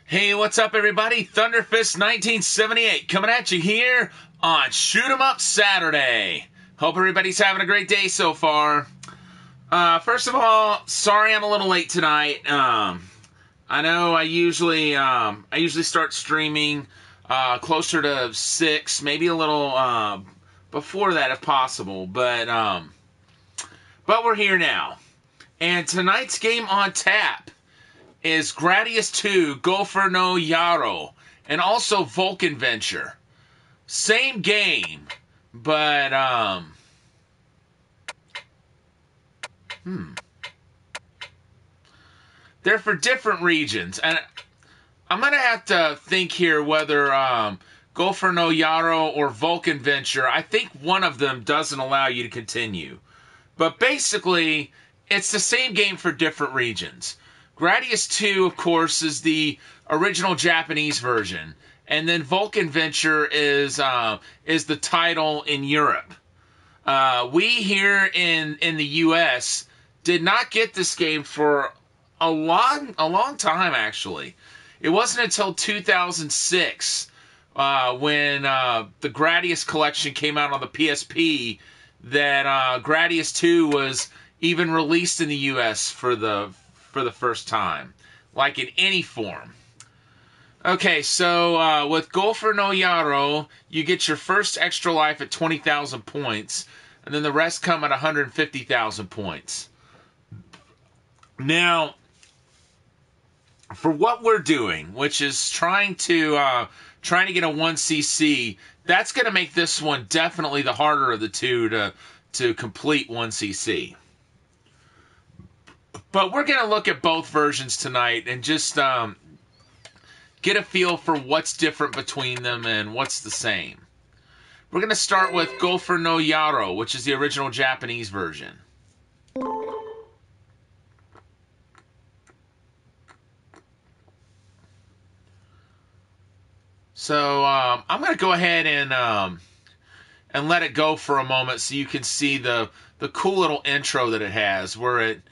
Hey, what's up, everybody? Thunderfist 1978 coming at you here on Shoot 'em Up Saturday. Hope everybody's having a great day so far. First of all, sorry I'm a little late tonight. I know I usually start streaming closer to 6, maybe a little before that if possible, but we're here now. And tonight's game on tap is Gradius 2, Gofer no Yarou, and also Vulcan Venture. Same game, but, they're for different regions, and I'm going to have to think here whether, Gofer no Yarou or Vulcan Venture, I think one of them doesn't allow you to continue. But basically, it's the same game for different regions. Gradius 2, of course, is the original Japanese version, and then Vulcan Venture is the title in Europe. We here in the U.S. did not get this game for a long time, actually. It wasn't until 2006 when the Gradius collection came out on the PSP that Gradius 2 was even released in the U.S. for the first time, like in any form. Okay, so with Gofer no Yarou, you get your first extra life at 20,000 points, and then the rest come at 150,000 points. Now, for what we're doing, which is trying to get a 1cc, that's going to make this one definitely the harder of the two to complete 1cc. But we're going to look at both versions tonight and just get a feel for what's different between them and what's the same. We're going to start with Gofer no Yarou, which is the original Japanese version. So I'm going to go ahead and let it go for a moment so you can see the cool little intro that it has, where it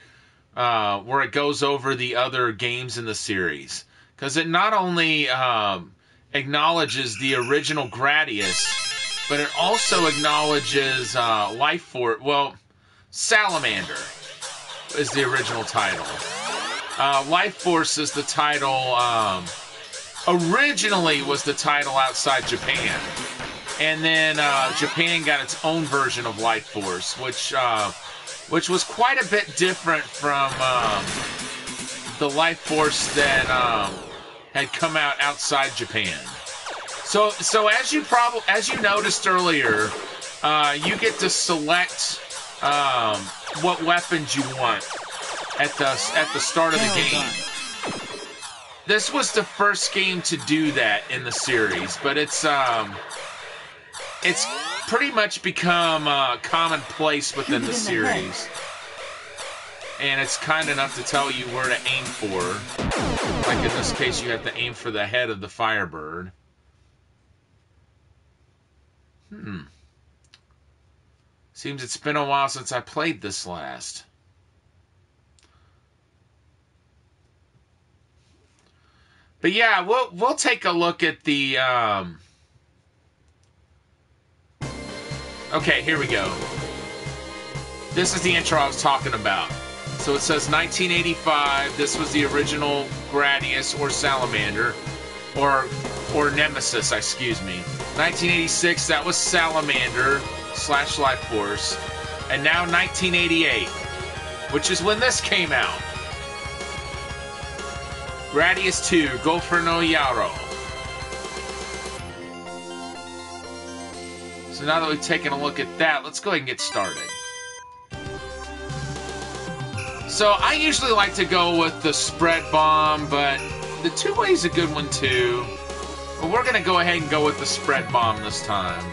goes over the other games in the series. Because it not only acknowledges the original Gradius, but it also acknowledges Life Force. Well, Salamander is the original title. Life Force is the title. Originally was the title outside Japan. And then Japan got its own version of Life Force, which was quite a bit different from the Life Force that had come out outside Japan. So as you noticed earlier, you get to select what weapons you want at the start of the game. This was the first game to do that in the series, but it's pretty much become commonplace within the series. And it's kind enough to tell you where to aim for. Like in this case, you have to aim for the head of the Firebird. Seems it's been a while since I played this last. But yeah, we'll take a look at the okay, here we go. This is the intro I was talking about. So it says 1985, this was the original Gradius or Salamander, or Nemesis, excuse me. 1986, that was Salamander / Life Force. And now 1988, which is when this came out. Gradius 2, Gofer no Yarou. So now that we've taken a look at that, let's go ahead and get started. So I usually like to go with the spread bomb, but the two-way is a good one too. But we're going to go ahead and go with the spread bomb this time.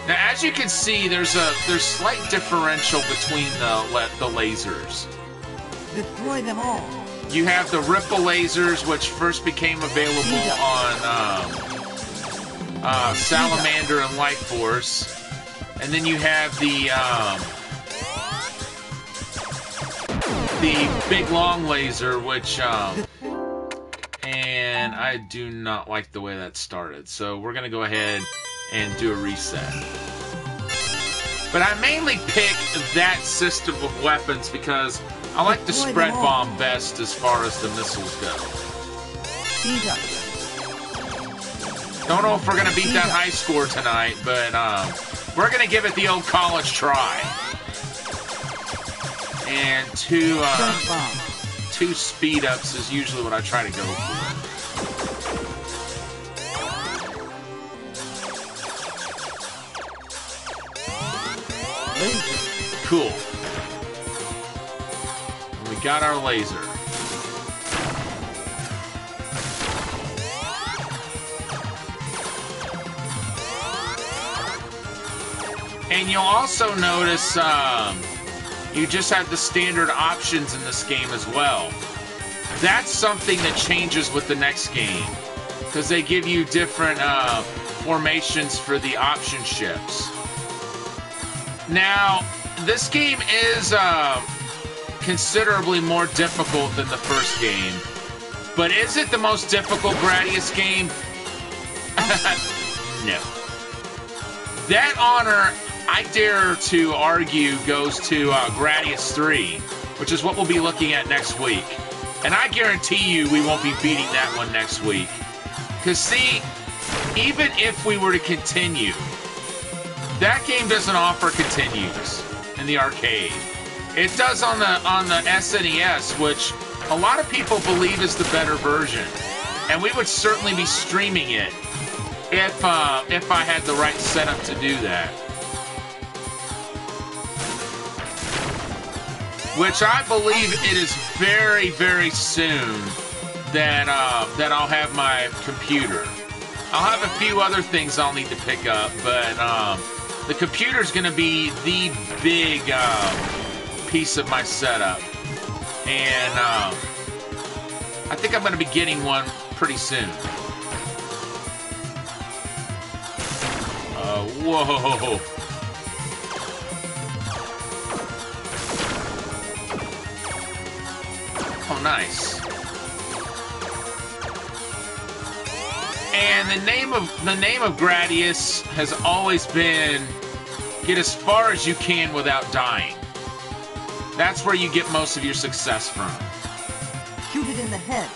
Now, as you can see, there's slight differential between the lasers. Destroy them all. You have the ripple lasers, which first became available on Salamander and Life Force, and then you have the big long laser, which and and I do not like the way that started. So we're going to go ahead and do a reset. But I mainly pick that system of weapons because I like the spread bomb best as far as the missiles go. Don't know if we're going to beat that high score tonight, but we're going to give it the old college try. And two speed ups is usually what I try to go for. Cool. And we got our laser. And you'll also notice you just have the standard options in this game as well. That's something that changes with the next game, because they give you different formations for the option ships. Now, this game is considerably more difficult than the first game. But is it the most difficult Gradius game? No. That honor, I dare to argue, goes to Gradius 3, which is what we'll be looking at next week. And I guarantee you we won't be beating that one next week. Because, see, even if we were to continue, that game doesn't offer continues in the arcade. It does on the SNES, which a lot of people believe is the better version. And we would certainly be streaming it if I had the right setup to do that. Which I believe it is very, very soon that I'll have my computer. I'll have a few other things I'll need to pick up, but the computer's going to be the big piece of my setup. And I think I'm going to be getting one pretty soon. Whoa. Oh, nice. And the name of Gradius has always been get as far as you can without dying. That's where you get most of your success from. Shoot it in the head.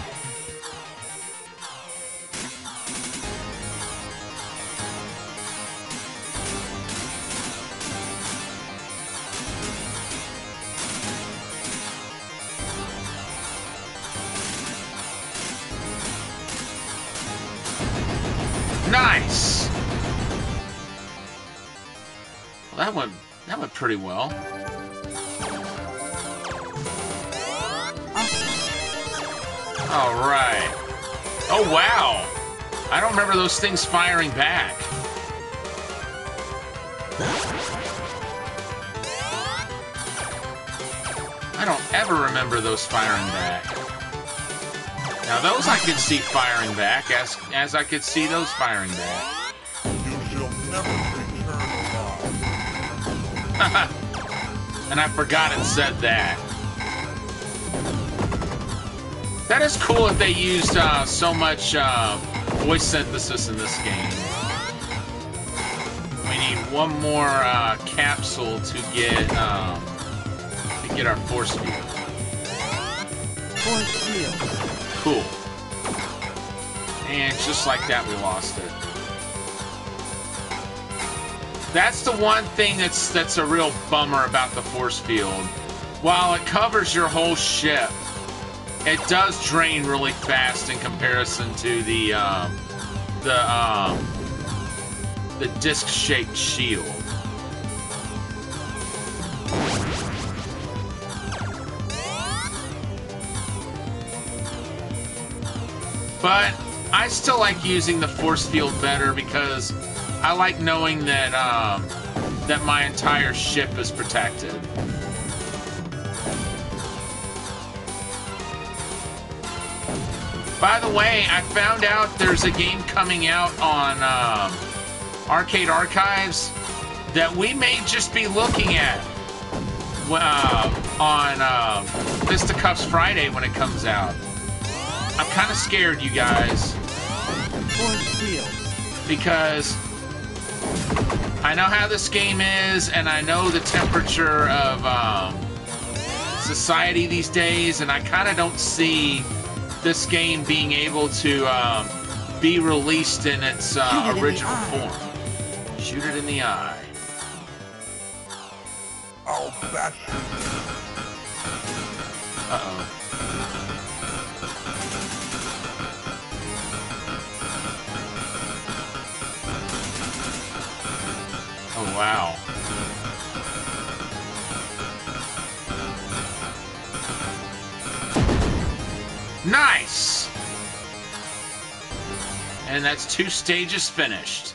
Nice. Well, that went pretty well. All right. Oh wow! I don't remember those things firing back. I don't ever remember those firing back. Now those I could see firing back, as I could see those firing back. You shall never return alive. And I forgot it said that. That is cool that they used so much voice synthesis in this game. We need one more capsule to get our force field. Force field. Cool. And just like that, we lost it. That's the one thing that's a real bummer about the force field. While it covers your whole ship, it does drain really fast in comparison to the disc-shaped shield. But I still like using the force field better because I like knowing that that my entire ship is protected. By the way, I found out there's a game coming out on Arcade Archives that we may just be looking at on Fisticuffs Friday when it comes out. I'm kind of scared, you guys. Force field. Because I know how this game is, and I know the temperature of society these days, and I kind of don't see this game being able to be released in its original form. Shoot it in the eye. I'll bash you. Uh-oh. Oh, wow. Nice! And that's 2 stages finished.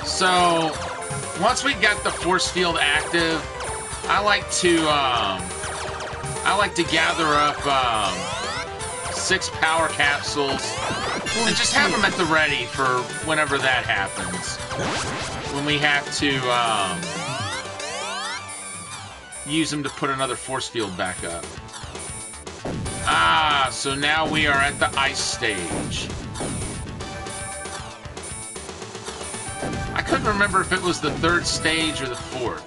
So, once we got the force field active, I like to gather up 6 power capsules and just have them at the ready for whenever that happens. When we have to use them to put another force field back up. Ah, so now we are at the ice stage. I couldn't remember if it was the 3rd stage or the 4th.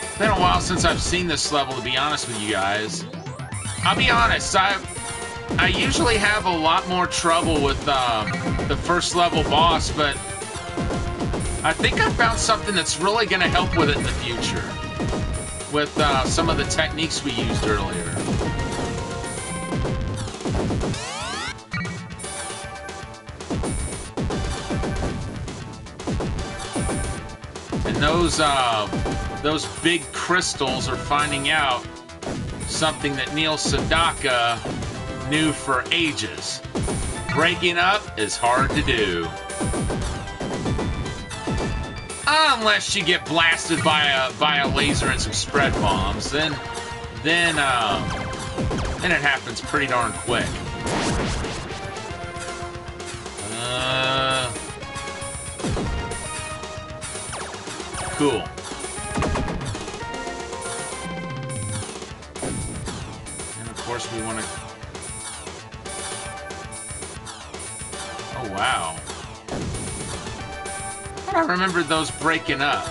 It's been a while since I've seen this level, to be honest with you guys. I'll be honest, I usually have a lot more trouble with the first level boss, but I think I found something that's really going to help with it in the future. With some of the techniques we used earlier. And those big crystals are finding out something that Neil Sedaka knew for ages. Breaking up is hard to do. Unless you get blasted by a laser and some spread bombs, then it happens pretty darn quick. Cool. And of course we want to. Oh wow. I remember those breaking up.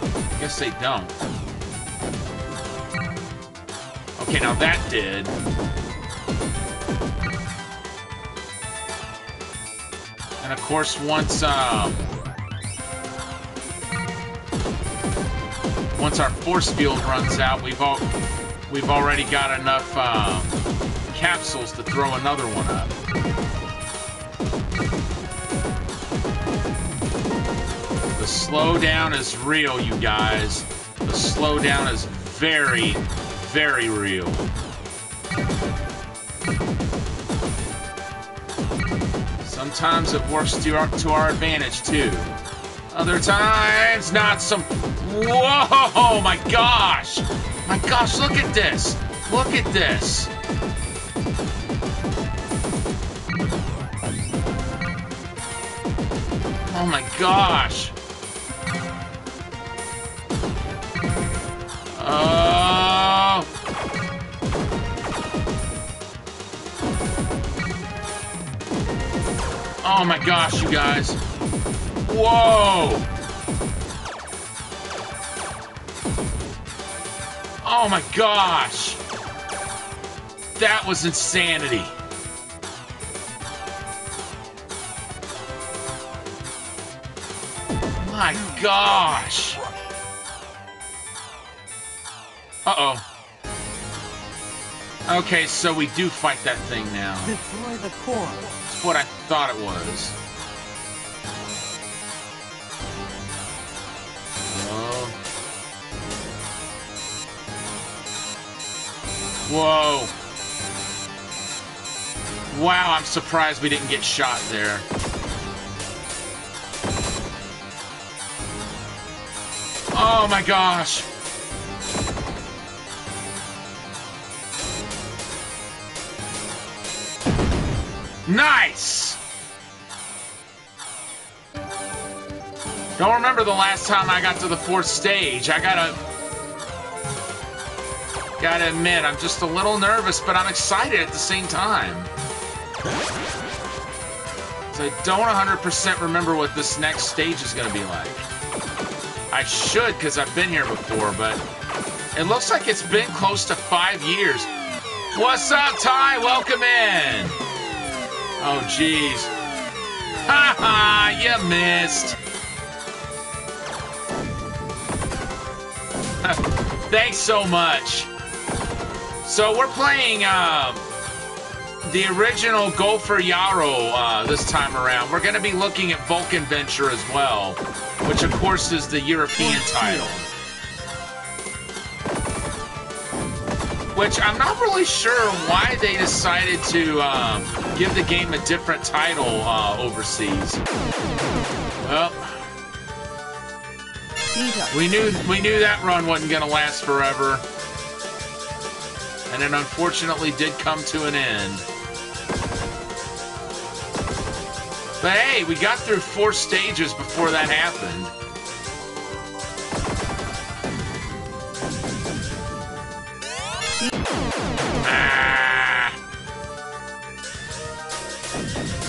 I guess they don't. Okay, now that did. And of course, once our force field runs out, we've already got enough capsules to throw another one up. The slowdown is real, you guys. The slowdown is very, very real. Sometimes it works to our advantage, too. Other times, not some... Whoa! My gosh! My gosh, look at this! Look at this! Oh my gosh! Oh my gosh, you guys. Whoa! Oh my gosh! That was insanity. My gosh! Uh-oh. Okay, so we do fight that thing now. Destroy the core. That's what I thought it was. Whoa. Wow, I'm surprised we didn't get shot there. Oh my gosh. Nice! Don't remember the last time I got to the 4th stage. I gotta admit, I'm just a little nervous, but I'm excited at the same time. So I don't 100% remember what this next stage is gonna be like. I should, because I've been here before, but it looks like it's been close to 5 years. What's up, Ty? Welcome in. Oh, jeez. Ha-ha, you missed. Thanks so much. So we're playing the original Gofer Yarou this time around. We're going to be looking at Vulcan Venture as well, which of course is the European title. Which I'm not really sure why they decided to give the game a different title overseas. Well, we knew that run wasn't gonna last forever, and it unfortunately did come to an end. But hey, we got through 4 stages before that happened.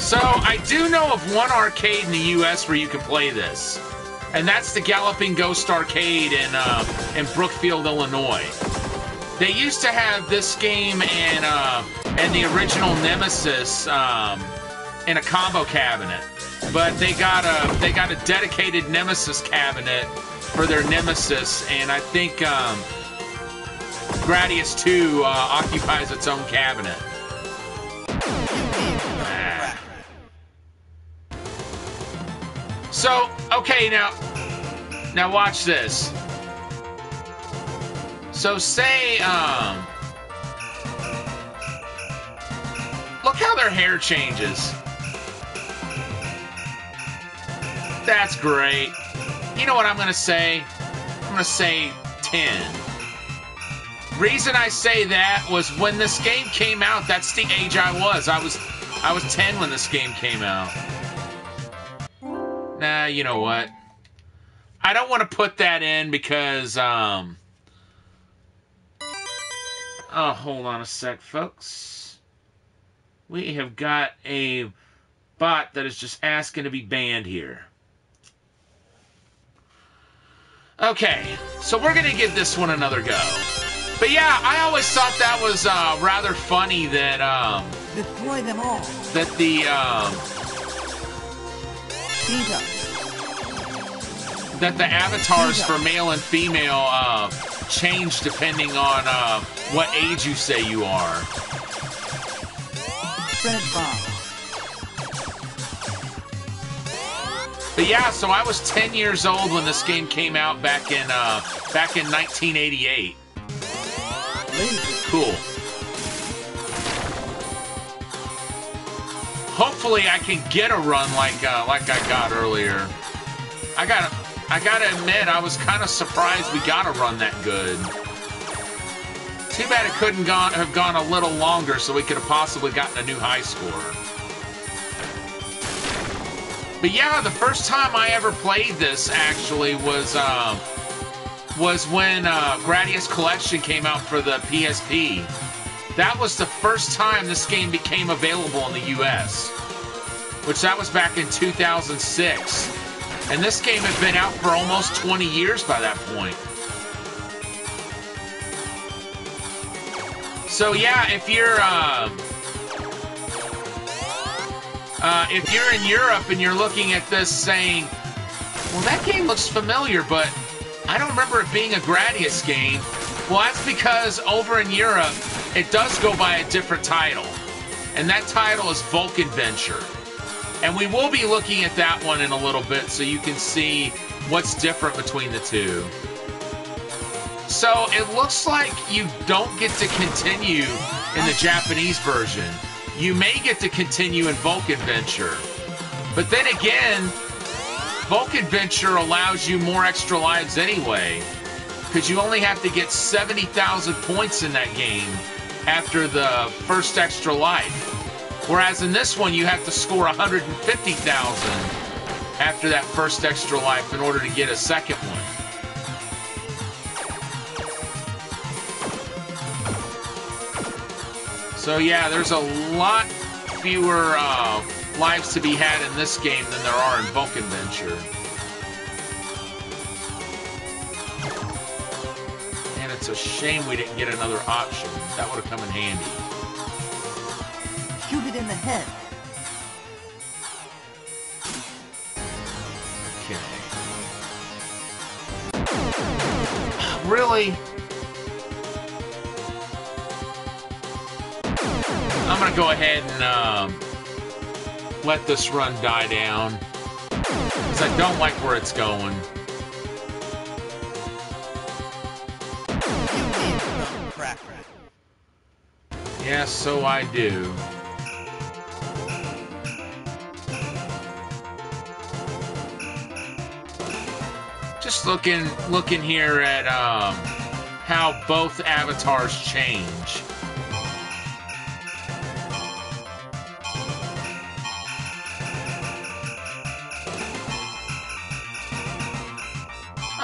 So, I do know of one arcade in the U.S. where you can play this. And that's the Galloping Ghost Arcade in Brookfield, Illinois. They used to have this game and the original Nemesis in a combo cabinet. But they got a dedicated Nemesis cabinet for their Nemesis, and I think Gradius 2 occupies its own cabinet. So, okay, now watch this. So say, look how their hair changes. That's great. You know what I'm gonna say? I'm gonna say 10. Reason I say that was when this game came out, that's the age I was. I was 10 when this game came out. Nah, you know what? I don't want to put that in because, oh, hold on a sec, folks. We have got a bot that is just asking to be banned here. Okay, so we're going to give this one another go. But yeah, I always thought that was rather funny that, Destroy them all. that the, that the avatars for male and female change depending on what age you say you are. Red bomb. But yeah, so I was 10 years old when this game came out back in 1988. Cool. Hopefully I can get a run like I got earlier. I gotta admit, I was kind of surprised we got a run that good. Too bad it couldn't have gone a little longer, so we could have possibly gotten a new high score. But yeah, the first time I ever played this actually was when Gradius Collection came out for the PSP. That was the first time this game became available in the US, which that was back in 2006. And this game had been out for almost 20 years by that point. So yeah, if you're in Europe and you're looking at this saying, well, that game looks familiar, but I don't remember it being a Gradius game. Well, that's because over in Europe, it does go by a different title. And that title is Vulcan Venture. And we will be looking at that one in a little bit so you can see what's different between the two. So it looks like you don't get to continue in the Japanese version. You may get to continue in Vulcan Venture. But then again, Vulcan Venture allows you more extra lives anyway, because you only have to get 70,000 points in that game after the first extra life. Whereas in this one, you have to score 150,000 after that first extra life in order to get a second one. So yeah, there's a lot fewer lives to be had in this game than there are in Vulcan Venture. And it's a shame we didn't get another option. That would have come in handy. Shoot it in the head. Okay. Really? I'm gonna go ahead and let this run die down, because I don't like where it's going. You need some cracker. Yes, so I do. Just looking here at how both avatars change.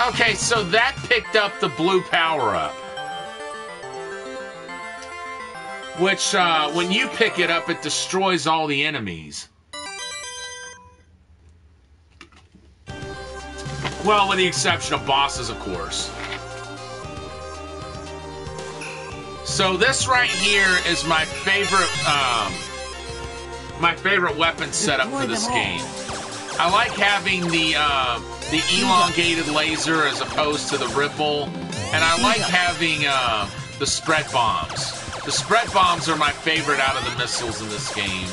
Okay, so that picked up the blue power-up. Which, when you pick it up, it destroys all the enemies. Well, with the exception of bosses, of course. So this right here is my favorite weapon setup for this game. I like having the elongated laser as opposed to the ripple, and I like having the spread bombs. The spread bombs are my favorite out of the missiles in this game.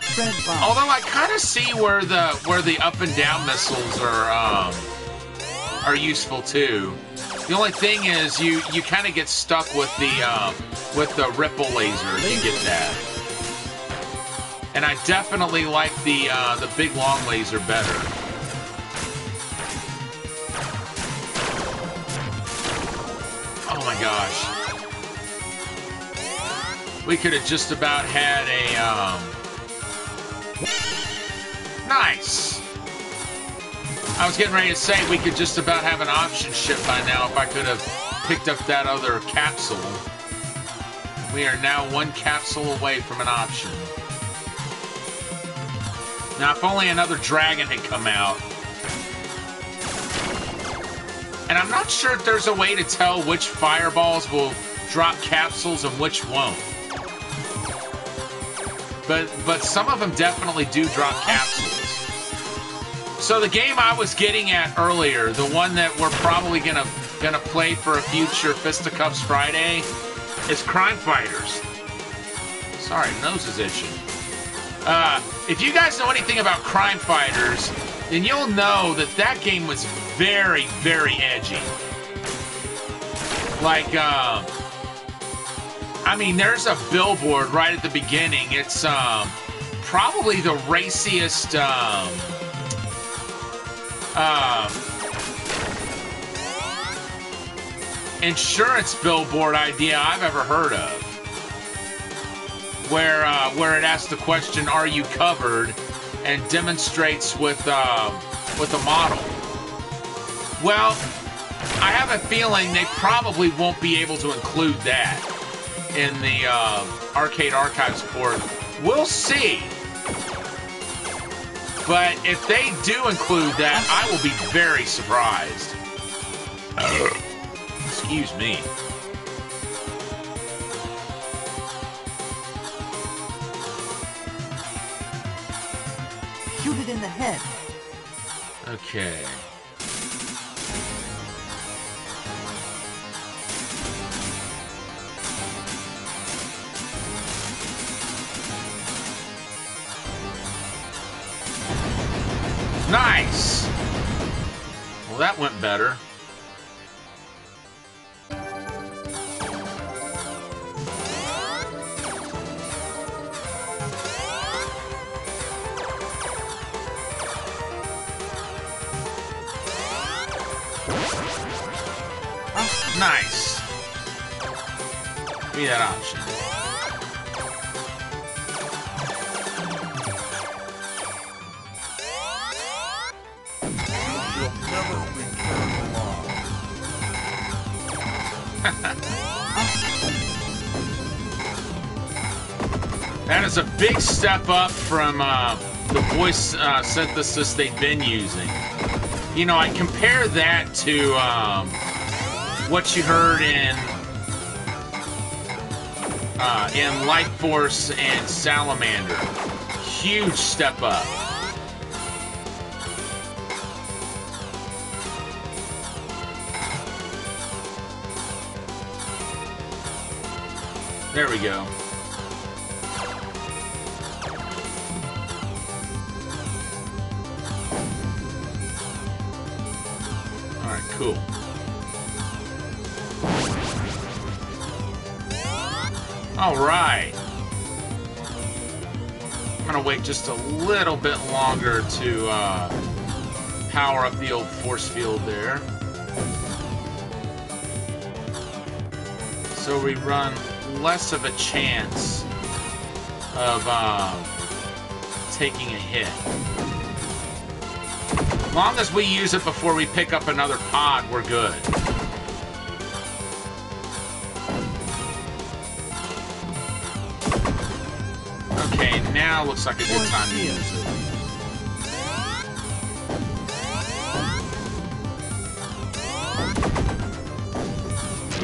Spread bomb. Although I kind of see where the up and down missiles are useful too. The only thing is you kind of get stuck with the ripple laser if you get that. And I definitely like the big long laser better. Oh my gosh. We could have just about had a nice. I was getting ready to say we could just about have an option ship by now if I could have picked up that other capsule. We are now one capsule away from an option. Now, if only another dragon had come out. And I'm not sure if there's a way to tell which fireballs will drop capsules and which won't. But some of them definitely do drop capsules. So the game I was getting at earlier, the one that we're probably gonna play for a future Fisticuffs Friday, is Crime Fighters. Sorry, nose is itching. If you guys know anything about Crime Fighters, then you'll know that that game was very, very edgy. Like, I mean, there's a billboard right at the beginning. It's probably the raciest insurance billboard idea I've ever heard of. Where it asks the question, "Are you covered?" and demonstrates with a model. Well, I have a feeling they probably won't be able to include that in the Arcade Archives port. We'll see. But if they do include that, I will be very surprised. Excuse me. Shoot it in the head. Okay. Nice! Well, that went better. Nice. Give me that option. That is a big step up from the voice synthesis they've been using. You know, I compare that to what you heard in Life Force and Salamander. Huge step up. There we go. Alright, cool. Alright. I'm gonna wait just a little bit longer to power up the old force field there. So we run less of a chance of taking a hit. As long as we use it before we pick up another pod, we're good. Okay, now looks like a good time to use it.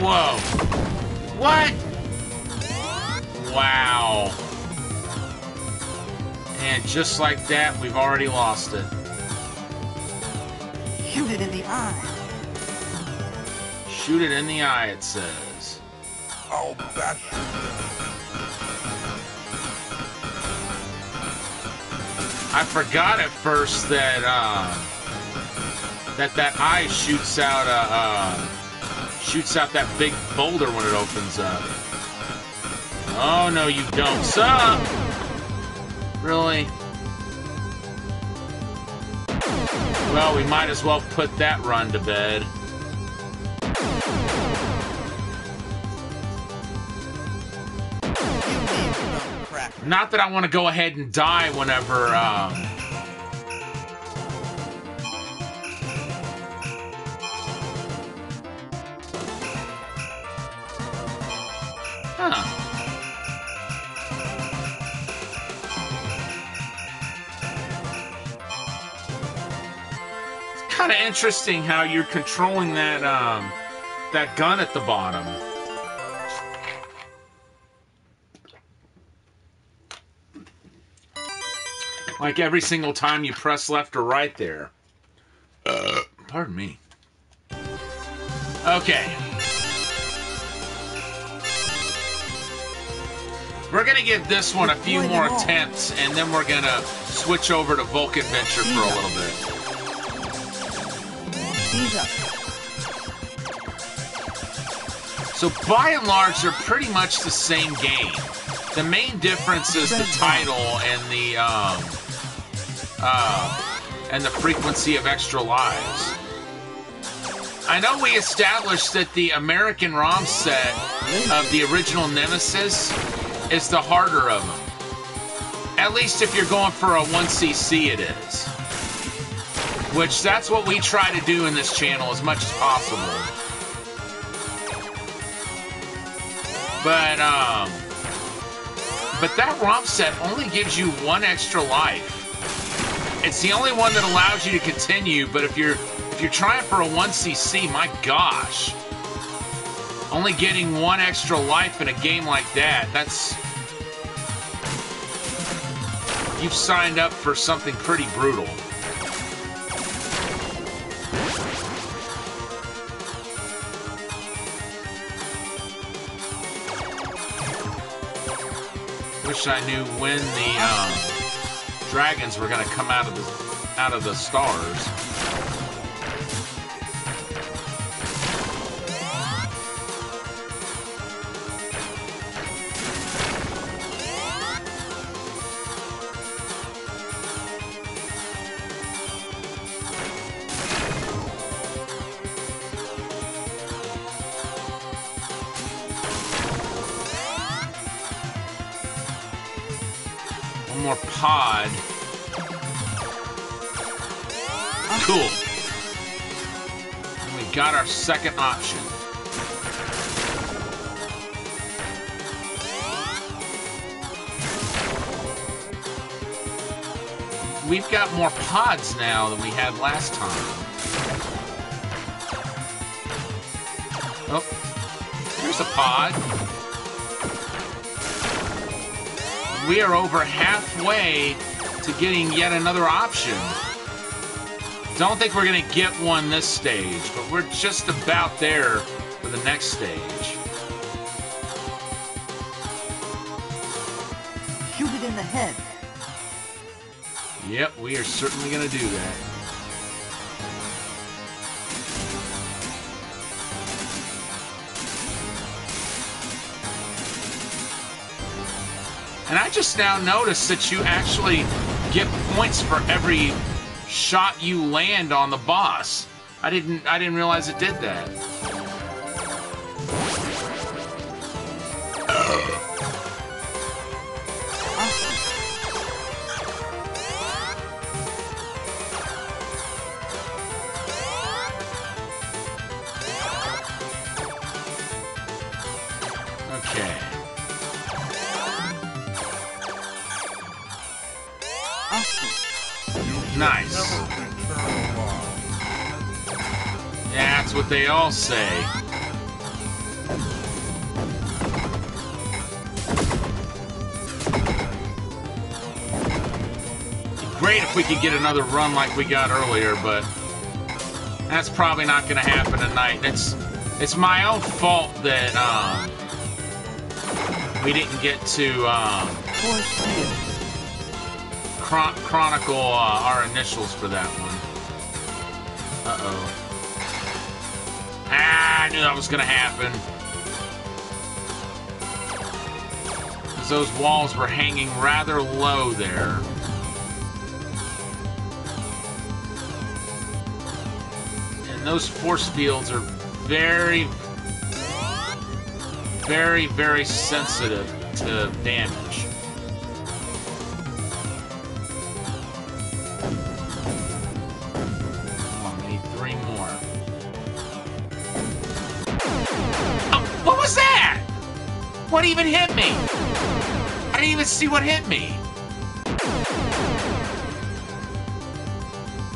Whoa. What? Wow. And just like that, we've already lost it. Shoot it in the eye. Shoot it in the eye, it says. I'll bash you. I forgot at first that that eye shoots out that big boulder when it opens up. Oh no, you don't. Sup? Really? Well, we might as well put that run to bed. Not that I want to go ahead and die whenever, Huh. It's kind of interesting how you're controlling that, that gun at the bottom. Like every single time you press left or right there. Pardon me. Okay. We're going to give this one a few more attempts, and then we're going to switch over to Vulcan Venture for a little bit. So by and large, they're pretty much the same game. The main difference is the title and the frequency of extra lives. I know we established that the American ROM set of the original Nemesis is the harder of them. At least if you're going for a 1cc, it is. Which, that's what we try to do in this channel as much as possible. But that ROM set only gives you one extra life. It's the only one that allows you to continue, but if you're trying for a 1cc, my gosh. Only getting one extra life in a game like that, that's... You've signed up for something pretty brutal. Wish I knew when the dragons were going to come out of the stars. More pod. Cool. And we got our second option. we've got more pods now than we had last time. Oh, here's a pod. We are over halfway to getting yet another option. Don't think we're gonna get one this stage, but we're just about there for the next stage. Shoot it in the head. Yep, we are certainly gonna do that. And I just now noticed that you actually get points for every shot you land on the boss. I didn't realize it did that. Okay. Nice. Yeah, that's what they all say. Great if we could get another run like we got earlier, but that's probably not going to happen tonight. It's my own fault that we didn't get to chronicle our initials for that one. Uh-oh. Ah, I knew that was going to happen. Because those walls were hanging rather low there. And those force fields are very, very, very sensitive to damage. What even hit me? I didn't even see what hit me.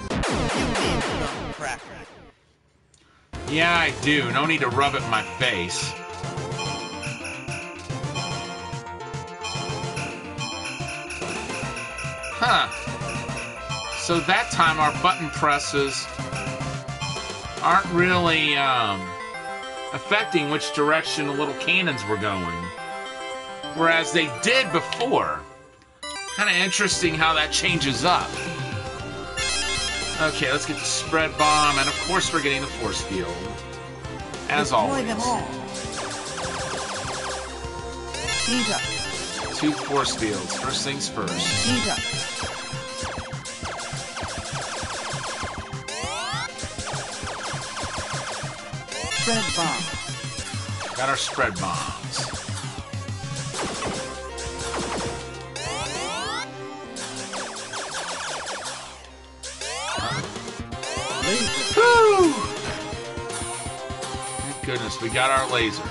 You need some cracker. Yeah, I do. No need to rub it in my face. Huh. So that time our button presses aren't really, affecting which direction the little cannons were going. Whereas they did before. Kind of interesting how that changes up. Okay, let's get the spread bomb, and of course we're getting the force field. As Destroy always. them all. Speed up. 2 force fields. First things first. Speed up. Spread bomb. Got our spread bombs. Laser. Woo! Thank goodness we got our laser.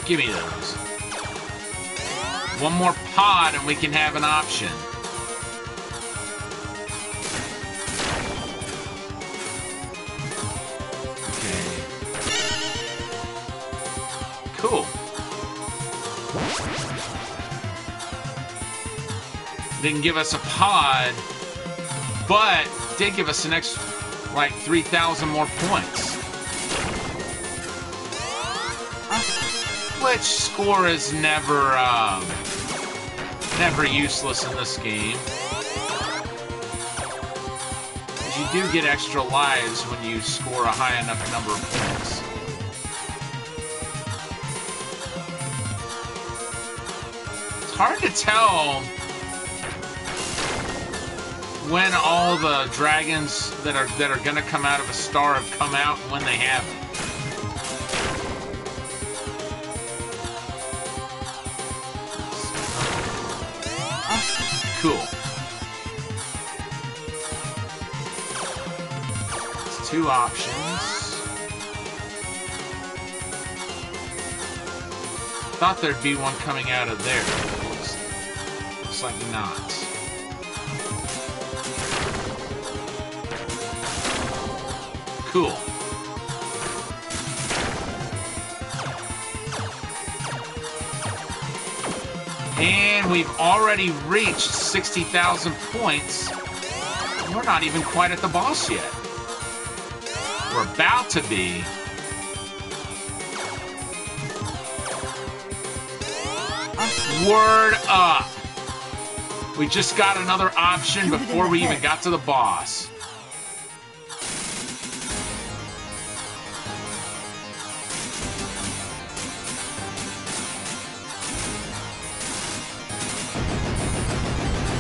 Give me those. One more pod and we can have an option. Cool. Didn't give us a pod, but did give us an extra, like, 3,000 more points. Which score is never, never useless in this game. Because you do get extra lives when you score a high enough number of points. Hard to tell when all the dragons that are gonna come out of a star have come out and when they haven't. Cool. It's 2 options. thought there'd be one coming out of there. Looks like not. Cool. And we've already reached 60,000 points. We're not even quite at the boss yet. We're about to be. Word up. We just got another option before we even got to the boss.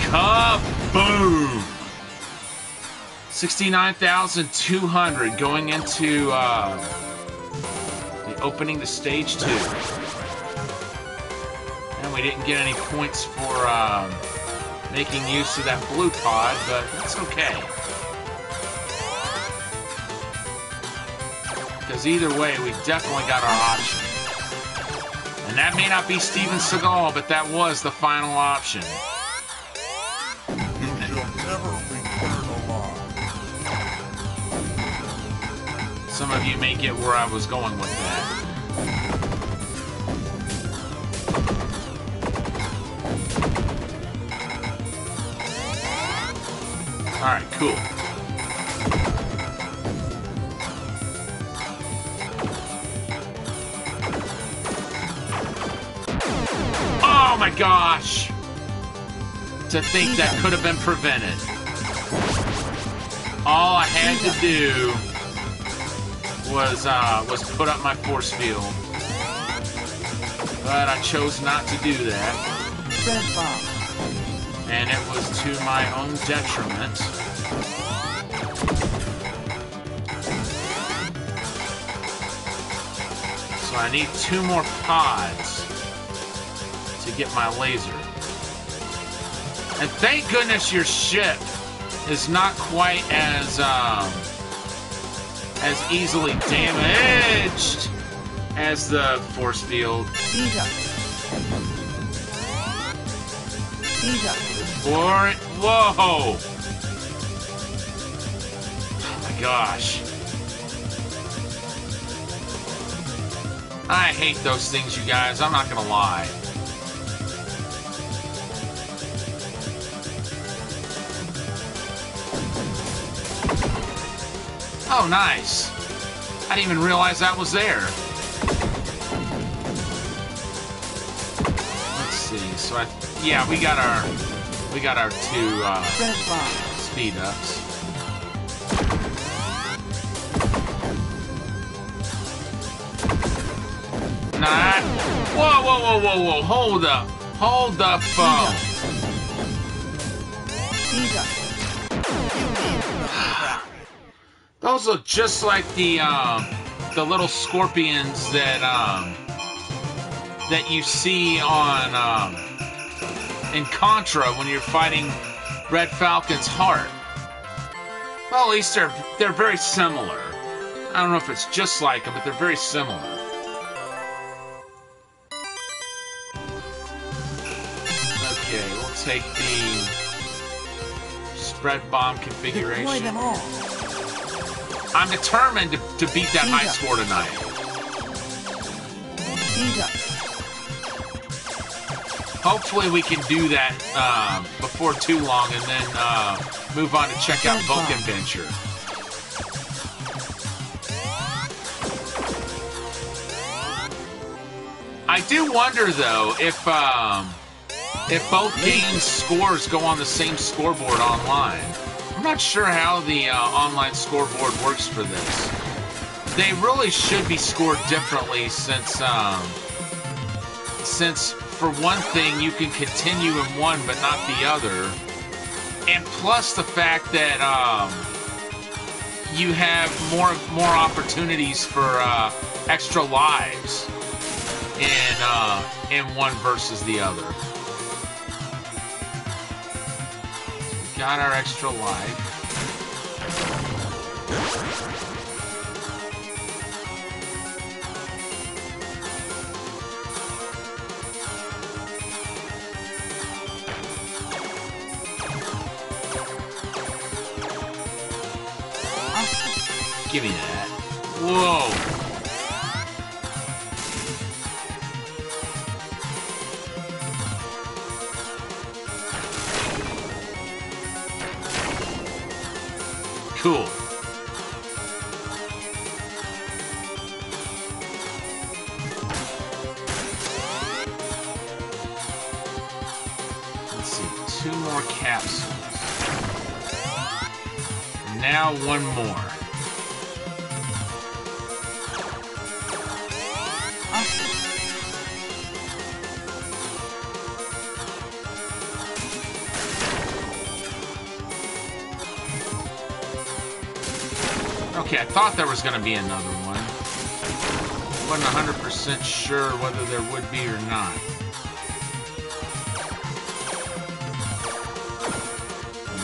Kaboom! 69,200 going into the opening to stage 2. And we didn't get any points for making use of that blue pod, but that's okay. Because either way, we definitely got our option. And that may not be Steven Seagal, but that was the final option. You shall never return alive. Some of you may get where I was going with that. Alright, cool. Oh my gosh! To think that could have been prevented. All I had to do was put up my force field. But I chose not to do that. Red bomb. And it was to my own detriment. So I need 2 more pods to get my laser. And thank goodness your ship is not quite as easily damaged as the force field. Or whoa! Oh my gosh. I hate those things, you guys. I'm not gonna lie. Oh, nice. I didn't even realize that was there. Let's see. So yeah, we got our 2 speed ups. Nah. Whoa, whoa, whoa, whoa, whoa. Hold up. Hold the phone. Those look just like the little scorpions that you see on in Contra when you're fighting Red Falcon's heart. Well, at least they're very similar. I don't know if it's just like them, but they're very similar. Okay, we'll take the spread bomb configuration. Deploy them all. I'm determined to beat that high score tonight. Hopefully we can do that before too long and then move on to check out Vulcan Venture. I do wonder, though, if both games' scores go on the same scoreboard online. I'm not sure how the online scoreboard works for this. They really should be scored differently since for one thing, you can continue in one but not the other. And plus the fact that you have more opportunities for extra lives in one versus the other. Got our extra life. Give me that. Whoa. Cool. Let's see, 2 more capsules. Now 1 more. Okay, I thought there was going to be another one. Wasn't 100% sure whether there would be or not.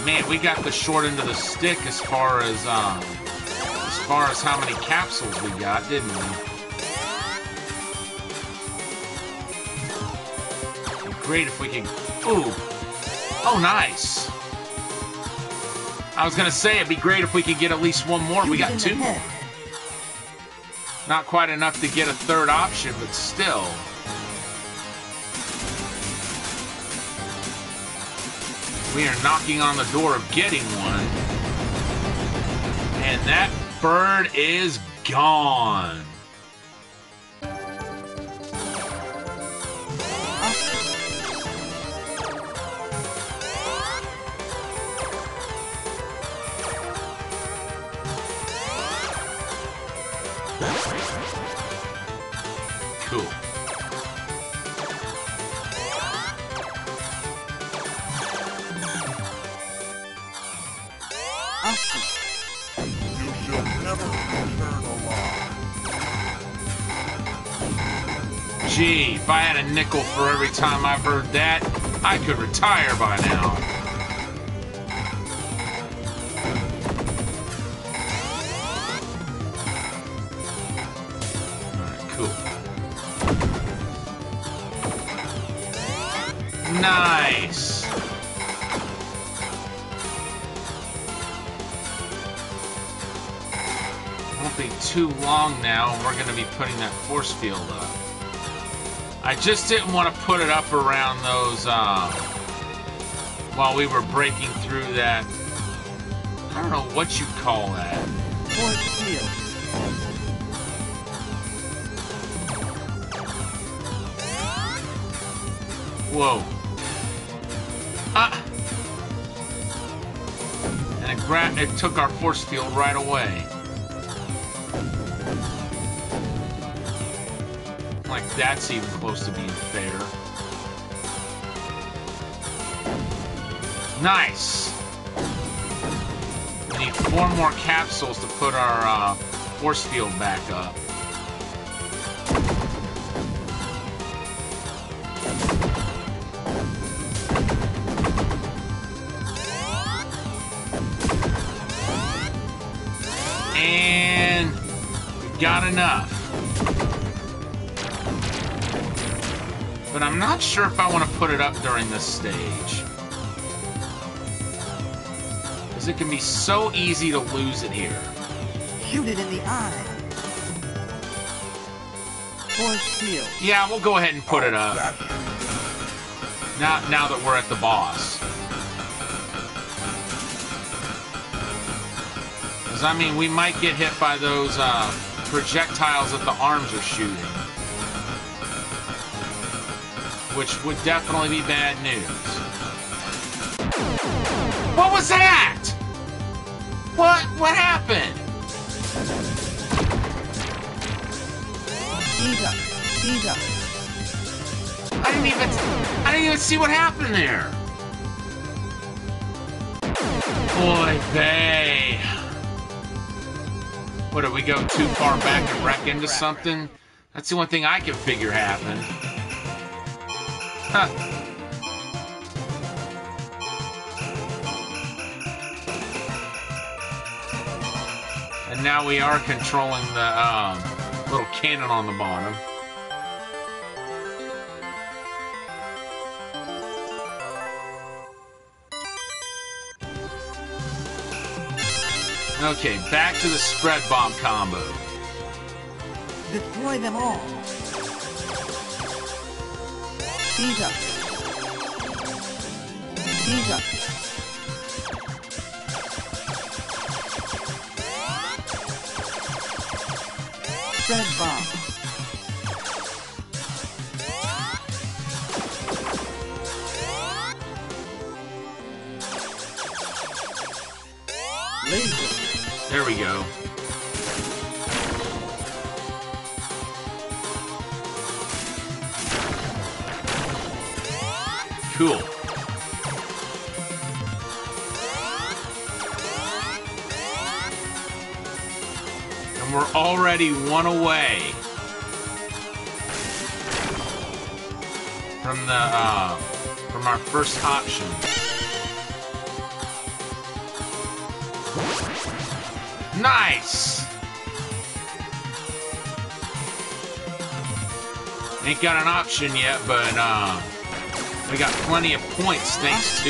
Man, we got the short end of the stick as far as how many capsules we got, didn't we? It'd be great if we could. Ooh! Oh, nice. I was gonna say it'd be great if we could get at least 1 more. We got 2 more. Not quite enough to get a 3rd option, but still. We are knocking on the door of getting one. And that bird is gone. Cool. You shall never return alive. Gee, if I had a nickel for every time I've heard that, I could retire by now. Nice. Won't be too long now, and we're going to be putting that force field up. I just didn't want to put it up around those, while we were breaking through that. I don't know what you call that. Force field. Whoa. And it took our force field right away. Like that's even close to being fair. Nice. We need 4 more capsules to put our force field back up. And we've got enough. But I'm not sure if I want to put it up during this stage. Because it can be so easy to lose it here. Shoot it in the eye. Force field. Yeah, we'll go ahead and put it up. Now that we're at the boss. Because, I mean, we might get hit by those projectiles that the arms are shooting. Which would definitely be bad news. What was that? What happened? Eat up. Eat up. I didn't even see what happened there. Boy, vey. What, did we go too far back and wreck into something? That's the one thing I can figure happened. Huh. And now we are controlling the little cannon on the bottom. Okay, back to the spread bomb combo. Destroy them all. Speed up. Speed up. Spread bomb. Laser. There we go. Cool. And we're already one away from our first option. Nice! Ain't got an option yet, but we got plenty of points thanks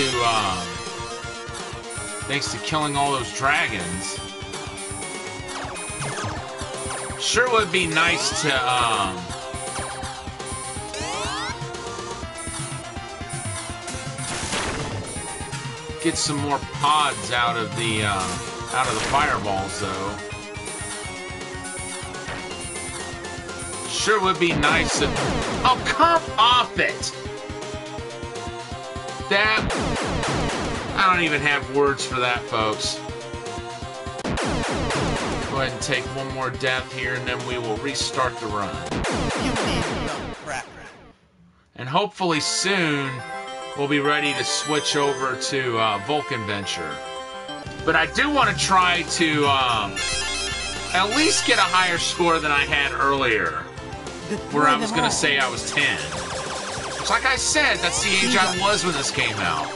to killing all those dragons. Sure would be nice to get some more pods out of the fireballs, though. Sure would be nice if... Oh, come off it! That... I don't even have words for that, folks. Go ahead and take one more death here, and then we will restart the run. You need some crack. And hopefully soon, we'll be ready to switch over to Vulcan Venture. But I do want to try to at least get a higher score than I had earlier, where I was going to say I was 10. Which, like I said, that's the age I was when this came out.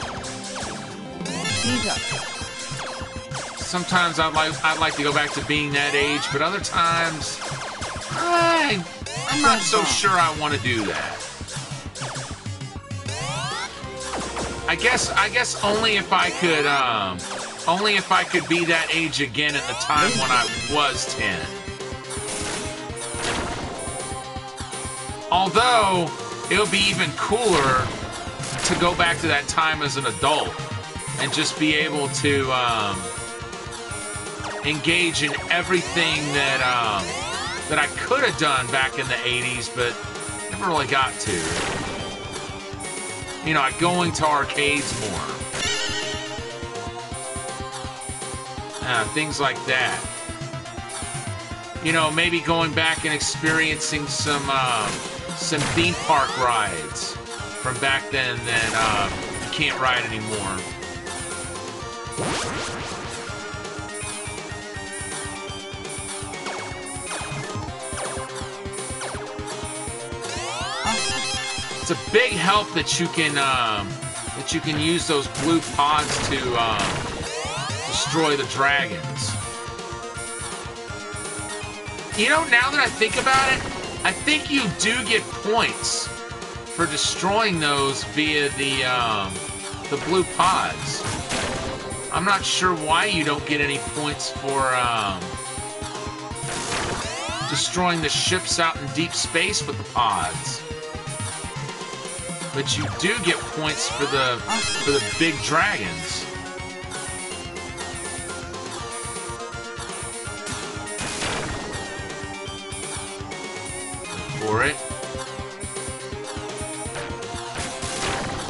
Sometimes I'd like to go back to being that age, but other times, I'm not so sure I want to do that. I guess only if I could be that age again at the time when I was 10. Although, it would be even cooler to go back to that time as an adult and just be able to engage in everything that I could have done back in the 80s, but never really got to. You know, like going to arcades more. Things like that. You know, maybe going back and experiencing some theme park rides from back then that you can't ride anymore. It's a big help that you can use those blue pods to destroy the dragons. You know, now that I think about it, I think you do get points for destroying those via the blue pods. I'm not sure why you don't get any points for destroying the ships out in deep space with the pods. But you do get points for the big dragons. For it.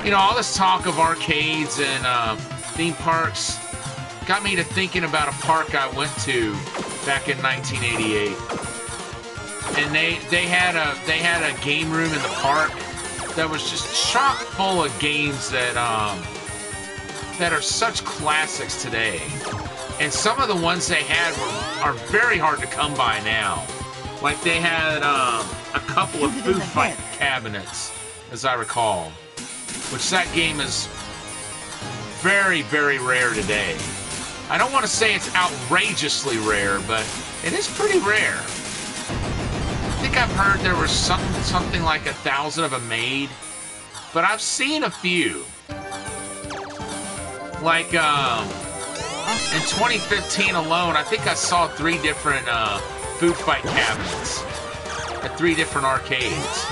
You know, all this talk of arcades and theme parks got me to thinking about a park I went to back in 1988. And they had a game room in the park that was just chock full of games that are such classics today. And some of the ones they had are very hard to come by now. Like they had a couple of food fight cabinets, as I recall. Which that game is very, very rare today. I don't want to say it's outrageously rare, but it is pretty rare. I think I've heard there was something like 1,000 of them made, but I've seen a few. Like In 2015 alone, I think I saw 3 different food fight cabinets at 3 different arcades.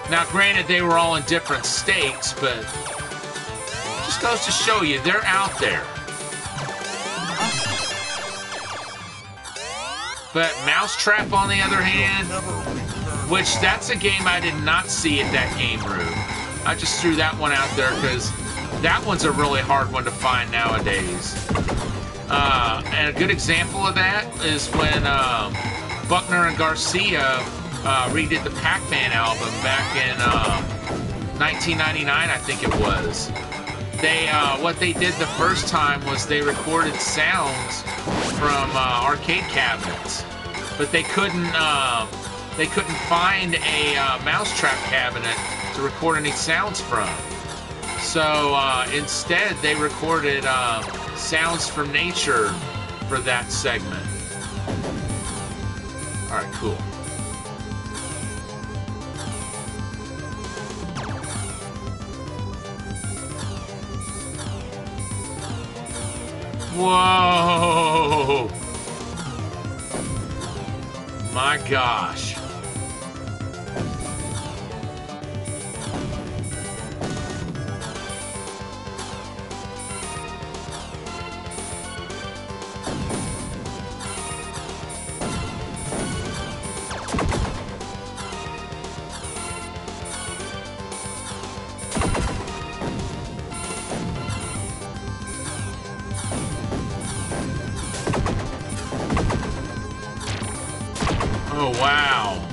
Now, granted, they were all in different states, but it just goes to show you, they're out there. But Mousetrap, on the other hand, which that's a game I did not see at that game room. I just threw that one out there because that one's a really hard one to find nowadays. And a good example of that is when Buckner and Garcia redid the Pac-Man album back in 1999, I think it was. They what they did the first time was they recorded sounds from arcade cabinets, but they couldn't find a Mousetrap cabinet to record any sounds from. So instead, they recorded sounds from nature for that segment. All right, cool. Whoa! My gosh. Oh, wow.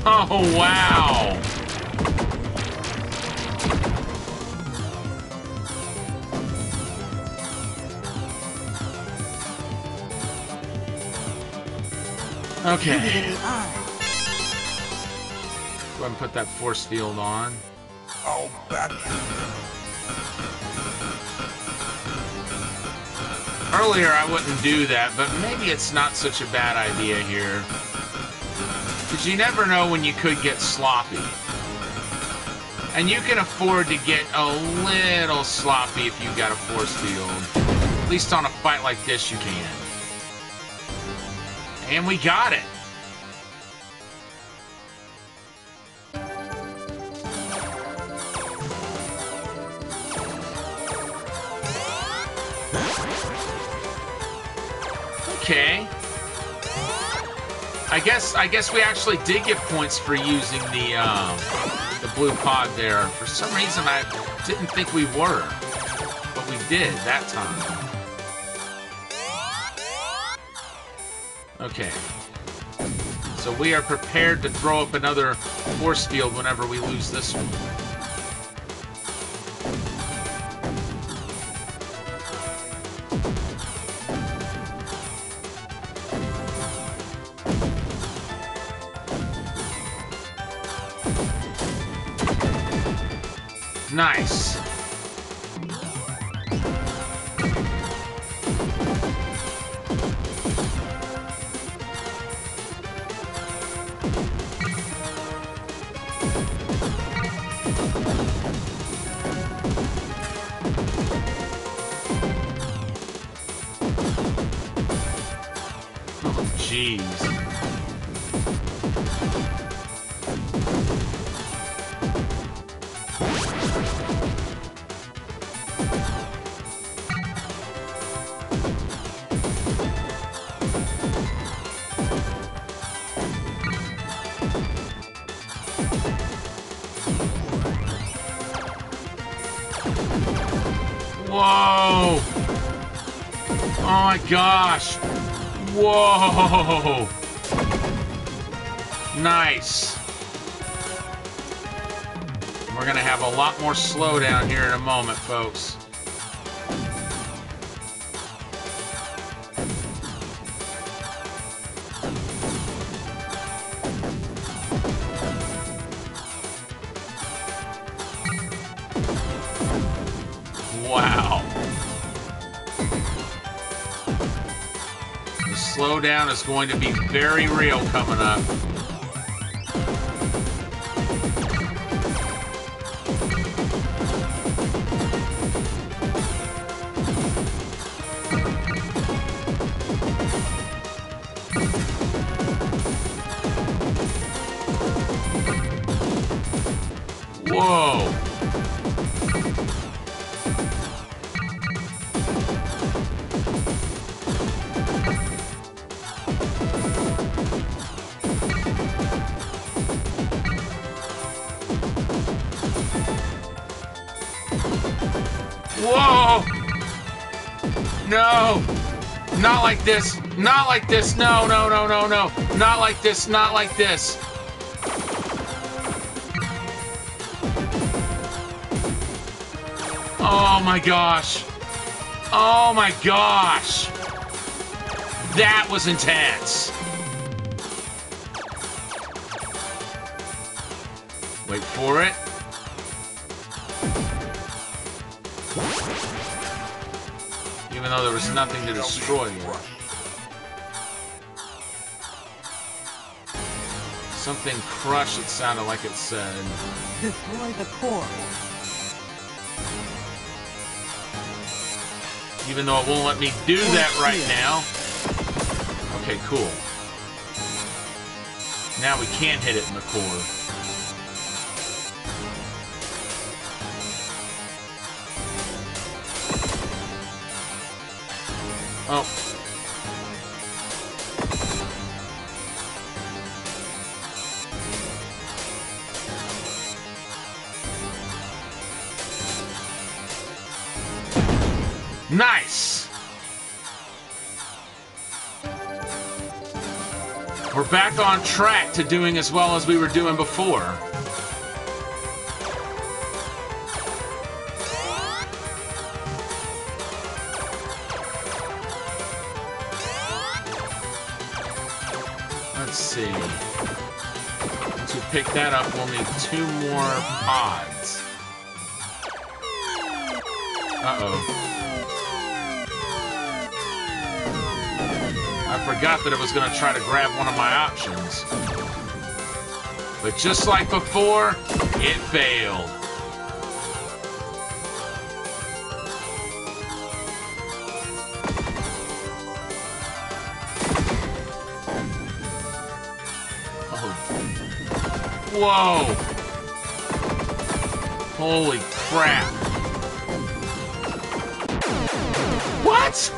Oh, wow. Okay. Go ahead and put that force field on. I'll back you. Earlier, I wouldn't do that, but maybe it's not such a bad idea here. Because you never know when you could get sloppy. And you can afford to get a little sloppy if you've got a force field. At least on a fight like this, you can. And we got it. Okay. I guess we actually did get points for using the blue pod there. For some reason, I didn't think we were, but we did that time. Okay. So we are prepared to throw up another force field whenever we lose this one. Nice. Oh, jeez. Whoa! Oh my gosh! Whoa! Nice. We're gonna have a lot more slowdown here in a moment, folks. Wow. The slowdown is going to be very real coming up. Whoa! No! Not like this! Not like this! No, no, no, no, no! Not like this! Not like this! Oh my gosh! Oh my gosh! That was intense! Wait for it. Even though there was nothing to destroy here. Something crush, it sounded like it said. Destroy the core. Even though it won't let me do that right now. Okay, cool. Now we can hit it in the core. Oh. Nice! We're back on track to doing as well as we were doing before. Let's see. Once we pick that up, we'll need 2 more pods. Uh-oh. I forgot that it was going to try to grab one of my options. But just like before, it failed. Whoa! Holy crap. What?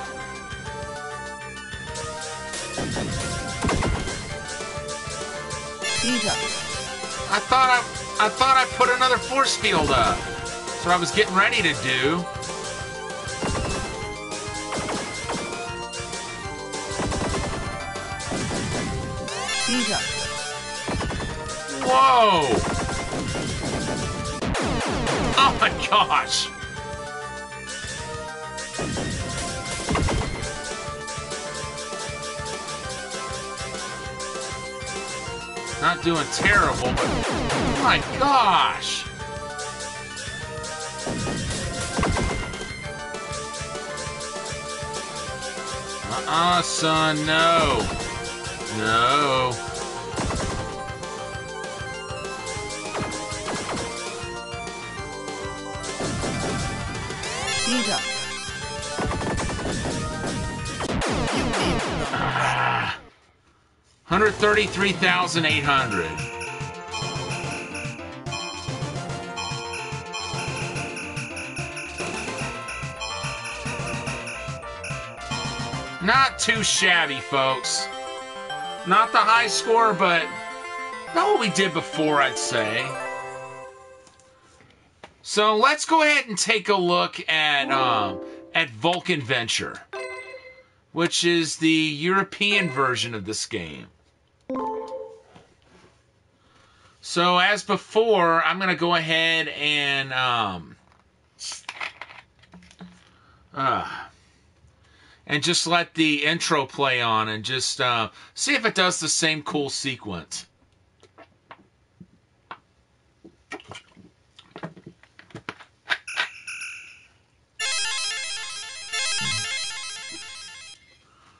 I thought I put another force field up. That's what I was getting ready to do. Whoa! Oh my gosh! Not doing terrible, but oh my gosh! Son, no. No. Speed up. 133,800. Not too shabby, folks. Not the high score, but not what we did before, I'd say. So let's go ahead and take a look at Vulcan Venture, which is the European version of this game. So as before, I'm going to go ahead and just let the intro play on and just see if it does the same cool sequence.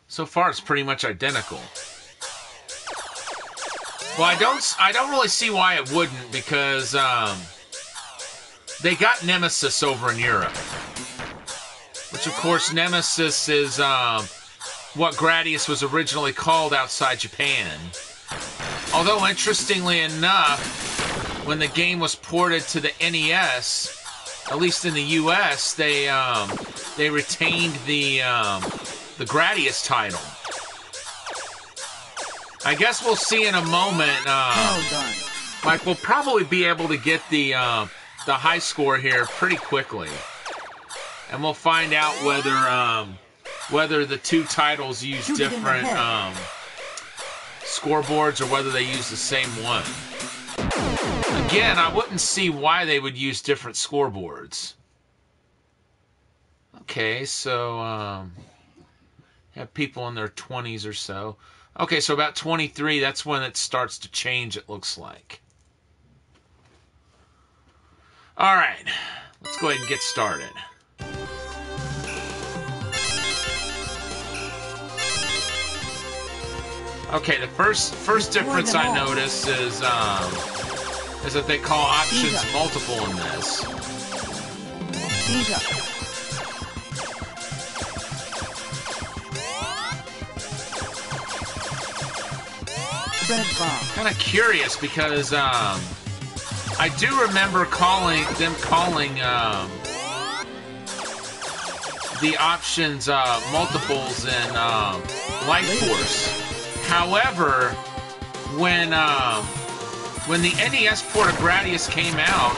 So far, it's pretty much identical. Well, I don't really see why it wouldn't, because they got Nemesis over in Europe. Which, of course, Nemesis is what Gradius was originally called outside Japan. Although, interestingly enough, when the game was ported to the NES, at least in the US, they they retained the Gradius title. I guess we'll see in a moment. Well done. Like, we'll probably be able to get the high score here pretty quickly. And we'll find out whether the two titles use different scoreboards or whether they use the same one. Again, I wouldn't see why they would use different scoreboards. Okay, so have people in their 20s or so. Okay, so about 23, that's when it starts to change, it looks like. All right, let's go ahead and get started. Okay, the first difference I notice is that they call options multiple in this. Kind of curious because I do remember calling the options multiples in Life Force. However, when the NES port of Gradius came out,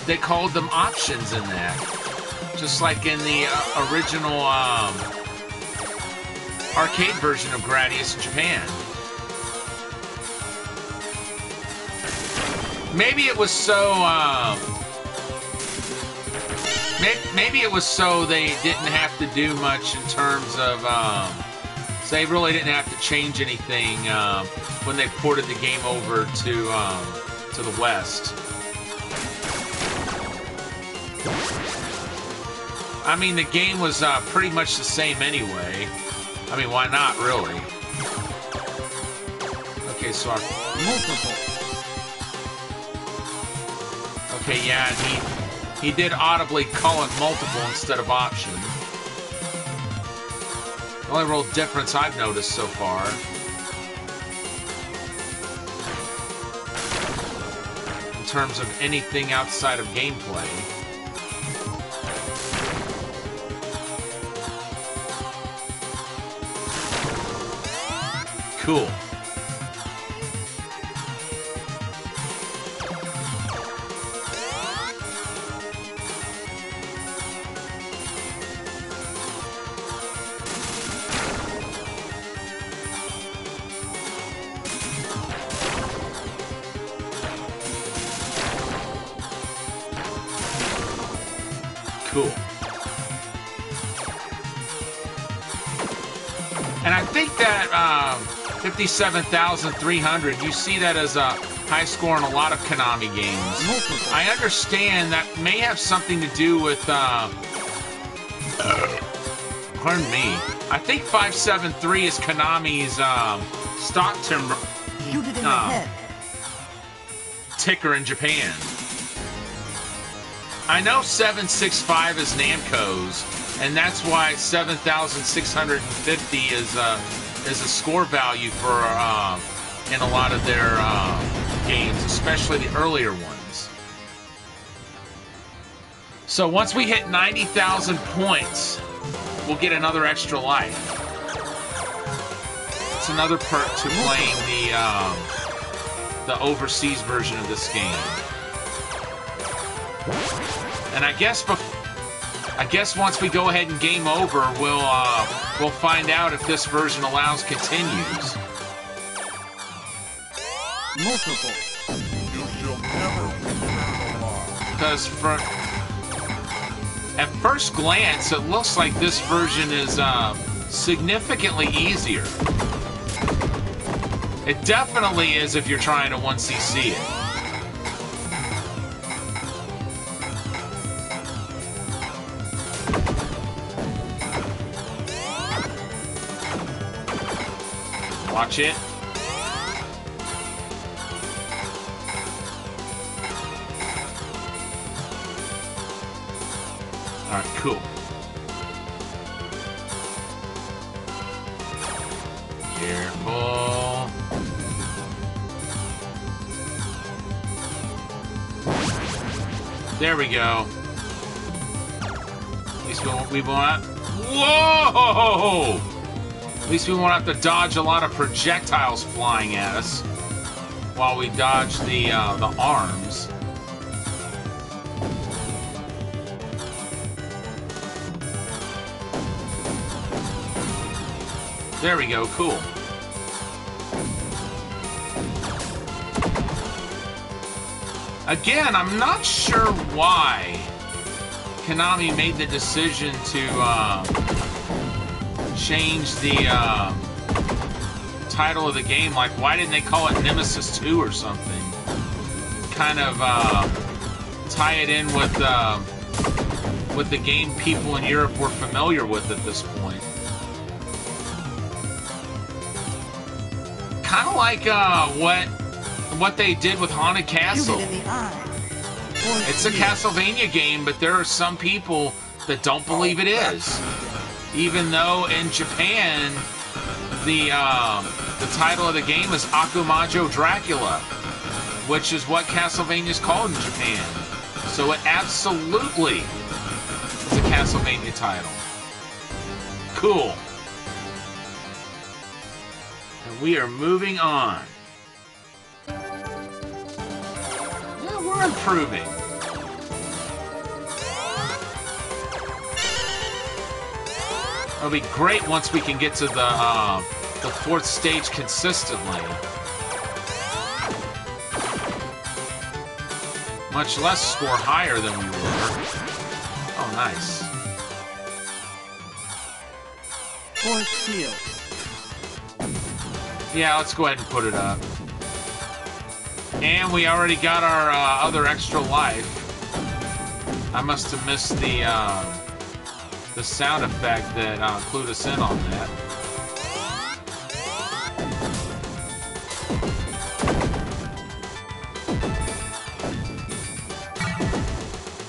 they called them options in that, just like in the original arcade version of Gradius in Japan. Maybe it was so. Maybe it was so they didn't have to do much in terms of. So they really didn't have to change anything when they ported the game over to the West. I mean, the game was pretty much the same anyway. I mean, why not, really? Okay, so our Multiple. Okay, yeah, and he did audibly call it multiple instead of option. The only real difference I've noticed so far. In terms of anything outside of gameplay. Cool. Cool. And I think that 57,300, you see that as a high score in a lot of Konami games. Multiple. I understand that may have something to do with, pardon me, I think 573 is Konami's stock timber Shoot it in the head. ticker in Japan. I know 765 is Namco's, and that's why 7,650 is a score value for in a lot of their games, especially the earlier ones. So once we hit 90,000 points, we'll get another extra life. It's another perk to playing the overseas version of this game. And I guess once we go ahead and game over, we'll find out if this version allows continues. Multiple. You shall never return alive. Because at first glance, it looks like this version is significantly easier. It definitely is if you're trying to 1cc it. Watch it. Alright, cool. Careful. There we go. At least we won't. Whoa! At least we won't have to dodge a lot of projectiles flying at us while we dodge the arms. There we go. Cool. Again, I'm not sure why Konami made the decision to change the title of the game. Like, why didn't they call it Nemesis 2 or something? Kind of tie it in with the game people in Europe were familiar with at this point. Kind of like what they did with Haunted Castle. It's a Castlevania game, but there are some people that don't believe it is. Even though in Japan, the title of the game is Akumajo Dracula, which is what Castlevania is called in Japan. So it absolutely is a Castlevania title. Cool. And we are moving on. Yeah, we're improving. It'll be great once we can get to the fourth stage consistently. Much less score higher than we were. Oh, nice. Fourth field. Yeah, let's go ahead and put it up. And we already got our other extra life. I must have missed the sound effect that clued us in on that.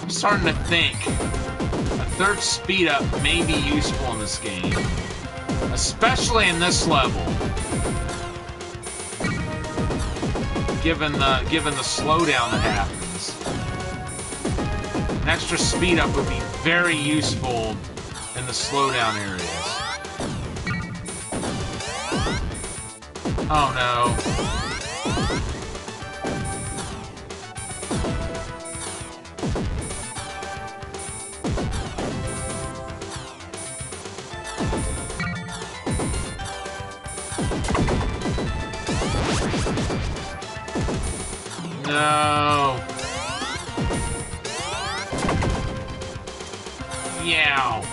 I'm starting to think a third speed up may be useful in this game, especially in this level. Given the slowdown that happens, an extra speed up would be very useful in the slowdown areas. Oh no. No. Yow.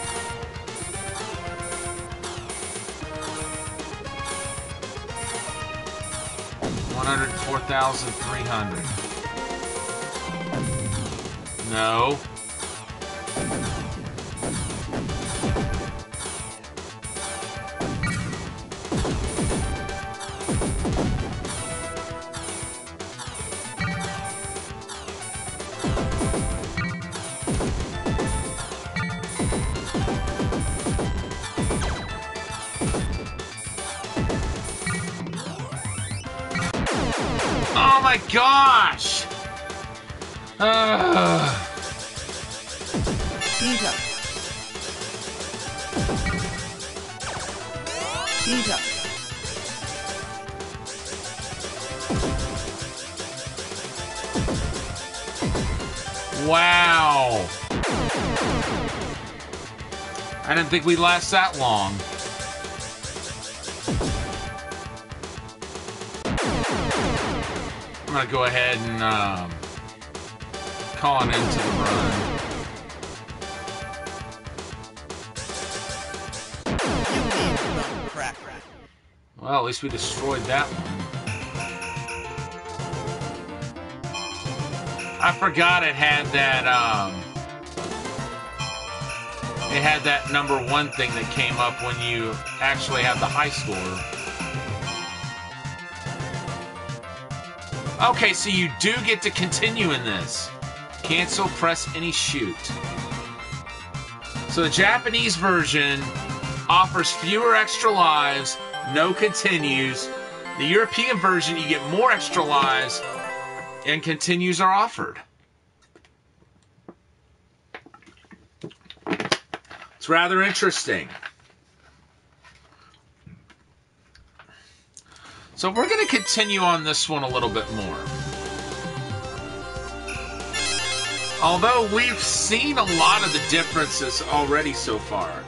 $104,300. No. Oh my gosh! Speed up. Speed up. Wow! I didn't think we'd last that long. I'm gonna go ahead and call an end to the run. Well, at least we destroyed that one. I forgot it had that #1 thing that came up when you actually have the high score. Okay, so you do get to continue in this. Cancel, press any shoot. So the Japanese version offers fewer extra lives, no continues. The European version, you get more extra lives, and continues are offered. It's rather interesting. So we're going to continue on this one a little bit more. Although we've seen a lot of the differences already so far.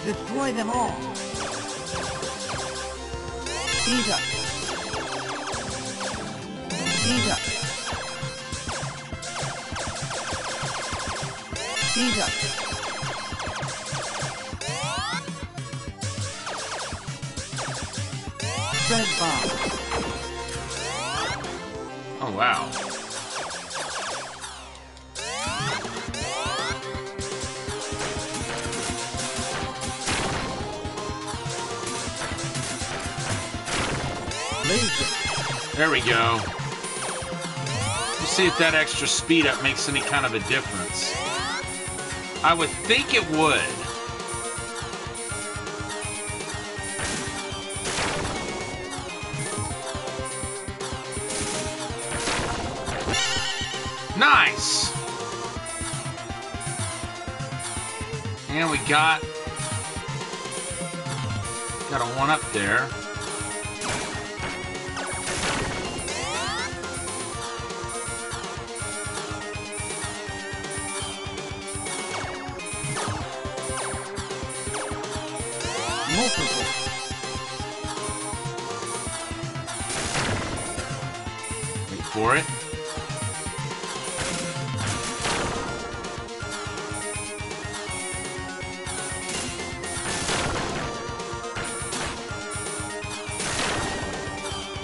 Destroy them all. Speed up. Speed up. Speed up. Spread bomb. Oh, wow. Laser. There we go. We'll see if that extra speed up makes any kind of a difference. I would think it would. Nice! And we got a one up there. Multiple. Wait for it.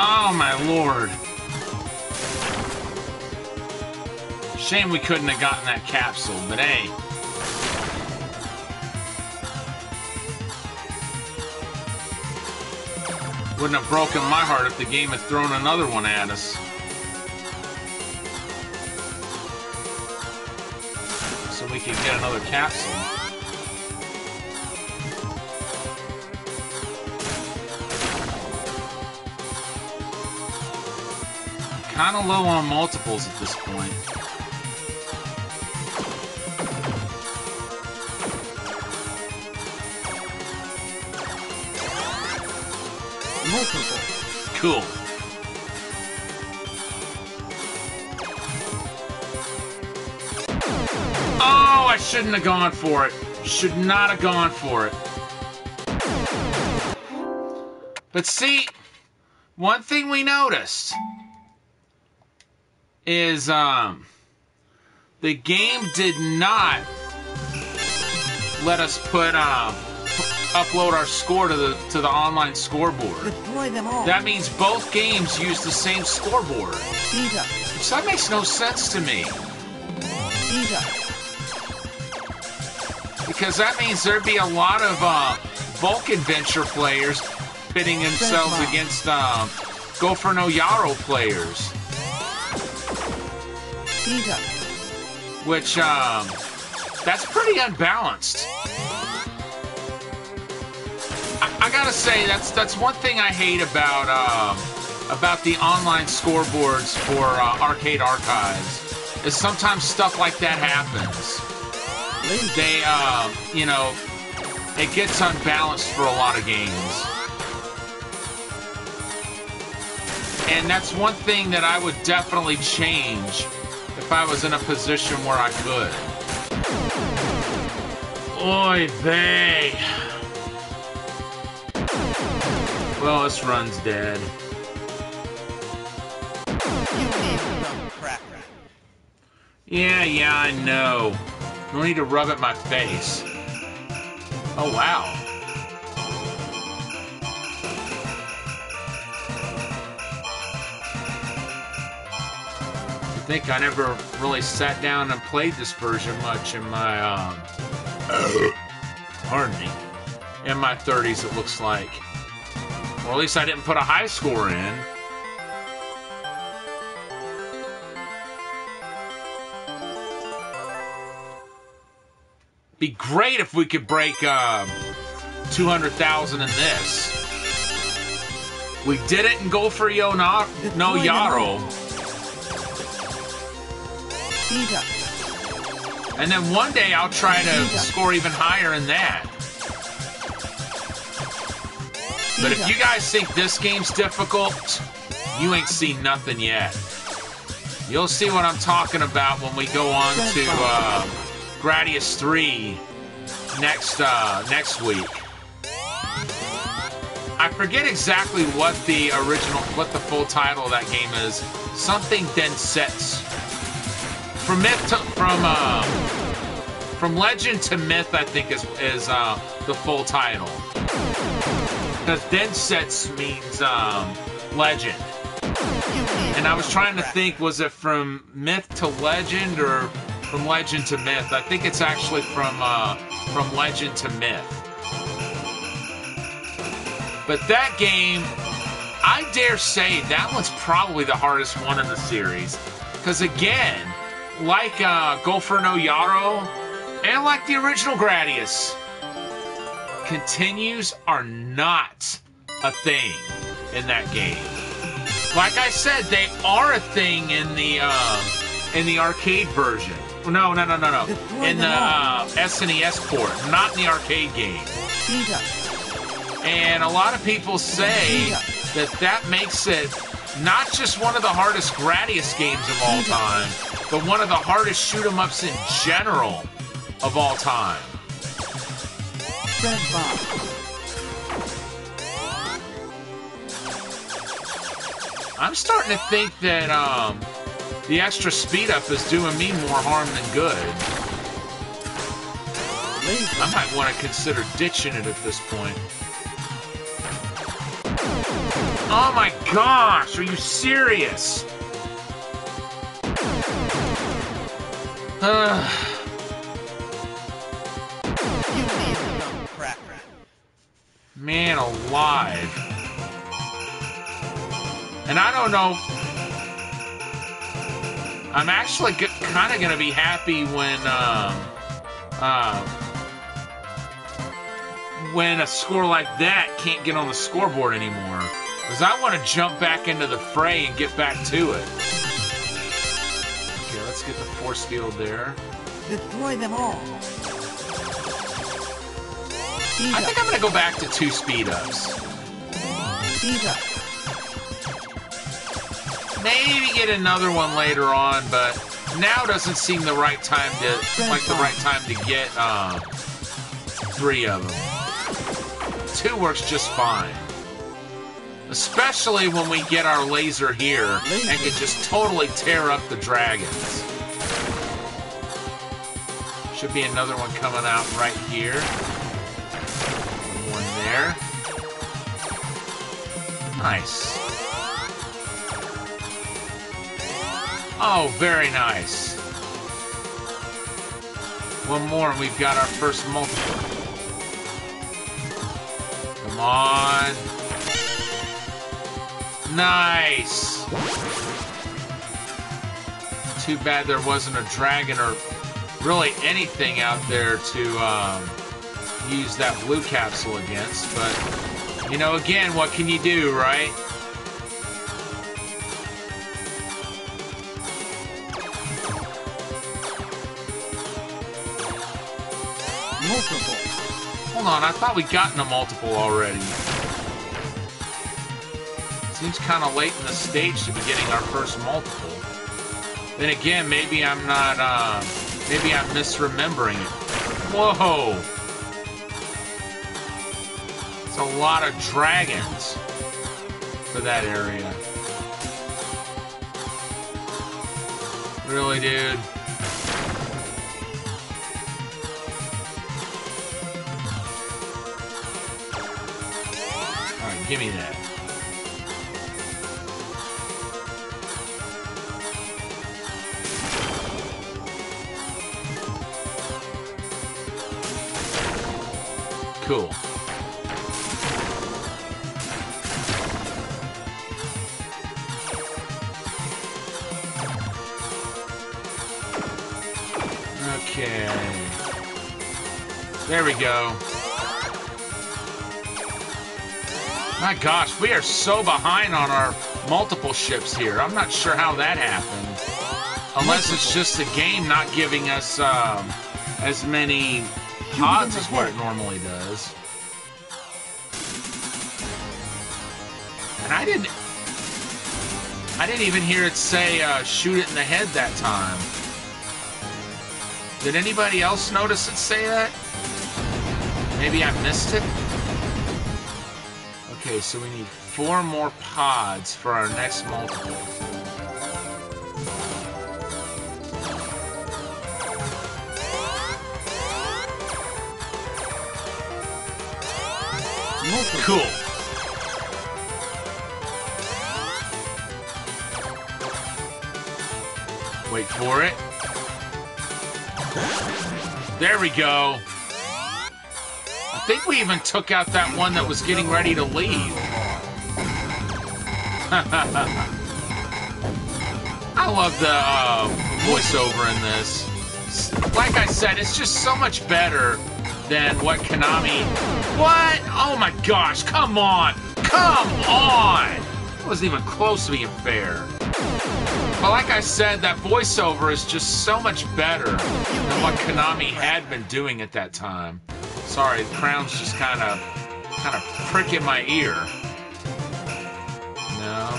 Oh my lord. Shame we couldn't have gotten that capsule, but hey. Wouldn't have broken my heart if the game had thrown another one at us. So we could get another capsule. Kind of low on multiples at this point. Multiple. Cool. Oh, I shouldn't have gone for it. Should not have gone for it. But see, one thing we noticed is the game did not let us put upload our score to the online scoreboard. Destroy them all. That means both games use the same scoreboard. Speed up. So that makes no sense to me. Speed up. Because that means there'd be a lot of Vulcan Venture players pitting themselves against Gofer no Yarou players. Speed up. Which, that's pretty unbalanced. I gotta say, that's one thing I hate about the online scoreboards for Arcade Archives, is sometimes stuff like that happens. They, you know, it gets unbalanced for a lot of games. And that's one thing that I would definitely change if I was in a position where I could. Oy vey. Well, this run's dead. You need some crap. Yeah, I know. No need to rub it in my face. Oh, wow. I think I never really sat down and played this version much in my, pardon me, in my 30s, it looks like. Or at least I didn't put a high score in. Be great if we could break 200,000 in this. We did it in Gofer no Yarou. Speed up. And then one day I'll try to score even higher in that. But if you guys think this game's difficult, you ain't seen nothing yet. You'll see what I'm talking about when we go on to Gradius 3 next week. I forget exactly what the full title of that game is. Something Densets. From Legend to Myth, I think is the full title. Because Densets means legend. And I was trying to think, was it from Myth to Legend or from Legend to Myth? I think it's actually from Legend to Myth. But that game, I dare say that one's probably the hardest one in the series. Because again, like Gofer no Yarou, and like the original Gradius, continues are not a thing in that game. Like I said, they are a thing in the arcade version. No. In the SNES port, not in the arcade game. And a lot of people say that makes it not just one of the hardest Gradius games of all time, but one of the hardest shoot-'em-ups in general of all time. I'm starting to think that the extra speed up is doing me more harm than good. I might want to consider ditching it at this point. Oh my gosh, are you serious? Man alive. And I don't know. I'm actually kind of going to be happy when a score like that can't get on the scoreboard anymore. Because I want to jump back into the fray and get back to it. Okay, let's get the force field there. Destroy them all. I think I'm going to go back to 2 speed-ups. Maybe get another one later on, but now doesn't seem the right time to get 3 of them. 2 works just fine. Especially when we get our laser here and can just totally tear up the dragons. Should be another one coming out right here. One there. Nice. Oh, very nice. One more and we've got our first multiple. Come on. Nice! Too bad there wasn't a dragon or really anything out there to use that blue capsule against, but, you know, again, what can you do, right? Multiple. Hold on, I thought we'd gotten a multiple already. Seems kind of late in the stage to be getting our first multiple. Then again, maybe I'm not, maybe I'm misremembering it. Whoa! It's a lot of dragons for that area. Really, dude? Alright, give me that. Cool. Okay. There we go. My gosh, we are so behind on our multiple ships here. I'm not sure how that happened. Unless it's just a game not giving us as many pods as what it normally does. And I didn't even hear it say shoot it in the head that time. Did anybody else notice it say that? Maybe I missed it? Okay, so we need 4 more pods for our next multiple. Cool. Wait for it. There we go. I think we even took out that one that was getting ready to leave. I love the voiceover in this. Like I said, it's just so much better than what Konami... What? Oh my gosh, come on! Come on! It wasn't even close to being fair. But like I said, that voiceover is just so much better than what Konami had been doing at that time. Sorry, the crown's just kind of pricking my ear. No.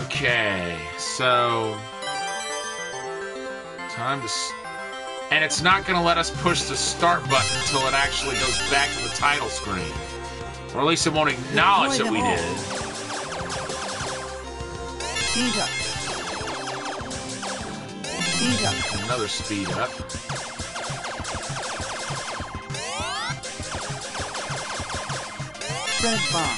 Okay, so time to... And it's not going to let us push the start button until it actually goes back to the title screen. Or at least it won't acknowledge that we did. Speed up. Speed up. Another speed up. Red bomb.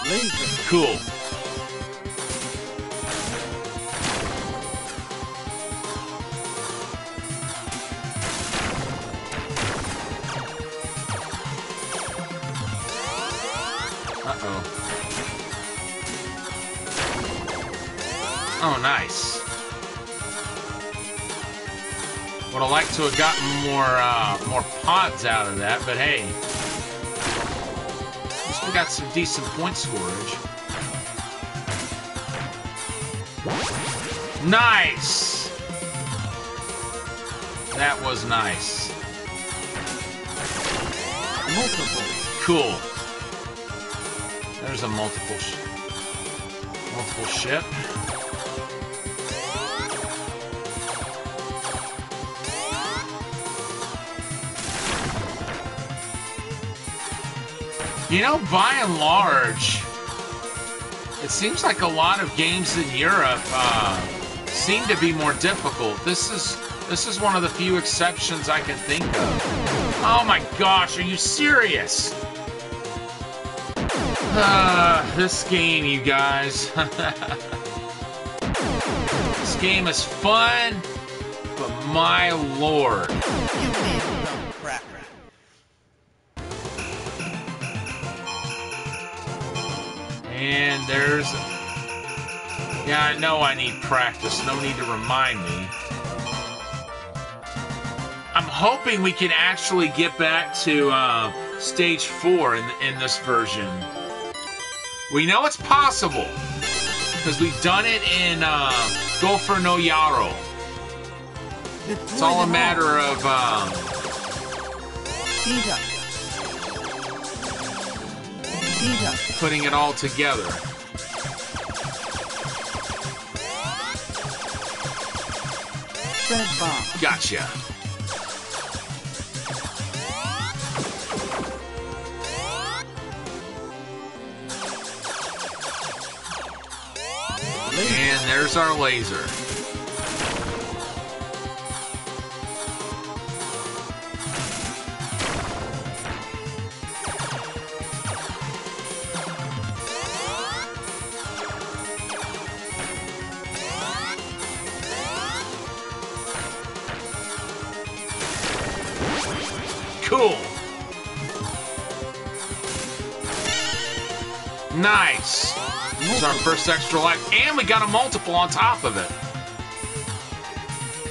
Laser. Cool. Uh-oh. Oh, nice. Would have liked to have gotten more pods out of that, but hey. At least we got some decent point scorage. Nice! That was nice. Multiple. Cool. There's a multiple ship. You know, by and large, it seems like a lot of games in Europe seem to be more difficult. This is one of the few exceptions I can think of. Oh my gosh, are you serious? This game, you guys. This game is fun, but my lord. You need some crap. And there's... Yeah, I know I need practice. No need to remind me. I'm hoping we can actually get back to stage 4 in this version. We know it's possible, because we've done it in Gofer no Yarou. It's all a matter of Speed up. Speed up. putting it all together. Red bomb. Gotcha. And there's our laser. Cool. Nice. This is our first extra life, and we got a multiple on top of it.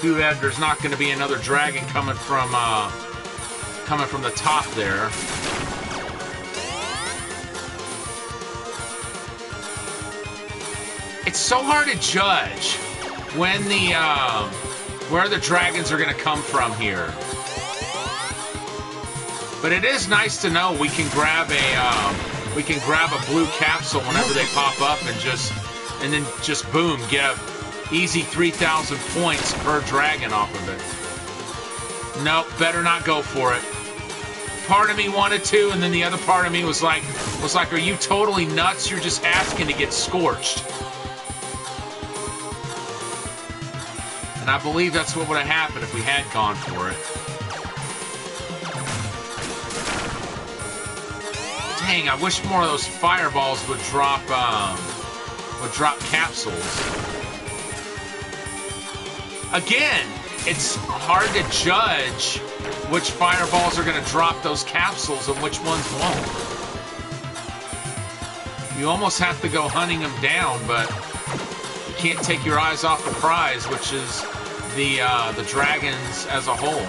too bad there's not going to be another dragon coming from the top there. It's so hard to judge when the where the dragons are going to come from here. But it is nice to know we can grab a blue capsule whenever they pop up and then just boom, get a easy 3,000 points per dragon off of it. Nope, better not go for it. Part of me wanted to, and then the other part of me was like, are you totally nuts? You're just asking to get scorched. And I believe that's what would have happened if we had gone for it. Dang, I wish more of those fireballs would drop capsules. Again, it's hard to judge which fireballs are going to drop those capsules and which ones won't. You almost have to go hunting them down, but you can't take your eyes off the prize, which is the dragons as a whole.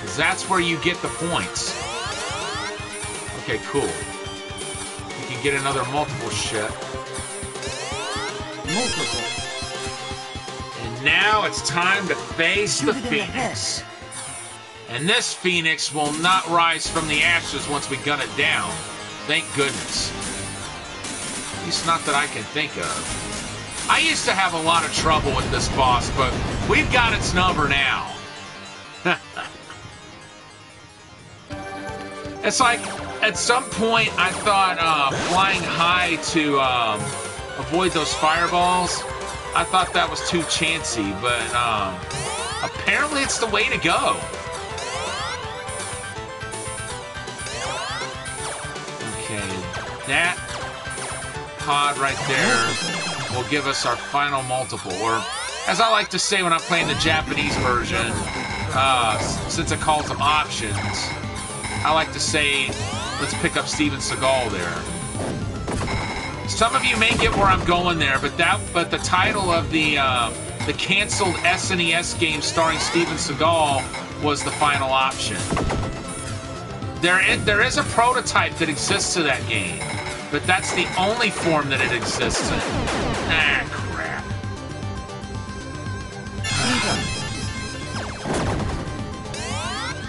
'Cause that's where you get the points. Okay, cool. You can get another multiple ship. Multiple. And now it's time to face the Phoenix. And this Phoenix will not rise from the ashes once we gun it down. Thank goodness. At least not that I can think of. I used to have a lot of trouble with this boss, but we've got its number now. It's like, at some point, I thought flying high to avoid those fireballs, I thought that was too chancy, but apparently it's the way to go. Okay, that pod right there will give us our final multiple, or as I like to say when I'm playing the Japanese version, since it calls them options, I like to say, let's pick up Steven Seagal there. Some of you may get where I'm going there, but the title of the canceled SNES game starring Steven Seagal was the final option. There is a prototype that exists of that game, but that's the only form that it exists in. Ah, crap.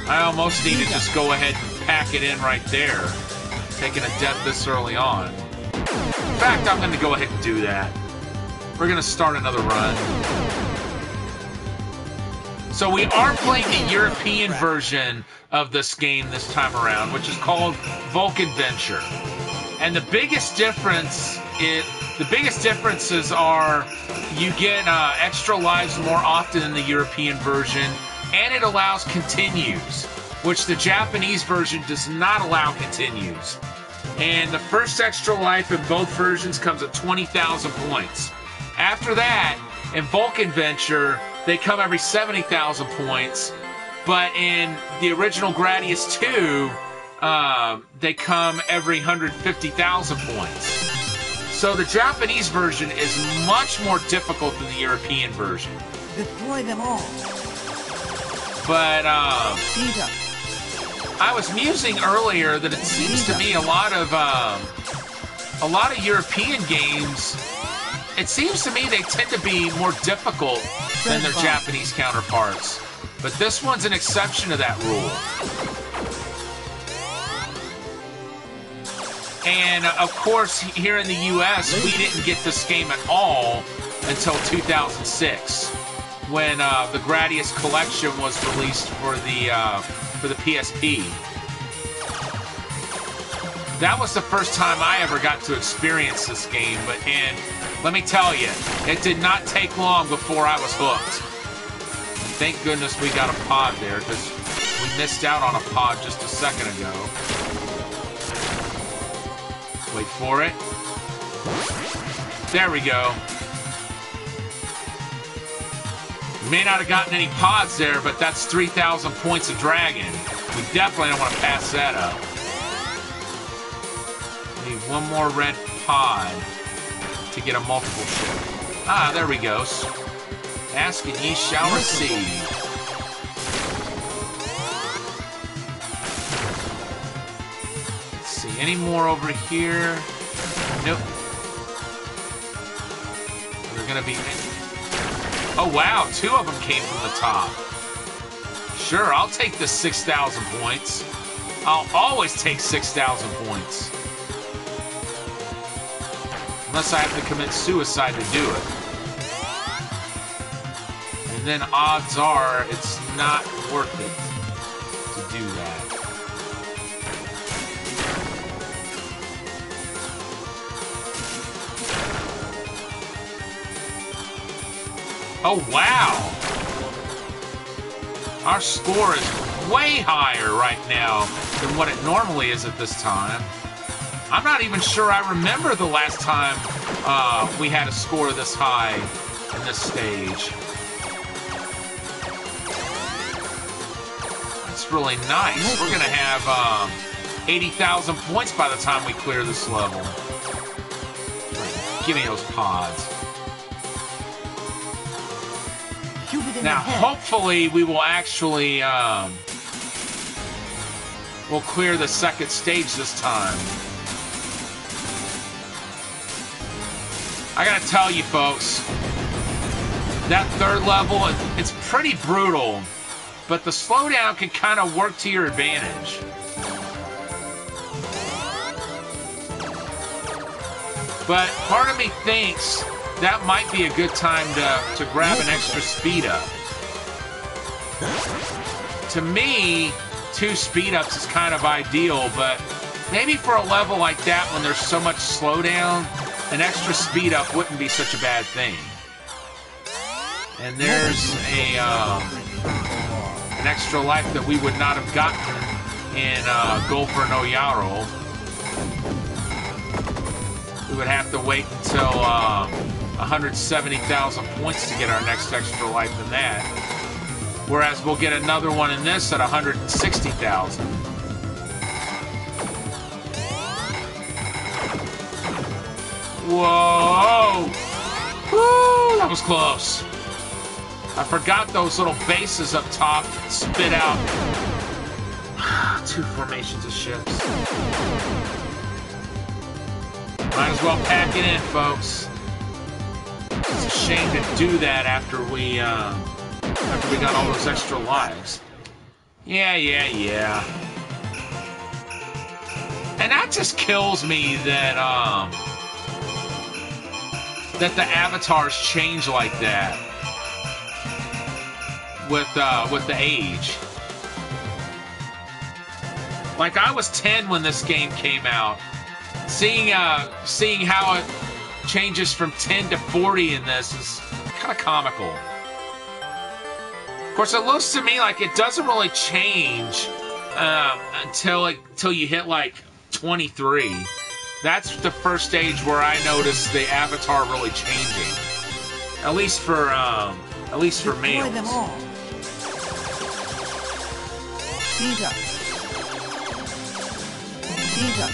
I almost need to just go ahead and pack it in right there, taking a death this early on. In fact, I'm going to go ahead and do that. We're going to start another run. So we are playing the European version of this game this time around, which is called Vulcan Venture. And the biggest differences are you get extra lives more often in the European version, and it allows continues, which the Japanese version does not allow continues. And the first extra life in both versions comes at 20,000 points. After that, in Vulcan Venture, they come every 70,000 points, but in the original Gradius 2, they come every 150,000 points. So the Japanese version is much more difficult than the European version. Deploy them all. But Speed up. I was musing earlier that it seems to me a lot of European games, it seems to me they tend to be more difficult than their Japanese counterparts. But this one's an exception to that rule. And of course, here in the US, we didn't get this game at all until 2006, when the Gradius collection was released for the PSP. That was the first time I ever got to experience this game, and let me tell you, it did not take long before I was hooked. Thank goodness we got a pod there, because we missed out on a pod just a second ago. Wait for it. There we go. We may not have gotten any pods there, but that's 3,000 points of dragon. We definitely don't want to pass that up. We need one more red pod to get a multiple ship. Ah, there we go. Ask and ye shall receive. Let's see, any more over here? Nope. They're gonna be... Oh wow, 2 of them came from the top. Sure, I'll take the 6,000 points. I'll always take 6,000 points. Unless I have to commit suicide to do it. And then odds are it's not worth it to do that. Oh, wow! Our score is way higher right now than what it normally is at this time. I'm not even sure I remember the last time we had a score this high in this stage. That's really nice. We're going to have 80,000 points by the time we clear this level. Give me those pods. Now, hopefully, we will actually we'll clear the second stage this time. I gotta tell you, folks, that third level, it's pretty brutal, but the slowdown can kind of work to your advantage. But part of me thinks that might be a good time to grab an extra speed up. To me, 2 speed ups is kind of ideal, but maybe for a level like that when there's so much slowdown, an extra speed up wouldn't be such a bad thing. And there's an extra life that we would not have gotten in Gofer no Yarou. We would have to wait until 170,000 points to get our next extra life in that. Whereas we'll get another one in this at 160,000. Whoa! Woo! That was close. I forgot those little bases up top spit out 2 formations of ships. Might as well pack it in, folks. It's a shame to do that after we got all those extra lives. Yeah. And that just kills me that that the avatars change like that with the age. Like, I was 10 when this game came out. Seeing how it changes from 10 to 40 in this is kind of comical. Of course, it looks to me like it doesn't really change until you hit like 23. That's the first stage where I noticed the avatar really changing. At least for males. Them all. Speed up. Speed up.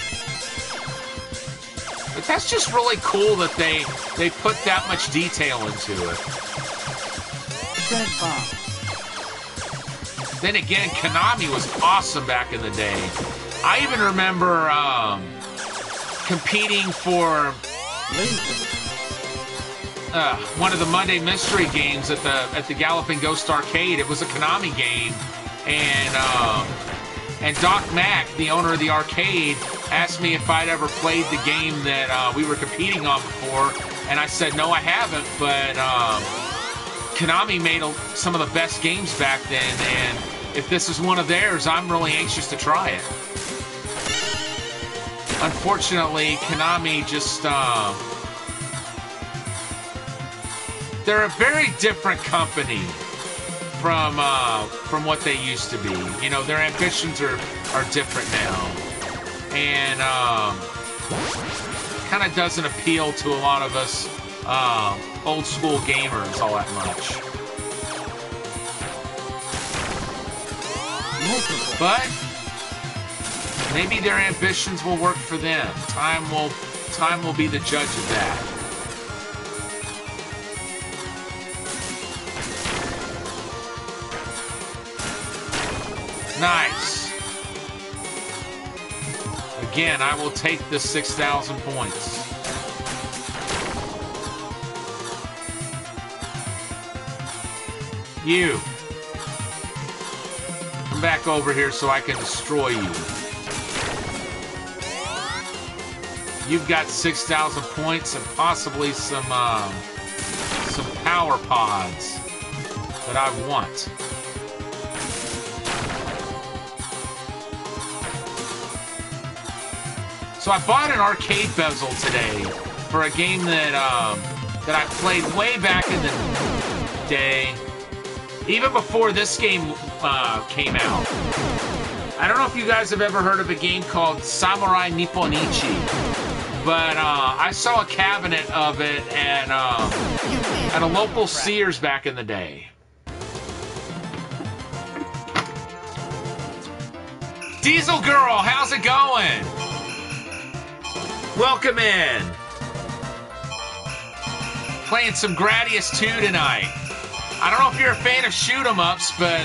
But that's just really cool that they put that much detail into it. Red bomb. Then again, Konami was awesome back in the day. I even remember competing for one of the Monday Mystery games at the Galloping Ghost Arcade. It was a Konami game, and Doc Mack, the owner of the arcade, asked me if I'd ever played the game that we were competing on before, and I said no, I haven't. But Konami made some of the best games back then, and if this is one of theirs, I'm really anxious to try it. Unfortunately, Konami just they're a very different company from what they used to be. You know, their ambitions are different now, and kind of doesn't appeal to a lot of us old school gamers all that much. But maybe their ambitions will work for them. Time will be the judge of that. Nice. Again, I will take the 6,000 points. You. Come back over here so I can destroy you. You've got 6,000 points and possibly some power pods that I want. So I bought an arcade bezel today for a game that I played way back in the day, even before this game came out. I don't know if you guys have ever heard of a game called Samurai Nipponichi, but I saw a cabinet of it at a local Sears back in the day. Diesel Girl, how's it going? Welcome in. Playing some Gradius 2 tonight. I don't know if you're a fan of shoot 'em ups, but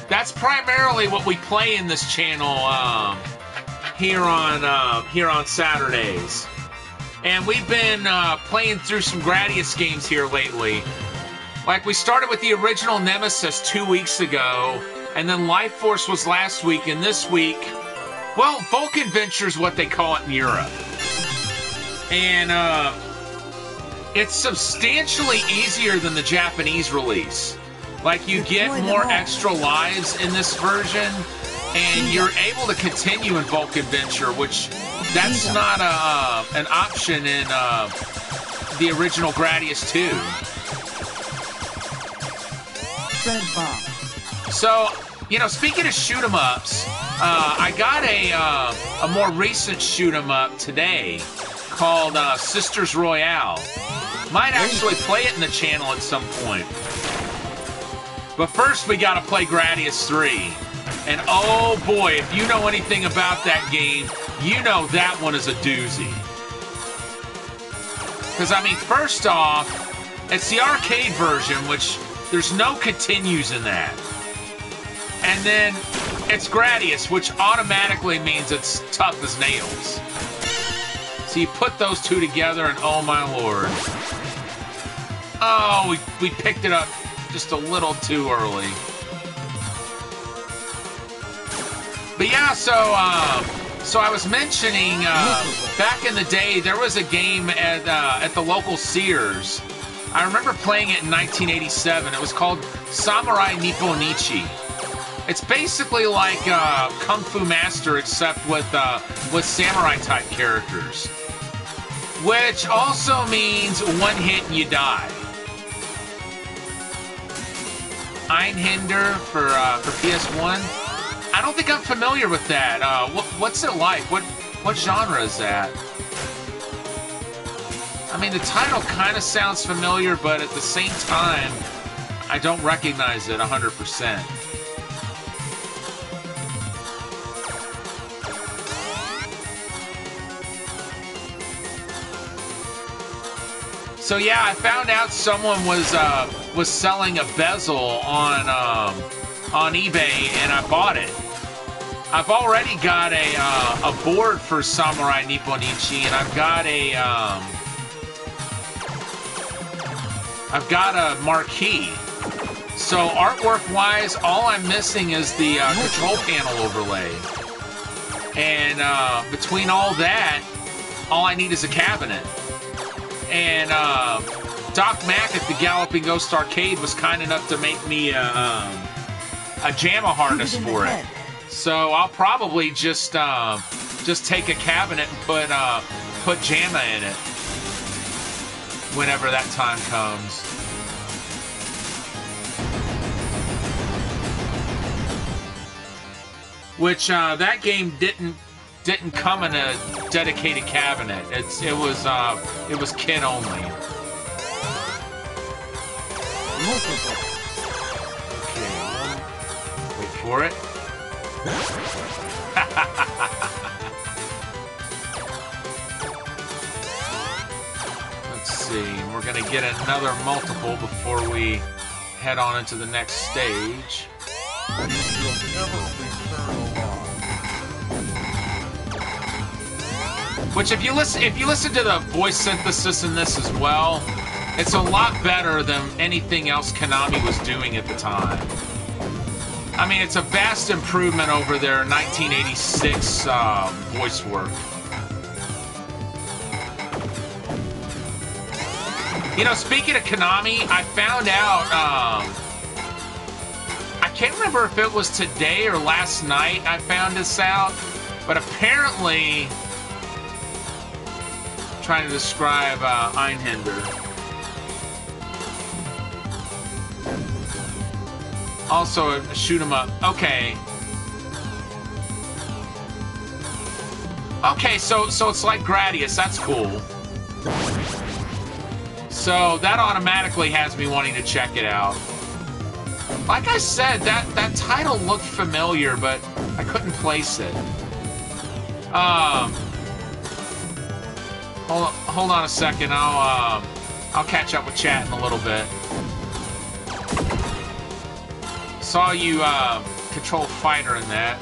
that's primarily what we play in this channel here on Saturdays. And we've been playing through some Gradius games here lately. Like we started with the original Nemesis 2 weeks ago, and then Life Force was last week, and this week, well, Vulcan Venture is what they call it in Europe. And it's substantially easier than the Japanese release. Like, you get more extra lives in this version, and you're able to continue in Vulcan Venture, which that's not an option in the original Gradius 2. So, you know, speaking of shoot 'em ups, I got a more recent shoot 'em up today called Sisters Royale. Might actually play it in the channel at some point. But first we gotta play Gradius 3. And oh boy, if you know anything about that game, you know that one is a doozy. Because, I mean, first off, it's the arcade version, which there's no continues in that. And then it's Gradius, which automatically means it's tough as nails. So you put those two together, and oh my lord. Oh, we picked it up just a little too early. But yeah, so I was mentioning, back in the day, there was a game at the local Sears. I remember playing it in 1987. It was called Samurai Nipponichi. It's basically like Kung Fu Master, except with samurai-type characters. Which also means one hit and you die. Einhinder for PS1. I don't think I'm familiar with that. What's it like? What genre is that? I mean, the title kind of sounds familiar, but at the same time, I don't recognize it 100%. So yeah, I found out someone was selling a bezel on eBay, and I bought it. I've already got a board for Samurai Nipponichi, and I've got a marquee. So artwork-wise, all I'm missing is the control panel overlay. And between all that, all I need is a cabinet. And Doc Mack at the Galloping Ghost Arcade was kind enough to make me a JAMA harness for it. So I'll probably just take a cabinet and put JAMA in it whenever that time comes. Which that game didn't come in a dedicated cabinet. It was kit only. Okay, wait for it. Let's see. We're gonna get another multiple before we head on into the next stage. You'll never be Which, if you listen to the voice synthesis in this as well, it's a lot better than anything else Konami was doing at the time. I mean, it's a vast improvement over their 1986 voice work. You know, speaking of Konami, I found out, I can't remember if it was today or last night I found this out, but apparently, I'm trying to describe Einhender. Also, shoot 'em up. Okay. Okay, so it's like Gradius. That's cool. So that automatically has me wanting to check it out. Like I said, that title looked familiar, but I couldn't place it. Hold on a second. I'll catch up with chat in a little bit. Saw you control fighter in that.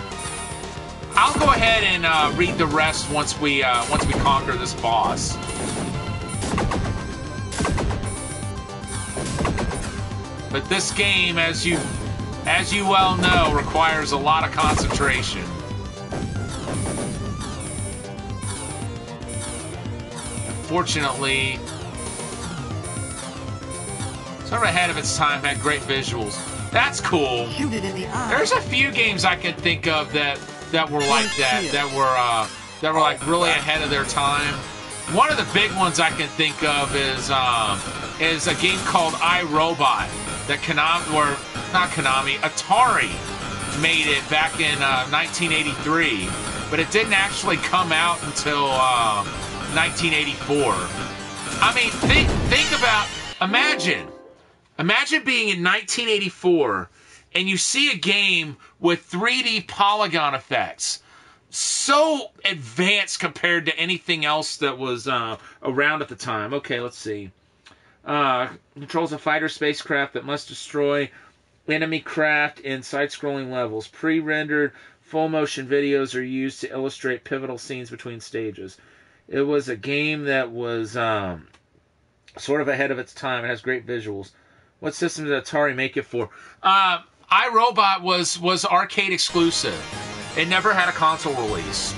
I'll go ahead and read the rest once we conquer this boss. But this game, as you well know, requires a lot of concentration. Unfortunately, sort of ahead of its time, had great visuals. That's cool. Shoot it in the eye. There's a few games I can think of that were like that were like really ahead of their time. One of the big ones I can think of is a game called iRobot that Atari made it back in 1983, but it didn't actually come out until 1984. I mean, think about, imagine being in 1984 and you see a game with 3D polygon effects. So advanced compared to anything else that was around at the time. Okay, let's see. Controls a fighter spacecraft that must destroy enemy craft in side-scrolling levels. Pre-rendered full-motion videos are used to illustrate pivotal scenes between stages. It was a game that was sort of ahead of its time. It has great visuals. What system did Atari make it for? iRobot was arcade exclusive. It never had a console release.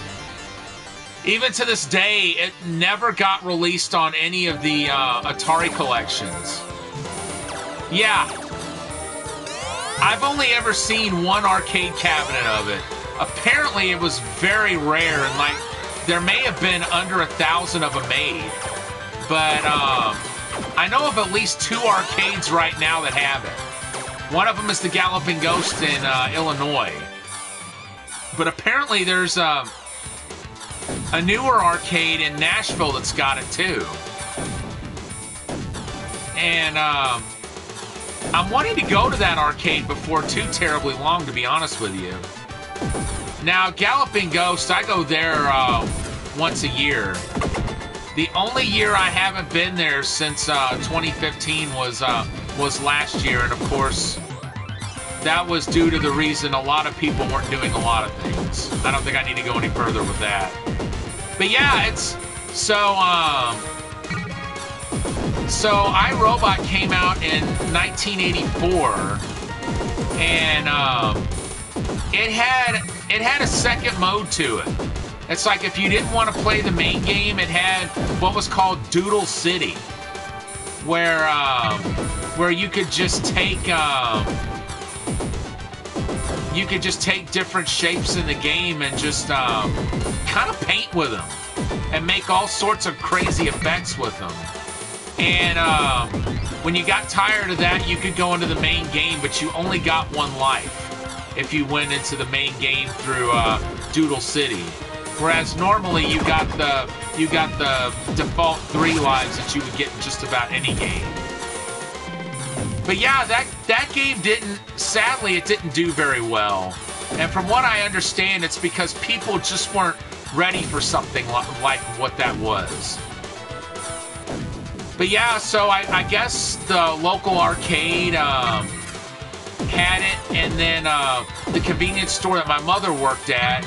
Even to this day, it never got released on any of the Atari collections. Yeah. I've only ever seen one arcade cabinet of it. Apparently, it was very rare, and like, there may have been under 1,000 of them made. But I know of at least 2 arcades right now that have it. One of them is the Galloping Ghost in Illinois. But apparently there's a newer arcade in Nashville that's got it too. And I'm wanting to go to that arcade before too terribly long, to be honest with you. Now, Galloping Ghost, I go there once a year. The only year I haven't been there since 2015 was last year, and of course, that was due to the reason a lot of people weren't doing a lot of things. I don't think I need to go any further with that. But yeah, it's so iRobot came out in 1984, and it had a second mode to it. It's like if you didn't want to play the main game, it had what was called Doodle City, where you could just take different shapes in the game and just kind of paint with them and make all sorts of crazy effects with them. And when you got tired of that, you could go into the main game, but you only got one life if you went into the main game through Doodle City. Whereas normally you got the default 3 lives that you would get in just about any game. But yeah, that game sadly it didn't do very well. And from what I understand, it's because people just weren't ready for something like what that was. But yeah, so I guess the local arcade had it, and then the convenience store that my mother worked at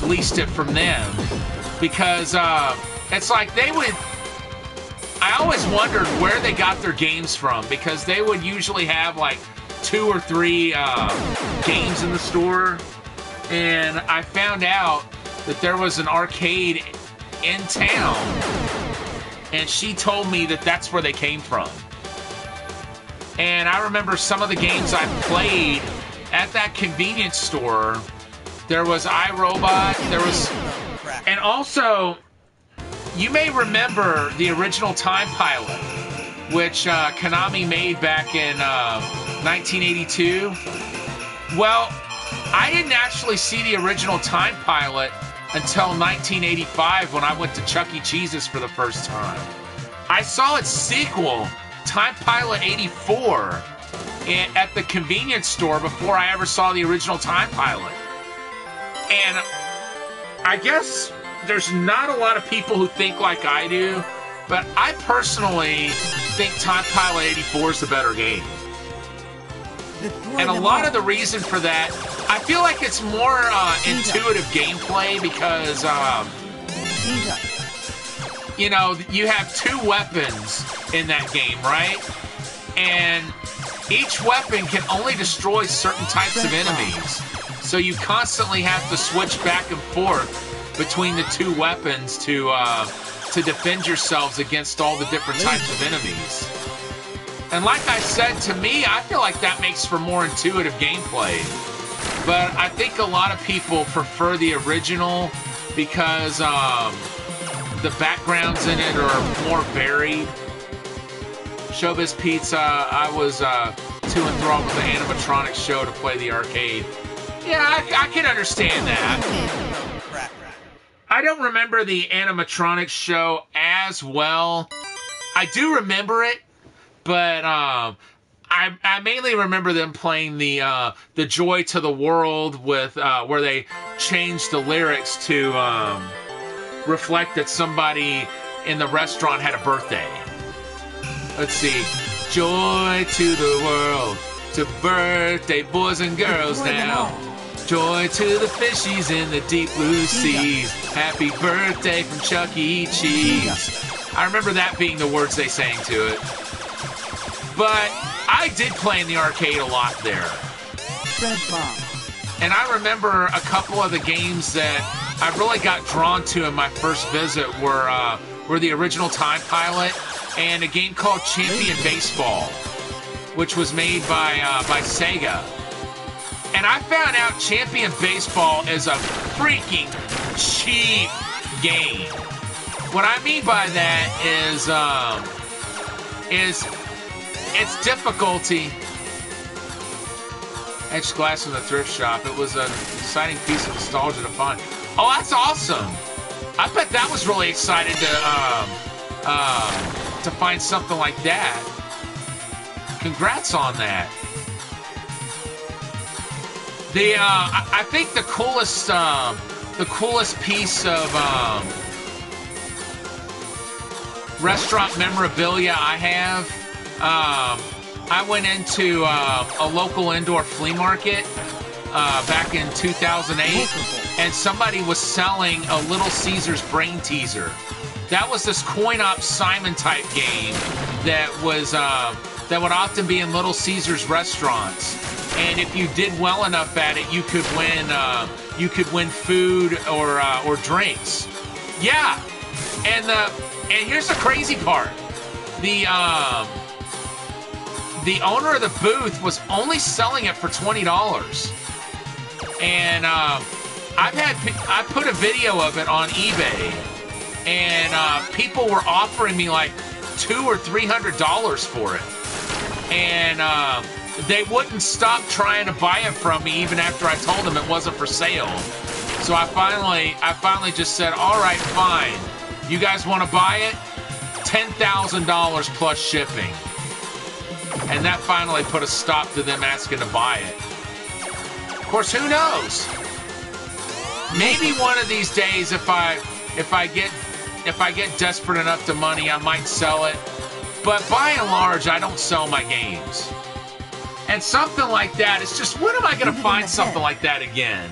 leased it from them because it's like they would. I always wondered where they got their games from because they would usually have like 2 or 3 games in the store, and I found out that there was an arcade in town, and she told me that that's where they came from. And I remember some of the games I played at that convenience store. There was iRobot, there was... And also, you may remember the original Time Pilot, which Konami made back in 1982. Well, I didn't actually see the original Time Pilot until 1985 when I went to Chuck E. Cheese's for the first time. I saw its sequel, Time Pilot 84, at the convenience store before I ever saw the original Time Pilot. And I guess there's not a lot of people who think like I do, but I personally think Time Pilot 84 is the better game. And a lot of the reason for that, I feel like it's more intuitive gameplay because, you know, you have 2 weapons in that game, right? And each weapon can only destroy certain types of enemies. So you constantly have to switch back and forth between the 2 weapons to defend yourselves against all the different types of enemies. And like I said, to me, I feel like that makes for more intuitive gameplay. But I think a lot of people prefer the original because the backgrounds in it are more varied. Showbiz Pizza, I was too enthralled with the animatronics show to play the arcade. Yeah, I can understand that. I don't remember the animatronics show as well. I do remember it, but I mainly remember them playing the Joy to the World with where they changed the lyrics to reflect that somebody in the restaurant had a birthday. Let's see. Joy to the world, to birthday boys and girls now. Joy to the fishies in the deep blue seas. Happy birthday from Chuck E. Cheese. I remember that being the words they sang to it. But I did play in the arcade a lot there. And I remember a couple of the games that I really got drawn to in my first visit were the original Time Pilot and a game called Champion Baseball, which was made by Sega. And I found out Champion Baseball is a freaking cheap game. What I mean by that is its difficulty. Etched glass in the thrift shop. It was an exciting piece of nostalgia to find. Oh, that's awesome! I bet that was really exciting to find something like that. Congrats on that. I think the coolest piece of restaurant memorabilia I have. I went into a local indoor flea market back in 2008, and somebody was selling a Little Caesars Brain Teaser. That was this coin-op Simon type game that was that would often be in Little Caesars restaurants. And if you did well enough at it, you could win food or drinks. Yeah, and here's the crazy part: the owner of the booth was only selling it for $20, and I put a video of it on eBay, and people were offering me like $200 or $300 for it, and they wouldn't stop trying to buy it from me even after I told them it wasn't for sale. So I finally just said, all right, fine. You guys want to buy it? $10,000 plus shipping. And that finally put a stop to them asking to buy it. Of course, who knows? Maybe one of these days, if I get desperate enough to money, I might sell it. But by and large, I don't sell my games. And something like that, it's just, when am I going to find something like that again?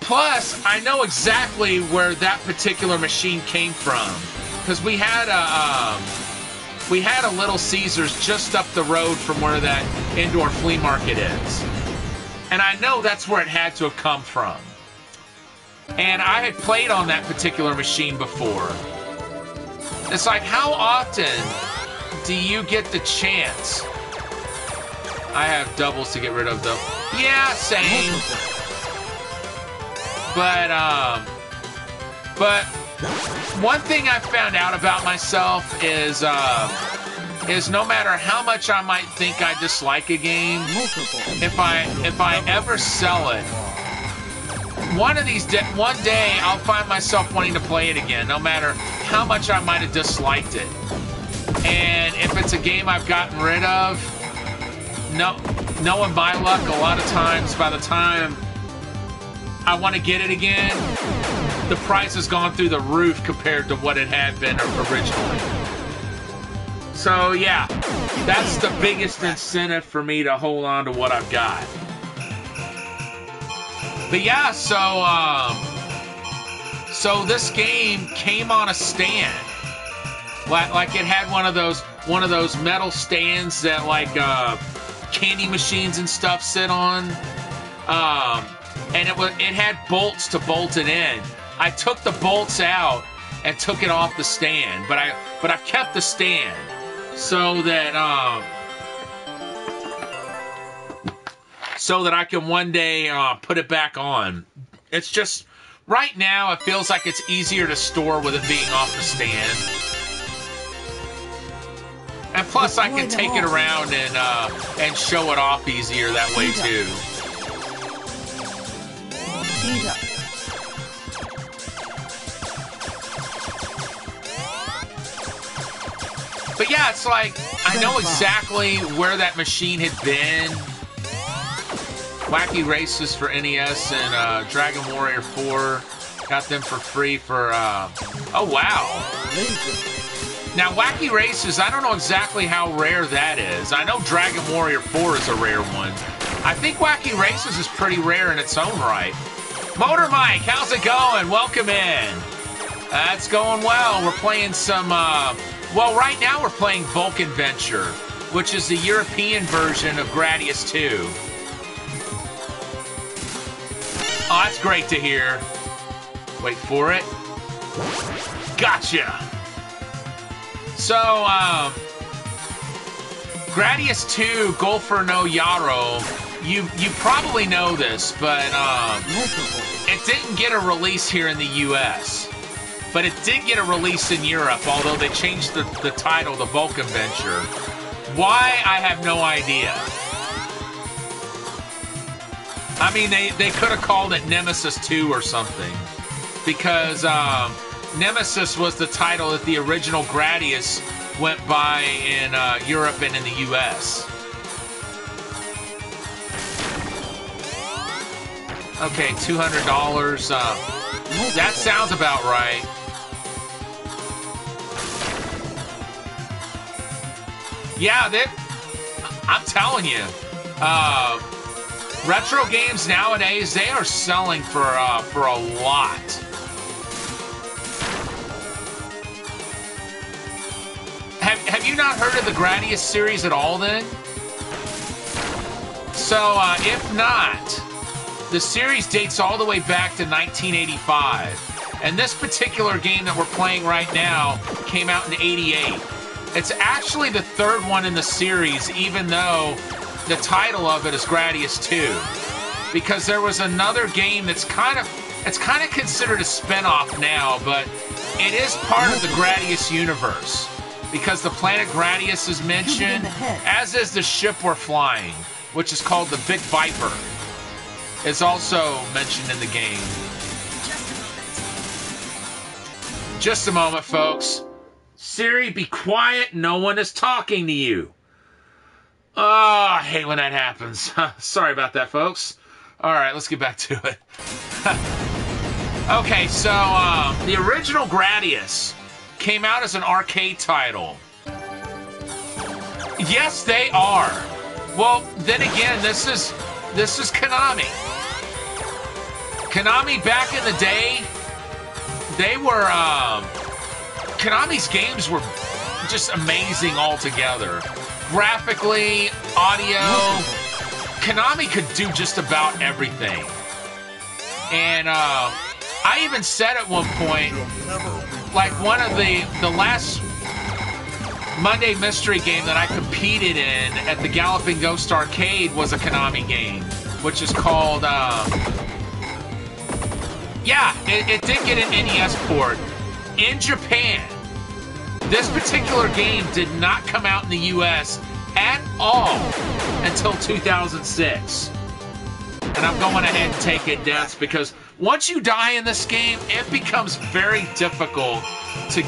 Plus, I know exactly where that particular machine came from, because we had a Little Caesars just up the road from where that indoor flea market is, and I know that's where it had to have come from. And I had played on that particular machine before. It's like, how often do you get the chance? I have doubles to get rid of, though. Yeah, same. But one thing I found out about myself is no matter how much I might think I dislike a game, if I ever sell it, one day I'll find myself wanting to play it again, no matter how much I might have disliked it. And if it's a game I've gotten rid of, knowing my luck, a lot of times by the time I want to get it again, the price has gone through the roof compared to what it had been originally. So yeah, that's the biggest incentive for me to hold on to what I've got. But yeah, so this game came on a stand, like it had one of those metal stands that like candy machines and stuff sit on. And it had bolts to bolt it in. I took the bolts out and took it off the stand, but I kept the stand so that I can one day put it back on. It's just right now it feels like it's easier to store with it being off the stand. And plus I can take it around and show it off easier that way too. But yeah, it's like, I know exactly where that machine had been. Wacky Races for NES and Dragon Warrior 4. Got them for free for, oh wow. Now, Wacky Races, I don't know exactly how rare that is. I know Dragon Warrior 4 is a rare one. I think Wacky Races is pretty rare in its own right. Motor Mike, how's it going? Welcome in. It's going well. We're playing some, well, right now we're playing Vulcan Venture, which is the European version of Gradius 2. Oh, that's great to hear. Wait for it. Gotcha. So, Gradius 2, Gofer no Yarou. You probably know this, but it didn't get a release here in the US. But it did get a release in Europe, although they changed the title to Vulcan Venture. Why, I have no idea. I mean, they could have called it Nemesis 2 or something. Because Nemesis was the title that the original Gradius went by in Europe and in the US. Okay, $200. That sounds about right. Yeah, I'm telling you, retro games nowadays, they are selling for a lot. Have you not heard of the Gradius series at all then? So, if not, the series dates all the way back to 1985. And this particular game that we're playing right now came out in '88. It's actually the third one in the series, even though the title of it is Gradius 2. Because there was another game that's kind of considered a spin-off now, but it is part of the Gradius universe. Because the planet Gradius is mentioned, as is the ship we're flying, which is called the Big Viper. It's also mentioned in the game. Just a moment, folks. Siri, be quiet. No one is talking to you. Oh, I hate when that happens. Sorry about that, folks. All right, let's get back to it. Okay, so the original Gradius came out as an arcade title. Yes, they are. Well, then again, this is Konami. Konami back in the day, they were, Konami's games were just amazing altogether. Graphically, audio, Konami could do just about everything. And I even said at one point, like one of the last Monday Mystery game that I competed in at the Galloping Ghost Arcade was a Konami game, which is called, yeah, it did get an NES port. In Japan, this particular game did not come out in the US at all until 2006. And I'm going ahead and taking deaths because once you die in this game, it becomes very difficult to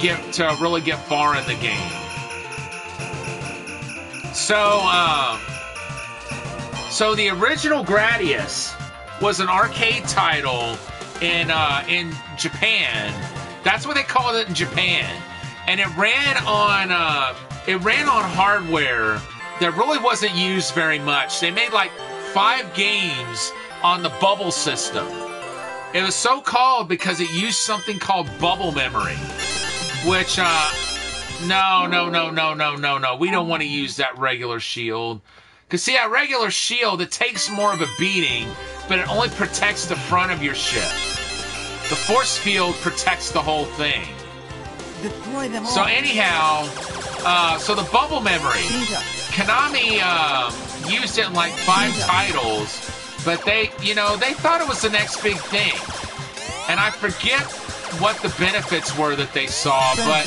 really get far in the game. So the original Gradius was an arcade title in Japan. That's what they called it in Japan, and it ran on hardware that really wasn't used very much. They made like 5 games on the bubble system. It was so called because it used something called bubble memory, which no. We don't want to use that regular shield. Because see, that regular shield, it takes more of a beating, but it only protects the front of your ship. The force field protects the whole thing. Destroy them all. So anyhow, so the bubble memory, Konami used it in like 5 titles, but they thought it was the next big thing. And I forget what the benefits were that they saw, but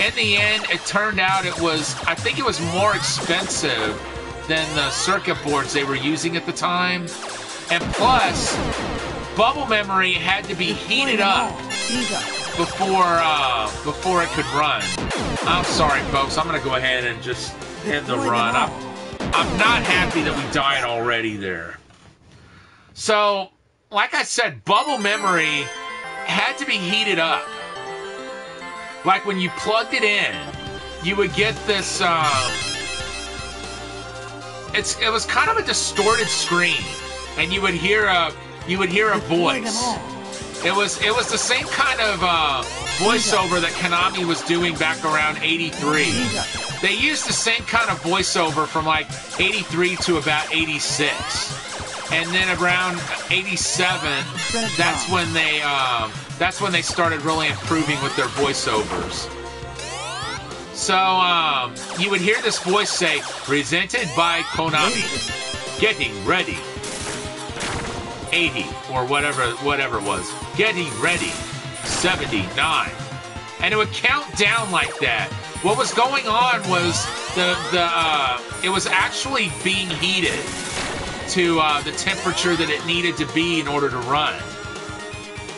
in the end, it turned out I think it was more expensive than the circuit boards they were using at the time. And plus, bubble memory had to be heated up before it could run. I'm sorry, folks. I'm going to go ahead and just end the run. I'm not happy that we died already there. So, like I said, bubble memory had to be heated up. Like when you plugged it in, you would get this, it was kind of a distorted screen, and you would hear a voice. It was the same kind of voiceover that Konami was doing back around 83. They used the same kind of voiceover from like 83 to about 86. And then around 87, that's when they started really improving with their voiceovers. So you would hear this voice say, "Presented by Konami, getting ready." 80 or whatever it was. Getting ready. 79. And it would count down like that. What was going on was it was actually being heated to the temperature that it needed to be in order to run.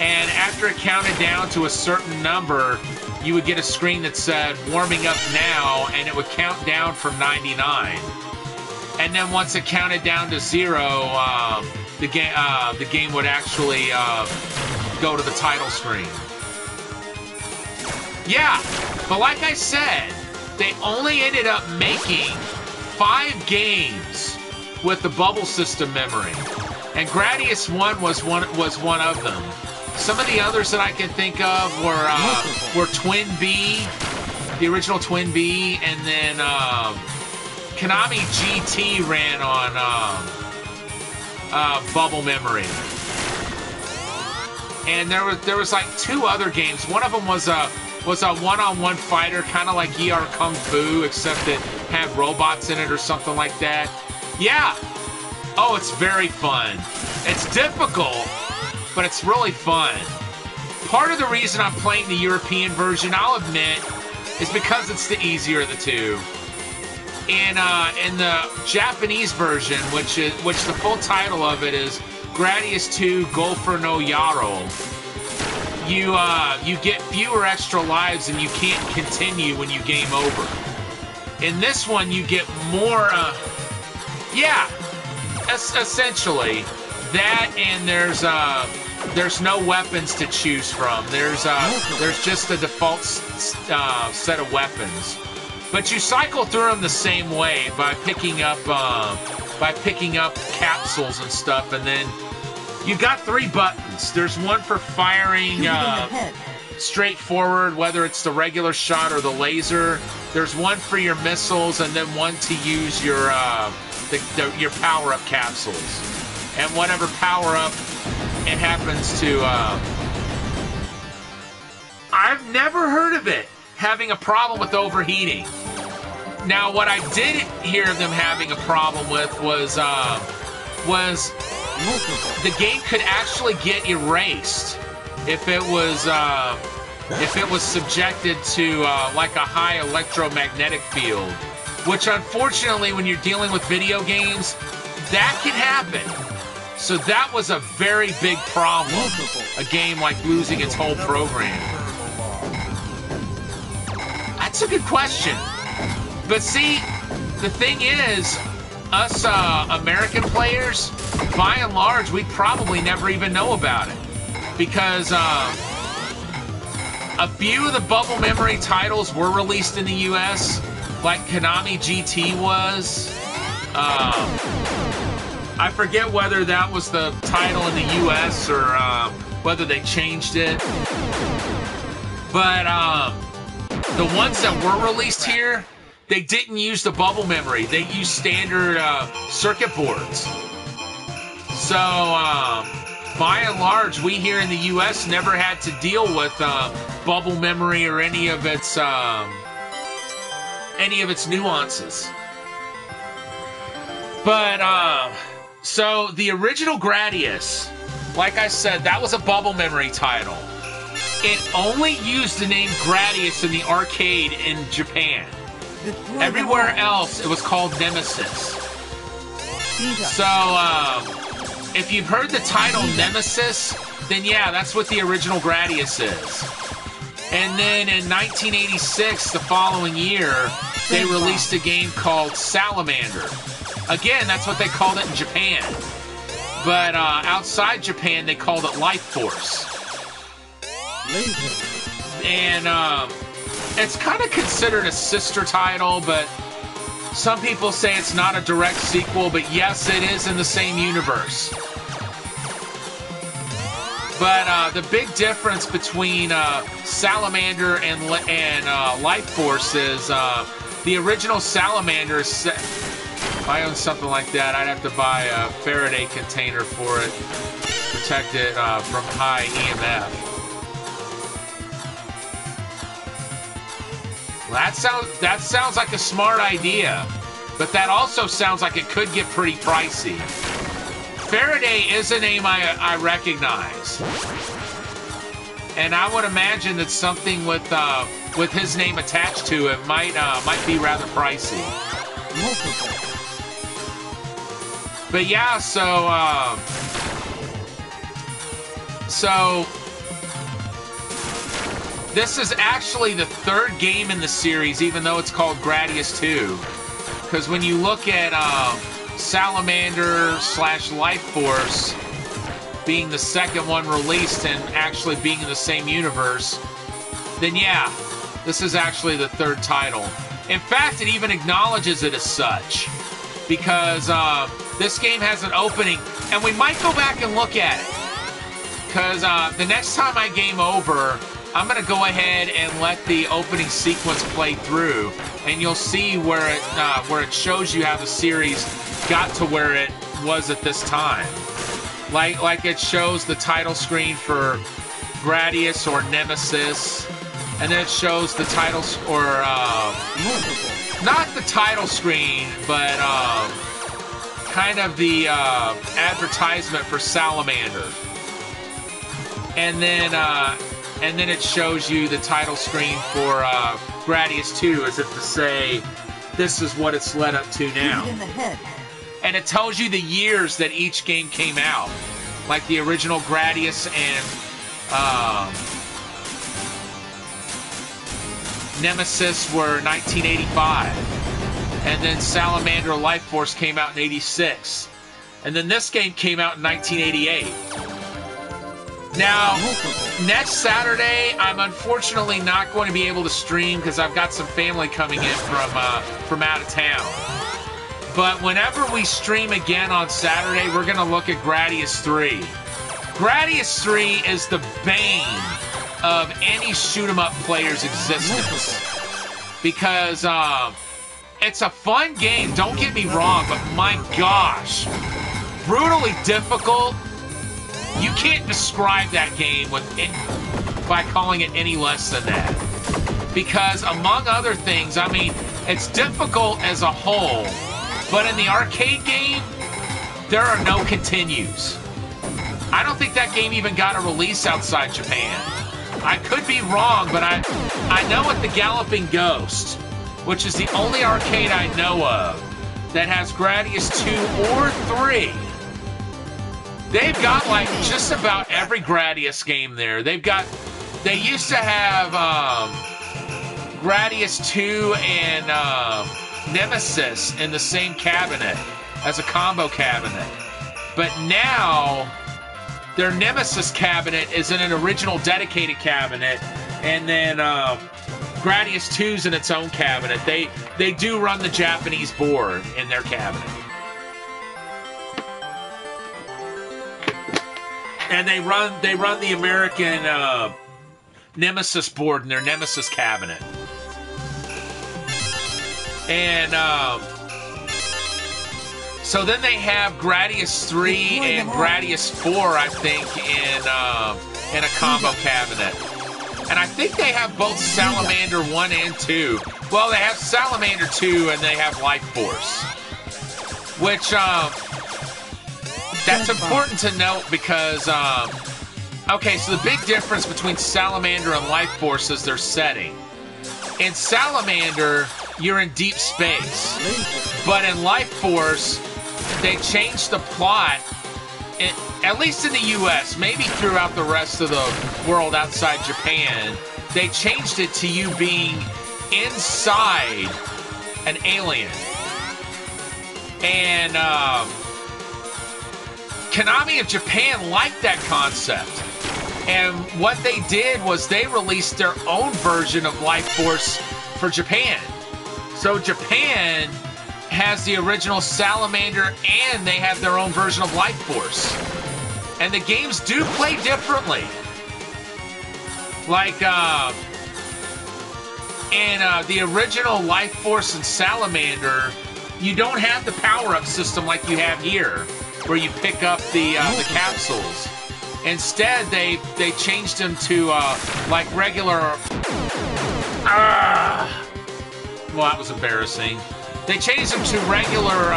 And after it counted down to a certain number, you would get a screen that said warming up now, and it would count down from 99. And then once it counted down to 0, the game would actually go to the title screen. Yeah, but like I said, they only ended up making 5 games with the bubble system memory, and Gradius 1 was one of them. Some of the others that I can think of were Twin B, the original Twin B, and then Konami GT ran on bubble memory. And there was like 2 other games. One of them was a one-on-one fighter, kind of like ER Kung Fu, except it had robots in it or something like that. Yeah. Oh, it's very fun. It's difficult, but it's really fun. Part of the reason I'm playing the European version, I'll admit, is because it's the easier of the 2. In the Japanese version, which the full title of it is Gradius 2 Gofer no Yarou, you get fewer extra lives and you can't continue when you game over. In this one, you get more. Essentially that, and there's no weapons to choose from. There's just a default set of weapons. But you cycle through them the same way by picking up capsules and stuff, and then You got 3 buttons. There's one for firing Shoot it in the head. straight forward, whether it's the regular shot or the laser. There's one for your missiles, and then one to use your your power-up capsules. And whatever power-up it happens to... I've never heard of it having a problem with overheating. Now, what I did hear them having a problem with was the game could actually get erased if it was subjected to like a high electromagnetic field, which unfortunately, when you're dealing with video games, that can happen. So that was a very big problem. A game like losing its whole program. That's a good question. But see, the thing is, us American players, by and large, we probably never even know about it. Because a few of the bubble memory titles were released in the US, like Konami GT was. I forget whether that was the title in the US or whether they changed it. But the ones that were released here, they didn't use the bubble memory. They used standard circuit boards. So, by and large, we here in the U.S. never had to deal with bubble memory or any of its nuances. But, so the original Gradius, like I said, that was a bubble memory title. It only used the name Gradius in the arcade in Japan. Everywhere else, it was called Nemesis. So, if you've heard the title Nemesis, then yeah, that's what the original Gradius is. And then in 1986, the following year, they released a game called Salamander. Again, that's what they called it in Japan. But outside Japan, they called it Life Force. And it's kind of considered a sister title, but some people say it's not a direct sequel, but yes, it is in the same universe. But the big difference between Salamander and Life Force is the original Salamander is if I own something like that, I'd have to buy a Faraday container for it, protect it from high EMF. Well, that sounds like a smart idea, but that also sounds like it could get pretty pricey. Faraday is a name I recognize, and I would imagine that something with his name attached to it might be rather pricey. But yeah, so this is actually the 3rd game in the series, even though it's called Gradius 2. Because when you look at Salamander/Life Force being the 2nd one released and actually being in the same universe, then yeah, this is actually the 3rd title. In fact, it even acknowledges it as such. Because this game has an opening, and we might go back and look at it. Because the next time I game over, I'm going to go ahead and let the opening sequence play through, and you'll see where it shows you how the series got to where it was at this time. Like it shows the title screen for Gradius or Nemesis, and then it shows the titles, or not the title screen, but kind of the advertisement for Salamander. And then it shows you the title screen for Gradius 2, as if to say, this is what it's led up to now. And it tells you the years that each game came out. Like the original Gradius and Nemesis were 1985. And then Salamander Life Force came out in 86. And then this game came out in 1988. Now, next Saturday, I'm unfortunately not going to be able to stream because I've got some family coming in from out of town. But whenever we stream again on Saturday, we're going to look at Gradius 3. Gradius 3 is the bane of any shoot-'em-up player's existence. Because it's a fun game, don't get me wrong, but my gosh, brutally difficult. You can't describe that game by calling it any less than that. Because among other things, I mean, it's difficult as a whole, but in the arcade game, there are no continues. I don't think that game even got a release outside Japan. I could be wrong, but I know at the Galloping Ghost, which is the only arcade I know of that has Gradius 2 or 3, they've got like just about every Gradius game there. They used to have Gradius 2 and Nemesis in the same cabinet as a combo cabinet. But now their Nemesis cabinet is in an original dedicated cabinet, and then Gradius 2's in its own cabinet. They do run the Japanese board in their cabinet. And they run the American Nemesis board in their Nemesis cabinet. And so then they have Gradius 3 and Gradius 4, I think, in a combo cabinet. And I think they have both Salamander 1 and 2. Well, they have Salamander 2 and they have Life Force. Which, that's important to note because, okay, so the big difference between Salamander and Life Force is their setting. In Salamander, you're in deep space. But in Life Force, they changed the plot, at least in the US, maybe throughout the rest of the world outside Japan, they changed it to you being inside an alien. And Konami of Japan liked that concept. And what they did was they released their own version of Life Force for Japan. So Japan has the original Salamander and they have their own version of Life Force. And the games do play differently. Like, in the original Life Force and Salamander, you don't have the power-up system like you have here, where you pick up the capsules. Instead, they changed them to, like, regular... well, that was embarrassing. They changed them to regular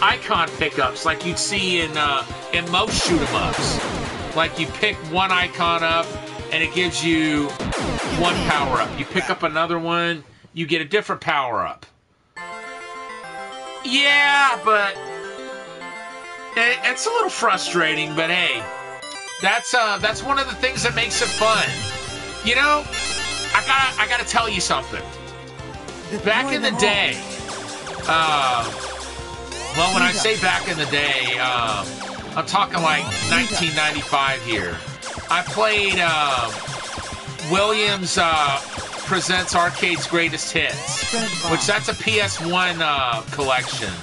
icon pickups like you'd see in most shoot-'em-ups. Like you pick one icon up and it gives you one power-up. You pick up another one, you get a different power-up. Yeah, but it's a little frustrating, but hey, that's one of the things that makes it fun. You know, I gotta tell you something. Back in the day, well, when I say back in the day, I'm talking like 1995 here. I played Williams Presents Arcade's Greatest Hits, which that's a PS1 collection.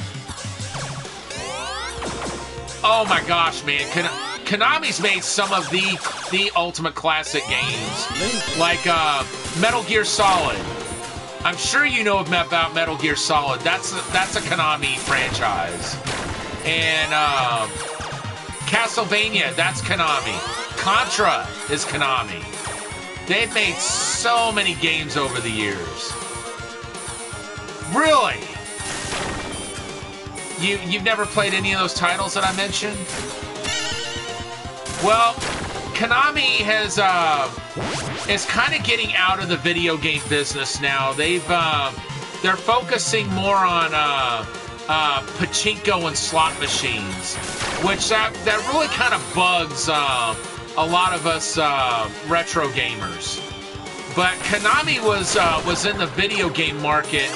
Oh my gosh, man. Konami's made some of the ultimate classic games, like Metal Gear Solid. I'm sure you know about Metal Gear Solid. That's a Konami franchise. And Castlevania, that's Konami. Contra is Konami. They've made so many games over the years. Really? You've never played any of those titles that I mentioned? Well, Konami is kind of getting out of the video game business now. They're focusing more on pachinko and slot machines, which that really kind of bugs a lot of us retro gamers. But Konami was in the video game market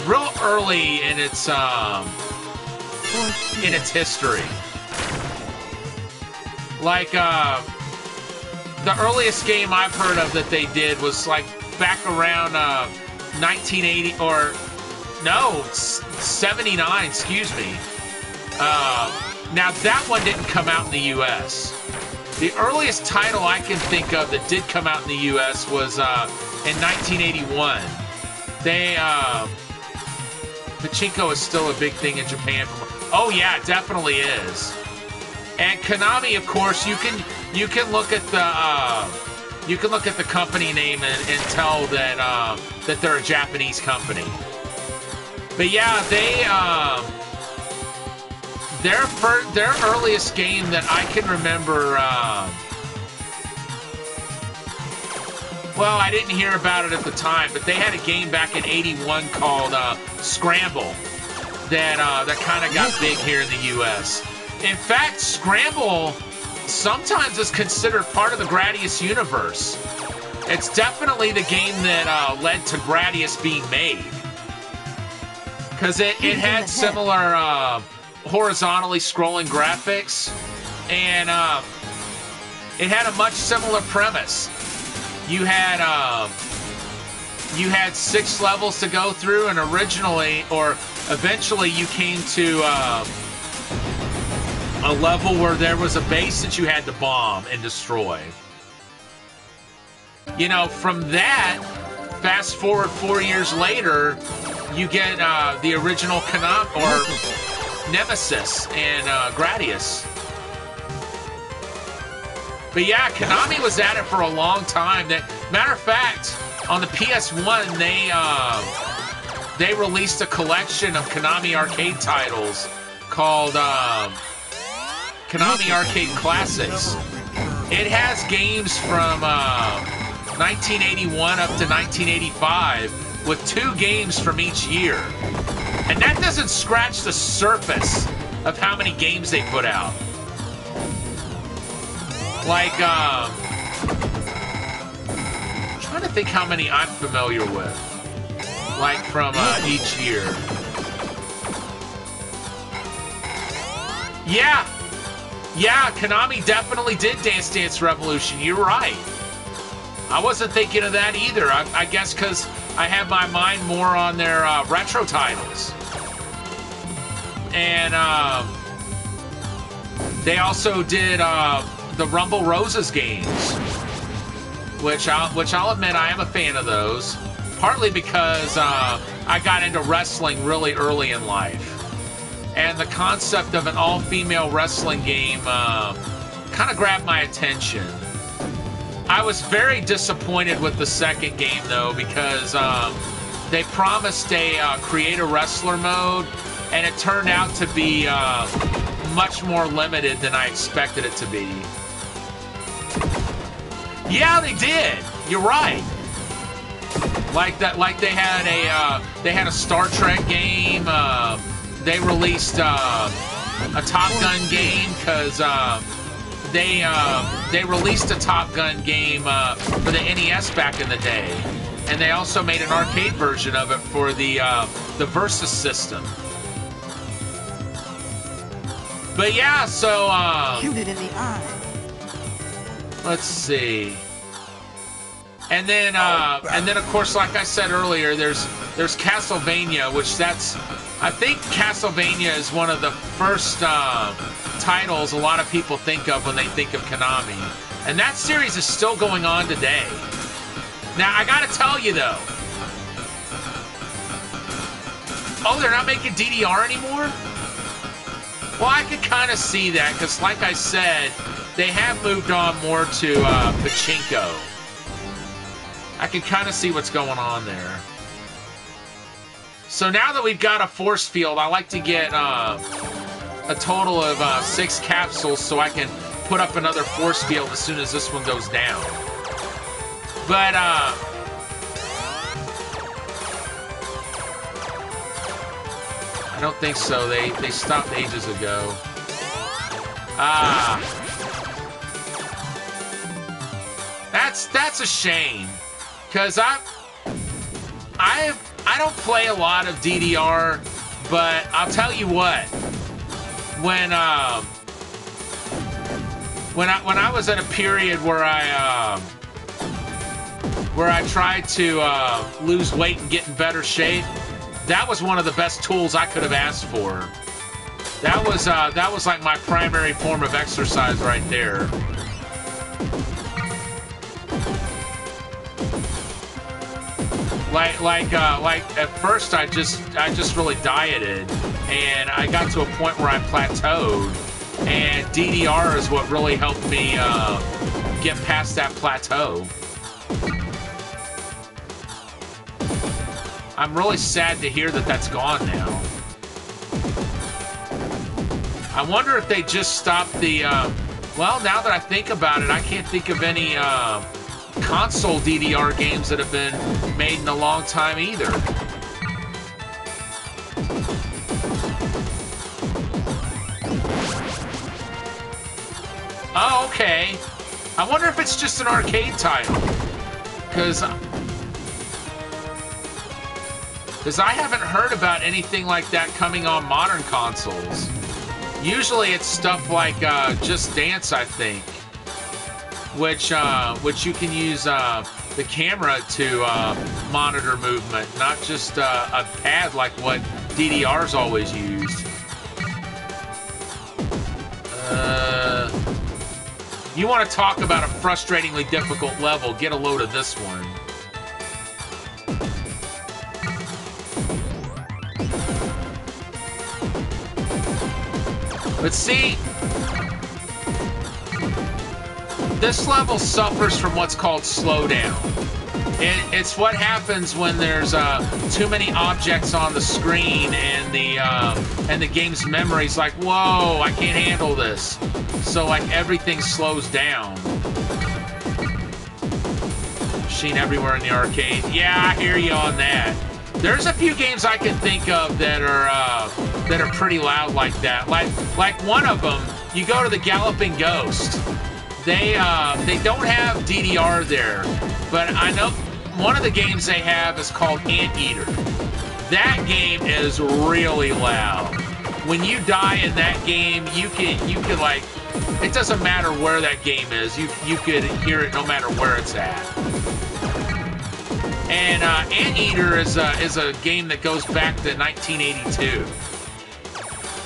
real early in its history. Like the earliest game I've heard of that they did was like back around 1980 or no 79. Excuse me. Now that one didn't come out in the U.S. The earliest title I can think of that did come out in the U.S. was in 1981. Pachinko is still a big thing in Japan. Oh yeah, it definitely is. And Konami, of course, you can look at the company name and tell that they're a Japanese company. But yeah, their earliest game that I can remember. Well, I didn't hear about it at the time, but they had a game back in '81 called Scramble that kind of got big here in the U.S. In fact, Scramble sometimes is considered part of the Gradius universe. It's definitely the game that led to Gradius being made. Because it had similar horizontally scrolling graphics, and it had a much similar premise. You had 6 levels to go through, and eventually you came to a level where there was a base that you had to bomb and destroy. You know, from that, fast forward 4 years later, you get the original Konami or Nemesis and Gradius. But yeah, Konami was at it for a long time. Matter of fact, on the PS1, they released a collection of Konami arcade titles called Konami Arcade Classics. It has games from 1981 up to 1985 with 2 games from each year. And that doesn't scratch the surface of how many games they put out. Like, I'm trying to think how many I'm familiar with. Like, from each year. Yeah, Konami definitely did Dance Dance Revolution. You're right. I wasn't thinking of that either. I guess because I have my mind more on their retro titles. And they also did the Rumble Roses games, which I'll admit I am a fan of those, partly because I got into wrestling really early in life. And the concept of an all-female wrestling game kind of grabbed my attention. I was very disappointed with the second game, though, because they promised a create a wrestler mode, and it turned out to be much more limited than I expected it to be. Yeah, they did. You're right. Like that. Like they had a Star Trek game. They released a Top Gun game because they released a Top Gun game for the NES back in the day, and they also made an arcade version of it for the Versus system. But yeah, so Shoot it in the eye. let's see. And then of course, like I said earlier, there's Castlevania, which I think Castlevania is one of the first titles a lot of people think of when they think of Konami. And that series is still going on today. Now, I gotta tell you though. Oh, they're not making DDR anymore? Well, I could kind of see that, because like I said, they have moved on more to Pachinko. I can kind of see what's going on there. So now that we've got a force field, I like to get a total of 6 capsules so I can put up another force field as soon as this one goes down. But, I don't think so. They stopped ages ago. That's a shame. Because I don't play a lot of DDR, but I'll tell you what. When I was at a period where I tried to lose weight and get in better shape, that was one of the best tools I could have asked for. That was like my primary form of exercise right there. Like at first I just really dieted, and I got to a point where I plateaued, and DDR is what really helped me get past that plateau. I'm really sad to hear that that's gone now. I wonder if they just stopped the, well, now that I think about it, I can't think of any console DDR games that have been made in a long time either. Oh, okay. I wonder if it's just an arcade title. Because I haven't heard about anything like that coming on modern consoles. Usually it's stuff like Just Dance, I think, which you can use the camera to monitor movement, not just a pad like what DDR's always used. You want to talk about a frustratingly difficult level, get a load of this one. But see, this level suffers from what's called slowdown. It's what happens when there's too many objects on the screen, and the game's memory's like, whoa, I can't handle this. So like everything slows down. Machine everywhere in the arcade. Yeah, I hear you on that. There's a few games I can think of that are pretty loud like that. Like one of them, you go to the Galloping Ghost. They don't have DDR there, but I know one of the games they have is called Anteater. That game is really loud. When you die in that game, you can like, it doesn't matter where that game is. You could hear it no matter where it's at. And Anteater is a game that goes back to 1982.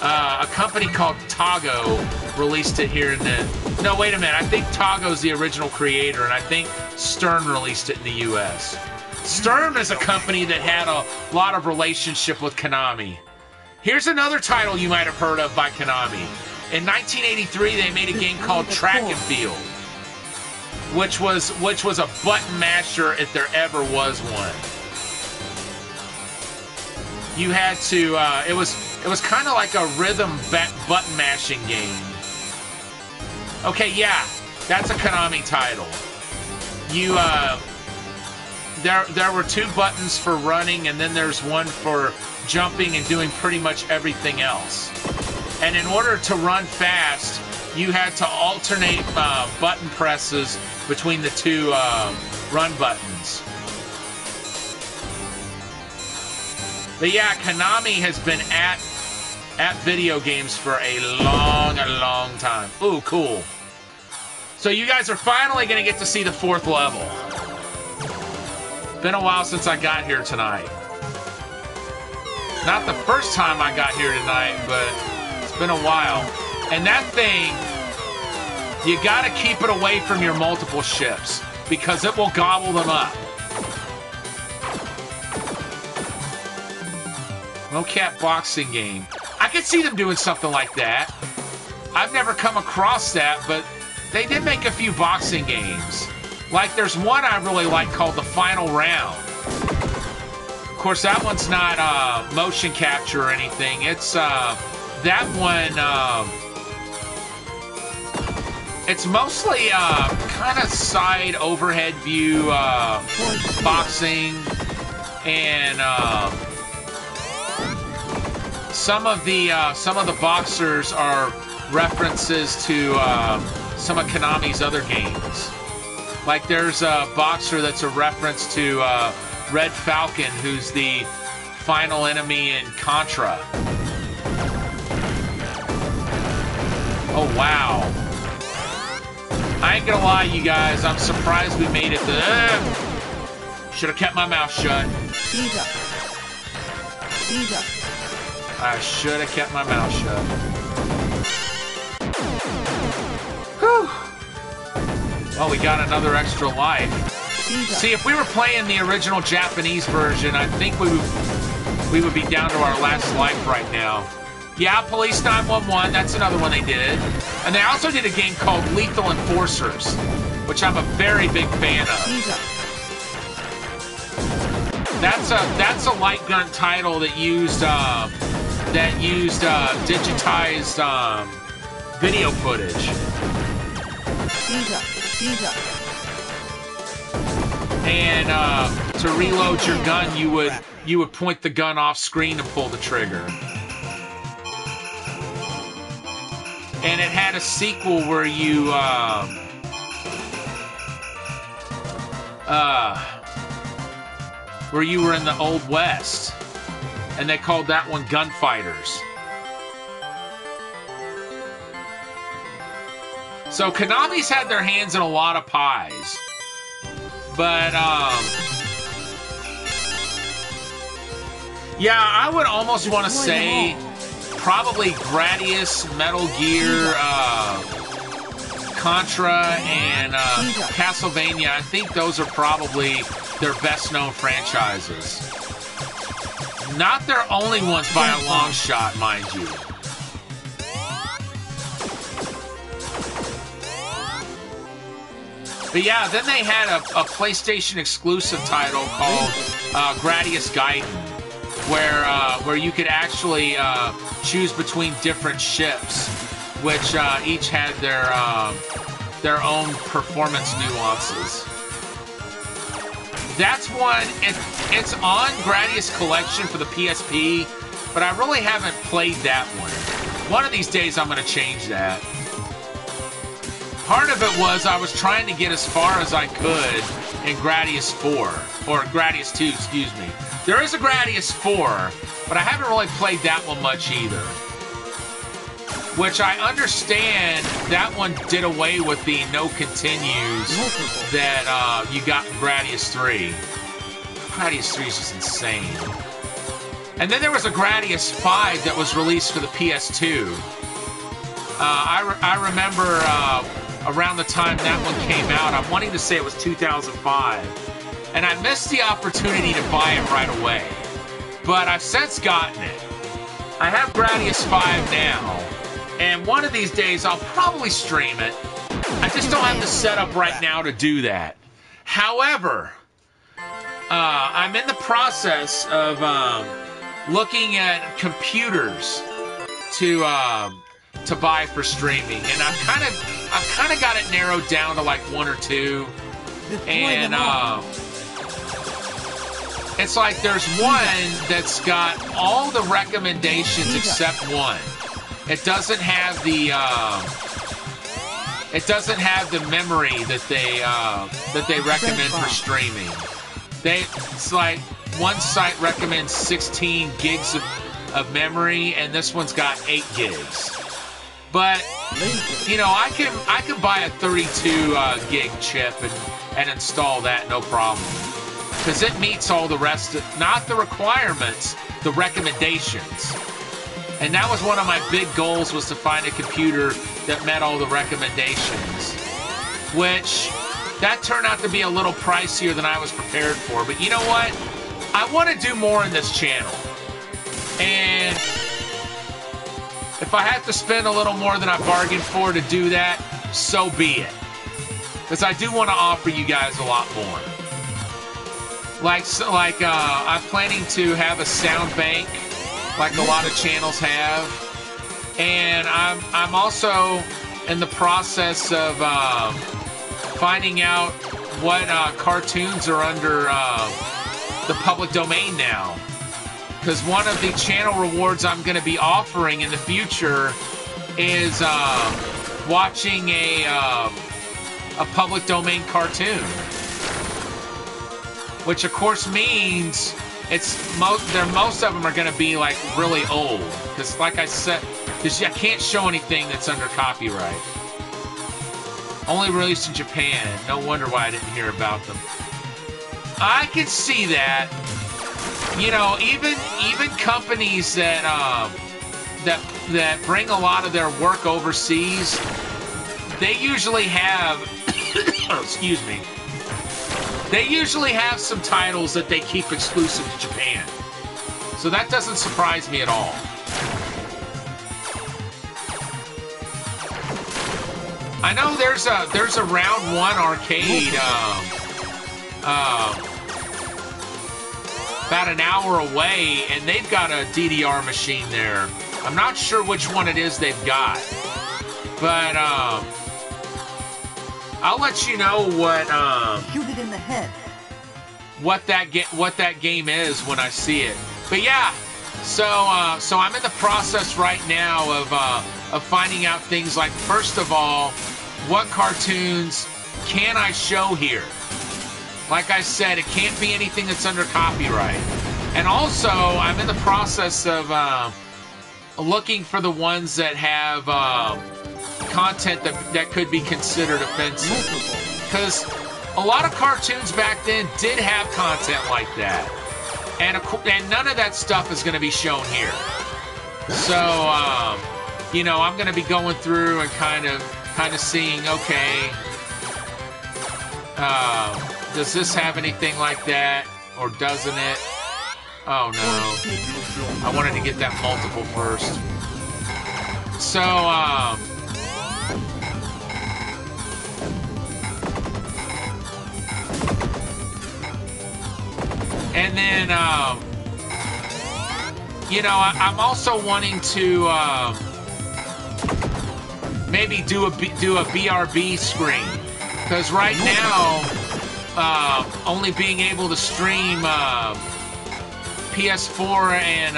A company called Togo released it here in the... No, wait a minute. I think Togo's the original creator, and I think Stern released it in the U.S. Stern is a company that had a lot of relationship with Konami. Here's another title you might have heard of by Konami. In 1983, they made a game called Track and Field, which was a button masher if there ever was one. You had to, it was kind of like a rhythm button mashing game. Okay, yeah, that's a Konami title. You, there were two buttons for running, and then there's one for jumping and doing pretty much everything else. And in order to run fast, you had to alternate button presses between the two run buttons. But yeah, Konami has been at video games for a long time. Ooh, cool. So you guys are finally going to get to see the 4th level. Been a while since I got here tonight. Not the first time I got here tonight, but it's been a while. And that thing, you got to keep it away from your multiple ships, because it will gobble them up. No-cap boxing game. I could see them doing something like that. I've never come across that, but they did make a few boxing games. Like, there's one I really like called The Final Round. Of course, that one's not motion capture or anything. It's, that one, it's mostly kind of side overhead view boxing, and some of the boxers are references to some of Konami's other games. Like there's a boxer that's a reference to Red Falcon, who's the final enemy in Contra. Oh wow! I ain't gonna lie, you guys. I'm surprised we made it. Should have kept my mouth shut. I should have kept my mouth shut. Whew. Oh, we got another extra life. See, if we were playing the original Japanese version, I think we would be down to our last life right now. Yeah, Police 911, that's another one they did. And they also did a game called Lethal Enforcers, which I'm a very big fan of. That's a light gun title that used digitized video footage. And to reload your gun, you would point the gun off screen and pull the trigger. And it had a sequel where you were in the Old West, and they called that one Gunfighters. So Konami's had their hands in a lot of pies. But, yeah, I would almost want to say probably Gradius, Metal Gear, Contra, and Castlevania. I think those are probably their best-known franchises. Not their only ones by a long shot, mind you. But yeah, then they had a PlayStation exclusive title called Gradius Gaiden, where you could actually choose between different ships, which each had their own performance nuances. That's one. It's on Gradius Collection for the PSP, but I really haven't played that one. One of these days, I'm going to change that. Part of it was I was trying to get as far as I could in Gradius 4, or Gradius 2, excuse me. There is a Gradius 4, but I haven't really played that one much either. Which I understand that one did away with the no continues that you got in Gradius 3. Gradius 3 is just insane. And then there was a Gradius 5 that was released for the PS2. I remember around the time that one came out, I'm wanting to say it was 2005, and I missed the opportunity to buy it right away. But I've since gotten it. I have Gradius 5 now, and one of these days I'll probably stream it. I just don't have the setup right now to do that. However, I'm in the process of looking at computers to buy for streaming, and I've kind of got it narrowed down to like one or two, and it's like there's one that's got all the recommendations except one. It doesn't have the memory that they recommend for streaming. It's like one site recommends 16 gigs of memory, and this one's got 8 gigs. But, you know, I can buy a 32 gig chip and install that, no problem. Because it meets all the rest of, not the requirements, the recommendations. And that was one of my big goals, was to find a computer that met all the recommendations. Which, that turned out to be a little pricier than I was prepared for. But you know what? I want to do more in this channel. And if I have to spend a little more than I bargained for to do that, so be it. Because I do want to offer you guys a lot more. I'm planning to have a sound bank, like a lot of channels have. And I'm also in the process of finding out what cartoons are under the public domain now. Because one of the channel rewards I'm going to be offering in the future is watching a public domain cartoon. Which of course means most of them are going to be like really old. Because like I said, I can't show anything that's under copyright. Only released in Japan. No wonder why I didn't hear about them. I can see that. You know, even companies that bring a lot of their work overseas, they usually have excuse me, they usually have some titles that they keep exclusive to Japan. So that doesn't surprise me at all. I know there's a round 1 arcade about an hour away, and they've got a DDR machine there. I'm not sure which one it is they've got, but I'll let you know what Shoot it in the head. what that game is when I see it. But yeah, so I'm in the process right now of finding out things like, first of all, what cartoons can I show here? Like I said, it can't be anything that's under copyright. And also, I'm in the process of looking for the ones that have content that could be considered offensive. Because a lot of cartoons back then did have content like that. And none of that stuff is going to be shown here. So, you know, I'm going to be going through and kind of seeing, okay, does this have anything like that, or doesn't it? Oh no, I wanted to get that multiple first. So, and then, you know, I'm also wanting to maybe do a BRB screen, because right now, only being able to stream PS4 and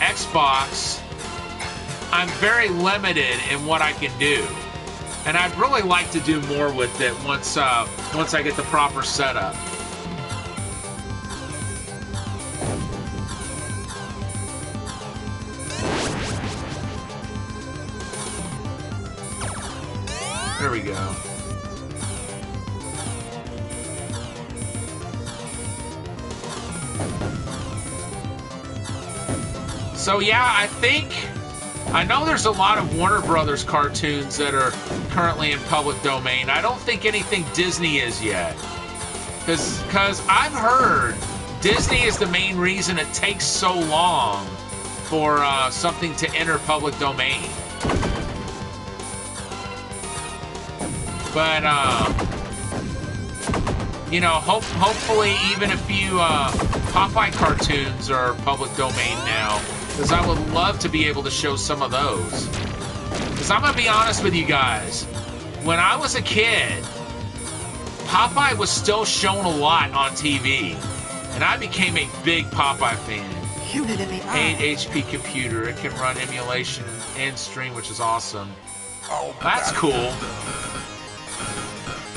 Xbox, I'm very limited in what I can do, and I'd really like to do more with it once I get the proper setup. There we go. So yeah, I know there's a lot of Warner Brothers cartoons that are currently in public domain. I don't think anything Disney is yet. Because I've heard Disney is the main reason it takes so long for something to enter public domain. But, you know, hopefully even a few Popeye cartoons are public domain now, because I would love to be able to show some of those. Because I'm going to be honest with you guys, when I was a kid, Popeye was still shown a lot on TV, and I became a big Popeye fan. Shoot it in the eye. 8 HP computer, it can run emulation and stream, which is awesome. That's cool.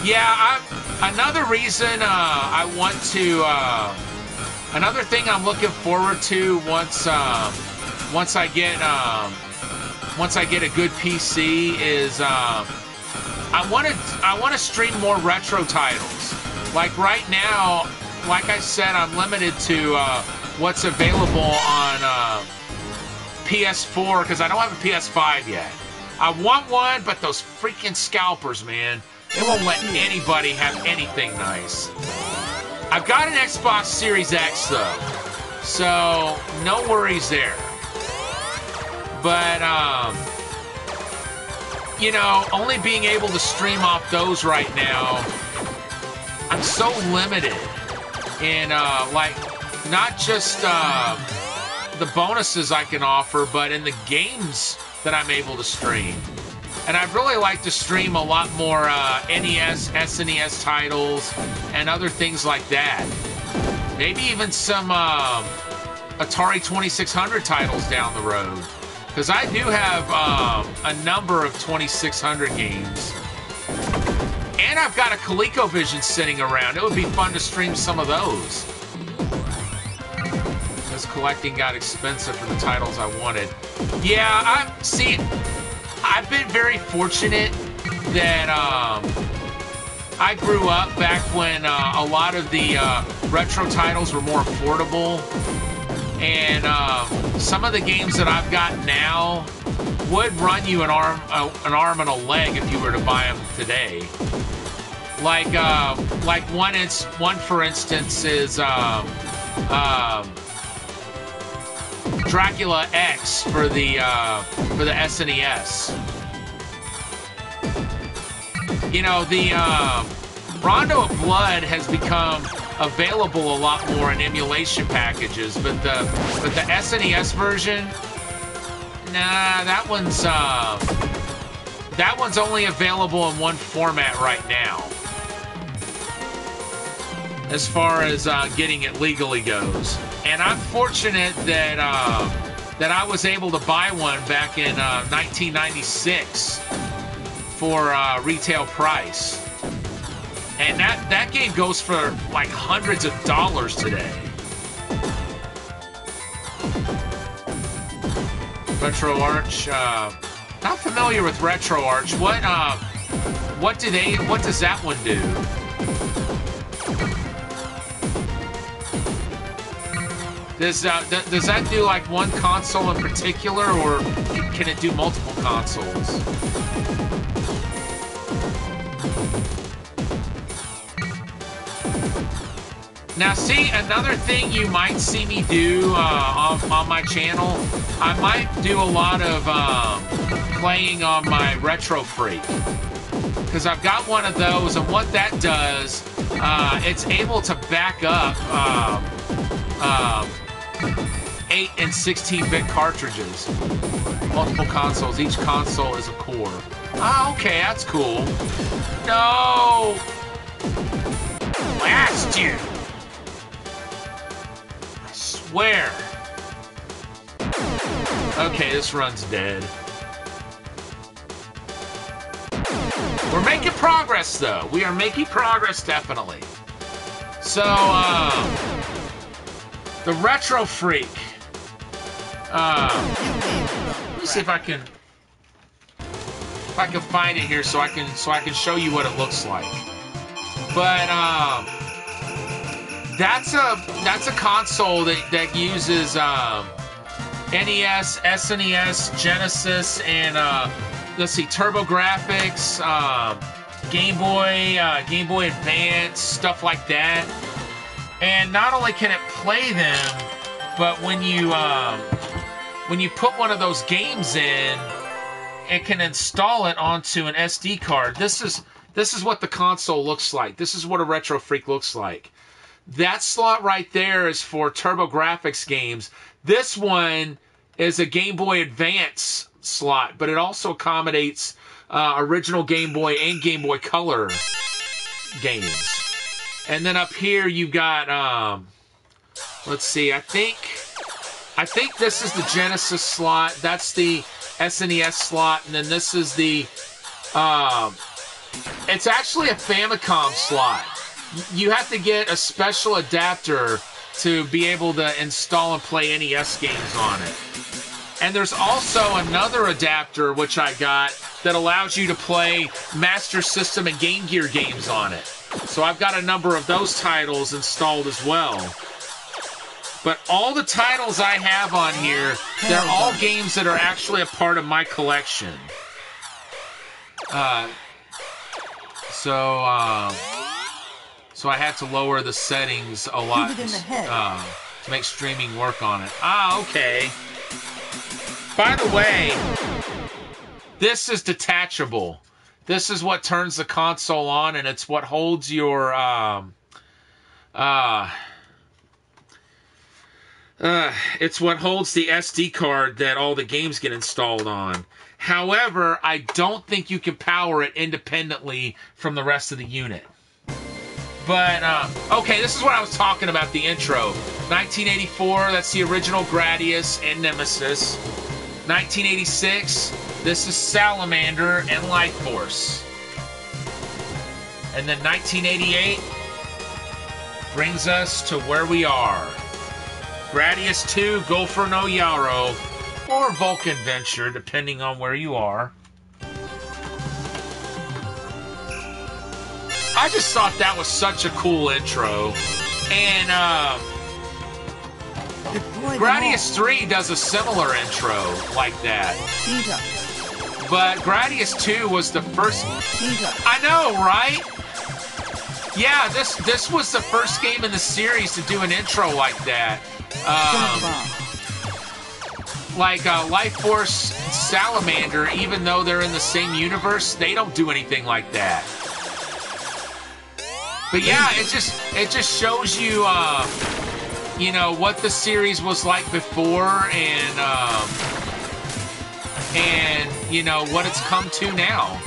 Yeah, another reason I want to, another thing I'm looking forward to once I get a good PC is I want to stream more retro titles. Like right now, like I said, I'm limited to what's available on PS4 because I don't have a PS5 yet. I want one, but those freaking scalpers, man. They won't let anybody have anything nice. I've got an Xbox Series X, though, so no worries there. But, you know, only being able to stream off those right now, I'm so limited in, like, not just the bonuses I can offer, but in the games that I'm able to stream. And I'd really like to stream a lot more NES, SNES titles, and other things like that. Maybe even some Atari 2600 titles down the road. Because I do have a number of 2600 games. And I've got a ColecoVision sitting around. It would be fun to stream some of those. Because collecting got expensive for the titles I wanted. Yeah, I've been very fortunate that I grew up back when a lot of the retro titles were more affordable, and some of the games that I've got now would run you an arm and a leg if you were to buy them today. Like one for instance is Dracula X for the SNES. You know, the Rondo of Blood has become available a lot more in emulation packages, but the SNES version, nah, that one's only available in one format right now, as far as getting it legally goes. And I'm fortunate that I was able to buy one back in 1996 for retail price. And that game goes for like hundreds of dollars today. RetroArch, not familiar with RetroArch. What does that one do? Does that do like one console in particular, or can it do multiple consoles? Now, see, another thing you might see me do on my channel, I might do a lot of playing on my Retro Freak, because I've got one of those, and what that does, it's able to back up 8 and 16-bit cartridges, multiple consoles. Each console is a core. Ah, okay, that's cool. No! Blast you! I swear. Okay, this run's dead. We're making progress, though. We are making progress, definitely. So, the Retro Freak. Let me see if I can find it here, so I can show you what it looks like. But that's a console that uses NES, SNES, Genesis, and let's see, TurboGrafx, Game Boy Advance, stuff like that. And not only can it play them, but when you put one of those games in, it can install it onto an SD card. This is what the console looks like. This is what a Retro Freak looks like. That slot right there is for TurboGrafx games. This one is a Game Boy Advance slot, but it also accommodates original Game Boy and Game Boy Color games. And then up here you've got, let's see, I think this is the Genesis slot. That's the SNES slot, and then this is the, it's actually a Famicom slot. You have to get a special adapter to be able to install and play NES games on it. And there's also another adapter, which I got, that allows you to play Master System and Game Gear games on it. So I've got a number of those titles installed as well. But all the titles I have on here, they're all games that are actually a part of my collection. So I had to lower the settings a lot to make streaming work on it. Ah, okay. By the way, this is detachable. This is what turns the console on, and it's what holds your it's what holds the SD card that all the games get installed on. However, I don't think you can power it independently from the rest of the unit. But, okay, this is what I was talking about, the intro. 1984, that's the original Gradius and Nemesis. 1986, this is Salamander and Life Force. And then 1988 brings us to where we are. Gradius 2, Gofer no Yarou, or Vulcan Venture, depending on where you are. I just thought that was such a cool intro. And Gradius 3 does a similar intro like that. But Gradius 2 was the first... I know, right? Yeah, this was the first game in the series to do an intro like that. Like Life Force Salamander, even though they're in the same universe, they don't do anything like that. But yeah, it just shows you, you know, what the series was like before, and you know what it's come to now.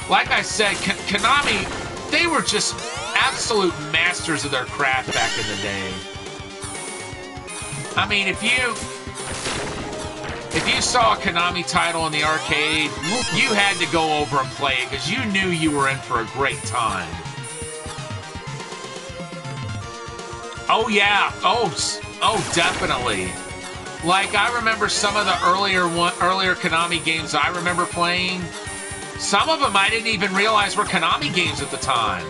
Like I said, Konami, they were just absolute masters of their craft back in the day. I mean, if you saw a Konami title in the arcade, you had to go over and play it because you knew you were in for a great time. Oh yeah, oh definitely. Like I remember some of the earlier Konami games I remember playing. Some of them I didn't even realize were Konami games at the time.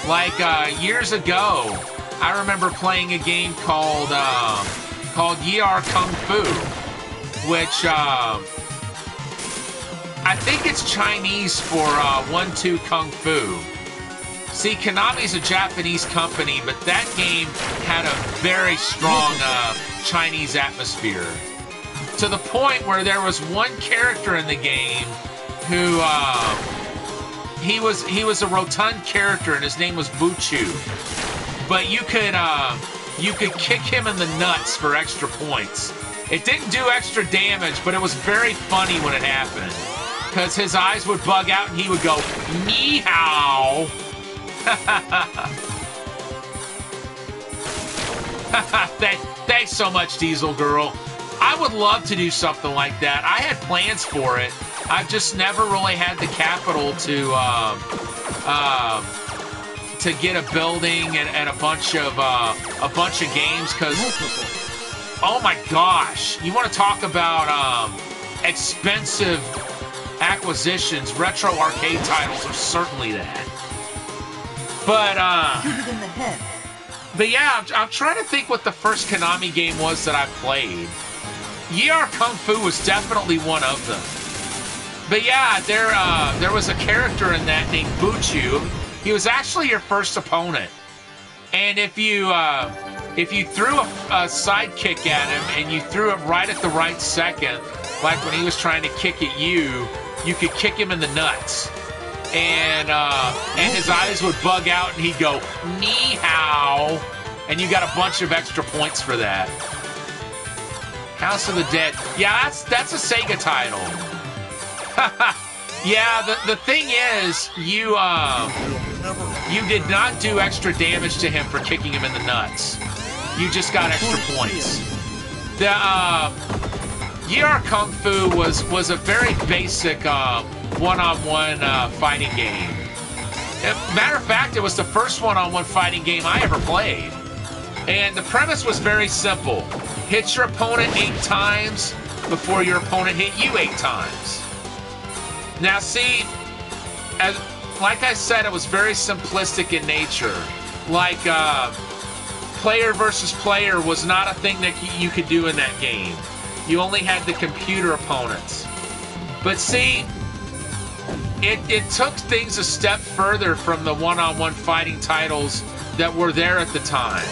Like years ago, I remember playing a game called Yarou Kung Fu, which I think it's Chinese for 1-2 Kung Fu. See, Konami's a Japanese company, but that game had a very strong Chinese atmosphere. To the point where there was one character in the game who he was a rotund character, and his name was Buchu. But you could kick him in the nuts for extra points. It didn't do extra damage, but it was very funny when it happened, because his eyes would bug out and he would go "Ni hao." Thanks so much, Diesel Girl. I would love to do something like that. I had plans for it. I've just never really had the capital to get a building and a bunch of games. Because, oh my gosh, you want to talk about expensive acquisitions? Retro arcade titles are certainly that. But Shoot it in the head. But yeah, I'm trying to think what the first Konami game was that I played. Yarou Kung Fu was definitely one of them. But yeah, there was a character in that named Buchu. He was actually your first opponent. And if you threw a sidekick at him and you threw it right at the right second, like when he was trying to kick at you, you could kick him in the nuts. And his eyes would bug out and he'd go, "Ni hao," and you got a bunch of extra points for that. House of the Dead. Yeah, that's a Sega title. Yeah, the thing is, you did not do extra damage to him for kicking him in the nuts. You just got extra points. The Yarou Kung Fu was a very basic one-on-one fighting game. Matter of fact, it was the first one-on-one fighting game I ever played. And the premise was very simple. Hit your opponent 8 times before your opponent hit you 8 times. Now see, like I said, it was very simplistic in nature. Like, player versus player was not a thing that you could do in that game. You only had the computer opponents. But see, it took things a step further from the one-on-one fighting titles that were there at the time.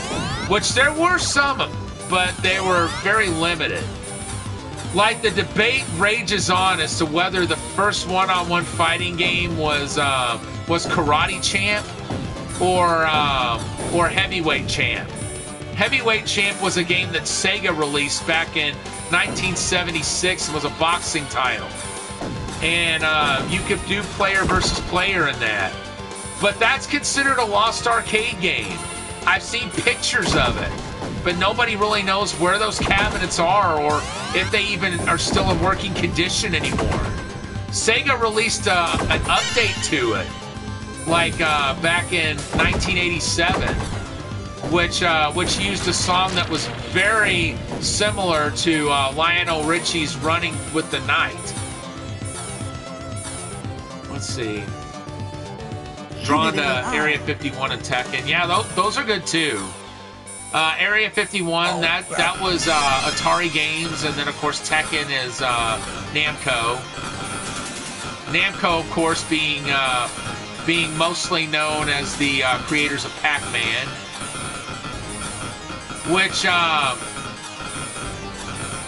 Which there were some, but they were very limited. Like, the debate rages on as to whether the first one-on-one fighting game was Karate Champ or Heavyweight Champ. Heavyweight Champ was a game that Sega released back in 1976 and was a boxing title. And you could do player versus player in that. But that's considered a lost arcade game. I've seen pictures of it, but nobody really knows where those cabinets are or if they even are still in working condition anymore. Sega released an update to it, like back in 1987, which used a song that was very similar to Lionel Richie's "Running with the Night." Let's see. Drawn to Area 51 and Tekken. Yeah, those are good too. Area 51, that was Atari Games, and then of course Tekken is Namco. Namco, of course, being mostly known as the creators of Pac-Man,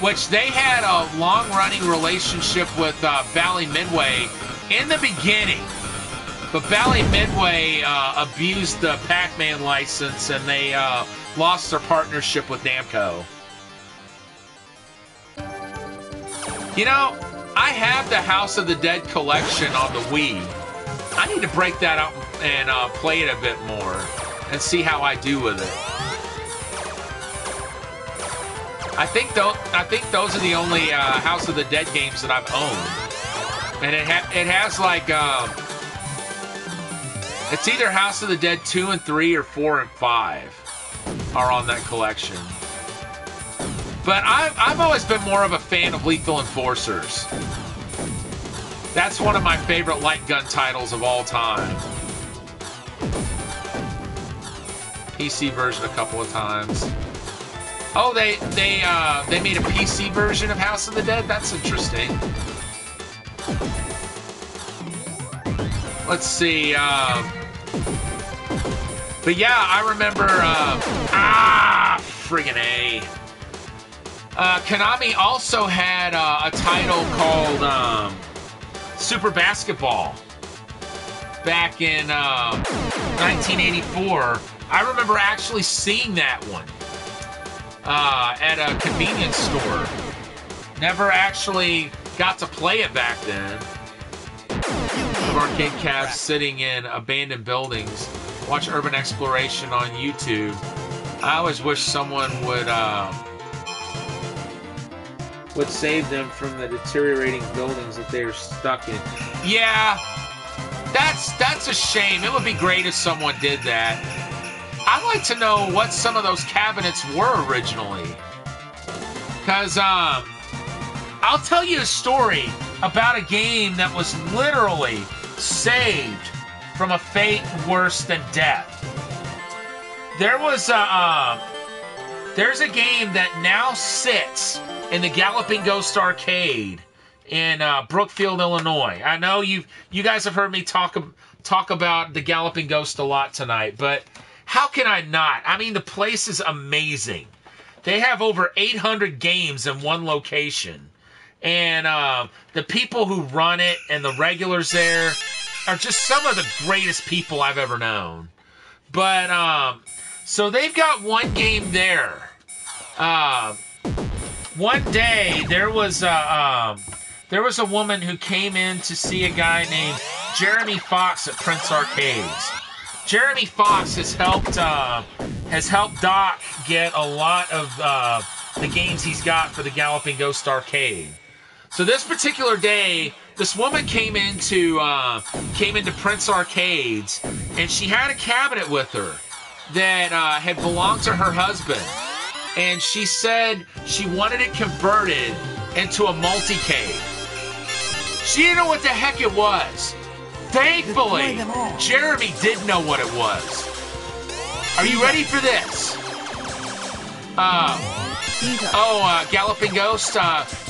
which they had a long-running relationship with Bally Midway in the beginning. But Bally Midway abused the Pac-Man license, and they lost their partnership with Namco. You know, I have the House of the Dead collection on the Wii. I need to break that up and play it a bit more and see how I do with it. I think those are the only House of the Dead games that I've owned, and it has like it's either House of the Dead 2 and 3 or 4 and 5 are on that collection. But I've always been more of a fan of Lethal Enforcers. That's one of my favorite light gun titles of all time. PC version a couple of times. Oh, they made a PC version of House of the Dead? That's interesting. Let's see. But yeah, I remember. Friggin' A. Konami also had a title called Super Basketball back in 1984. I remember actually seeing that one at a convenience store. Never actually got to play it back then. Arcade cabs sitting in abandoned buildings. Watch urban exploration on YouTube. I always wish someone would save them from the deteriorating buildings that they're stuck in. Yeah, that's a shame. It would be great if someone did that. I'd like to know what some of those cabinets were originally. Because, I'll tell you a story about a game that was literally saved from a fate worse than death. There's a game that now sits in the Galloping Ghost Arcade in Brookfield, Illinois. I know you guys have heard me talk about the Galloping Ghost a lot tonight, but how can I not? I mean, the place is amazing. They have over 800 games in one location. And the people who run it and the regulars there are just some of the greatest people I've ever known. But, so they've got one game there. One day, there was a woman who came in to see a guy named Jeremy Fox at Prince Arcades. Jeremy Fox has helped Doc get a lot of the games he's got for the Galloping Ghost Arcade. So this particular day, this woman came into Prince Arcades, and she had a cabinet with her that had belonged to her husband. And she said she wanted it converted into a multi-cave. She didn't know what the heck it was. Thankfully, Jeremy did know what it was. Are you ready for this? Galloping Ghost.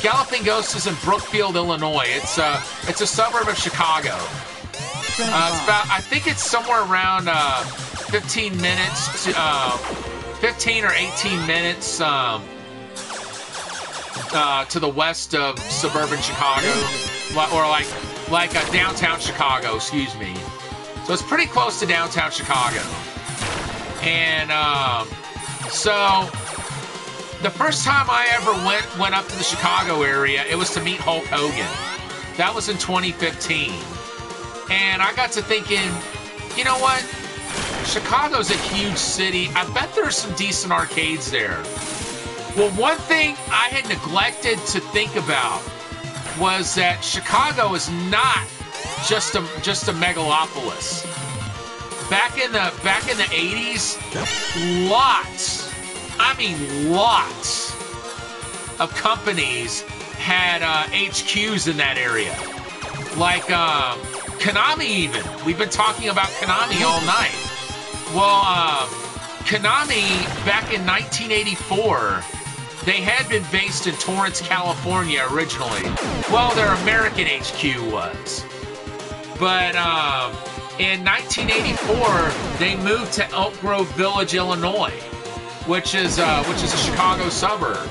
Galloping Ghost is in Brookfield, Illinois. It's a suburb of Chicago. It's about, I think it's somewhere around 15 minutes to 15 or 18 minutes to the west of suburban Chicago, or like downtown Chicago, excuse me. So it's pretty close to downtown Chicago. And so the first time I ever went up to the Chicago area, it was to meet Hulk Hogan. That was in 2015. And I got to thinking, you know what? Chicago's a huge city. I bet there's some decent arcades there. Well, one thing I had neglected to think about was that Chicago is not just a megalopolis. Back in the 80s, lots of companies had HQs in that area. Like Konami even. We've been talking about Konami all night. Well, Konami, back in 1984, they had been based in Torrance, California originally. Well, their American HQ was. But in 1984, they moved to Elk Grove Village, Illinois, which is a Chicago suburb.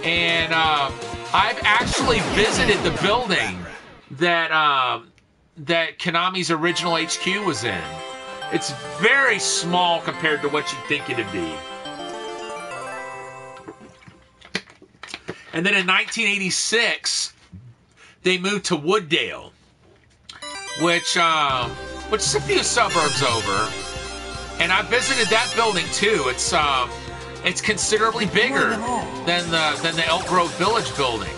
And I've actually visited the building that that Konami's original HQ was in. It's very small compared to what you'd think it'd be. And then in 1986, they moved to Wooddale, which is a few suburbs over. And I visited that building too. It's considerably bigger than the Elk Grove Village building.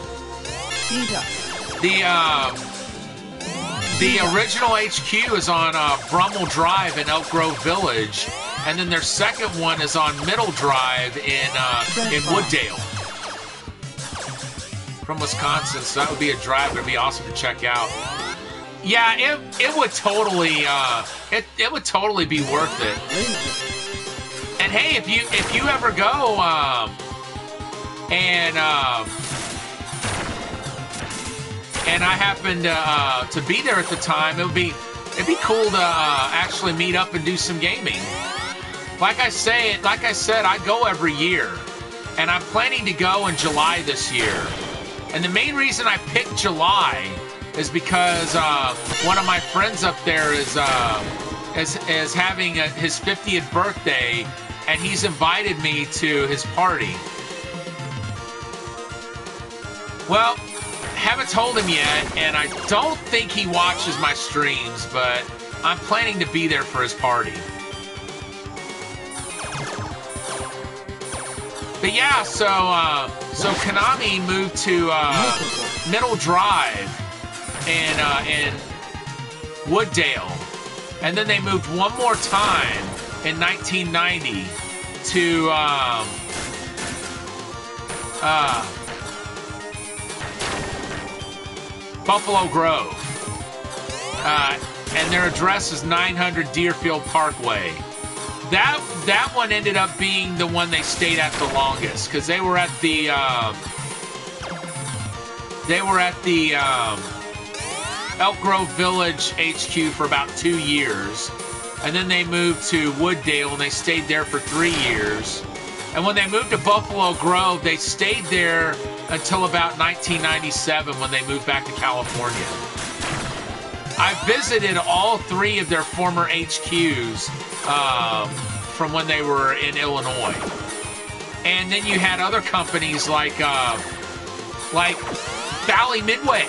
The original HQ is on Brummel Drive in Elk Grove Village, and then their second one is on Middle Drive in Wooddale. From Wisconsin, so that would be a drive that would be awesome to check out. Yeah, it would totally it would totally be worth it. And hey, if you ever go and I happened to be there at the time, it'd be cool to actually meet up and do some gaming. Like I said, I go every year, and I'm planning to go in July this year. And the main reason I picked July is because one of my friends up there is having his 50th birthday, and he's invited me to his party. Well, haven't told him yet, and I don't think he watches my streams, but I'm planning to be there for his party. But yeah, so Konami moved to Middle Drive in Wooddale, and then they moved one more time in 1990 to Buffalo Grove, and their address is 900 Deerfield Parkway. That one ended up being the one they stayed at the longest, because they were at the Elk Grove Village HQ for about 2 years, and then they moved to Wooddale and they stayed there for 3 years. And when they moved to Buffalo Grove, they stayed there until about 1997 when they moved back to California. I visited all 3 of their former HQs from when they were in Illinois. And then you had other companies like Valley Midway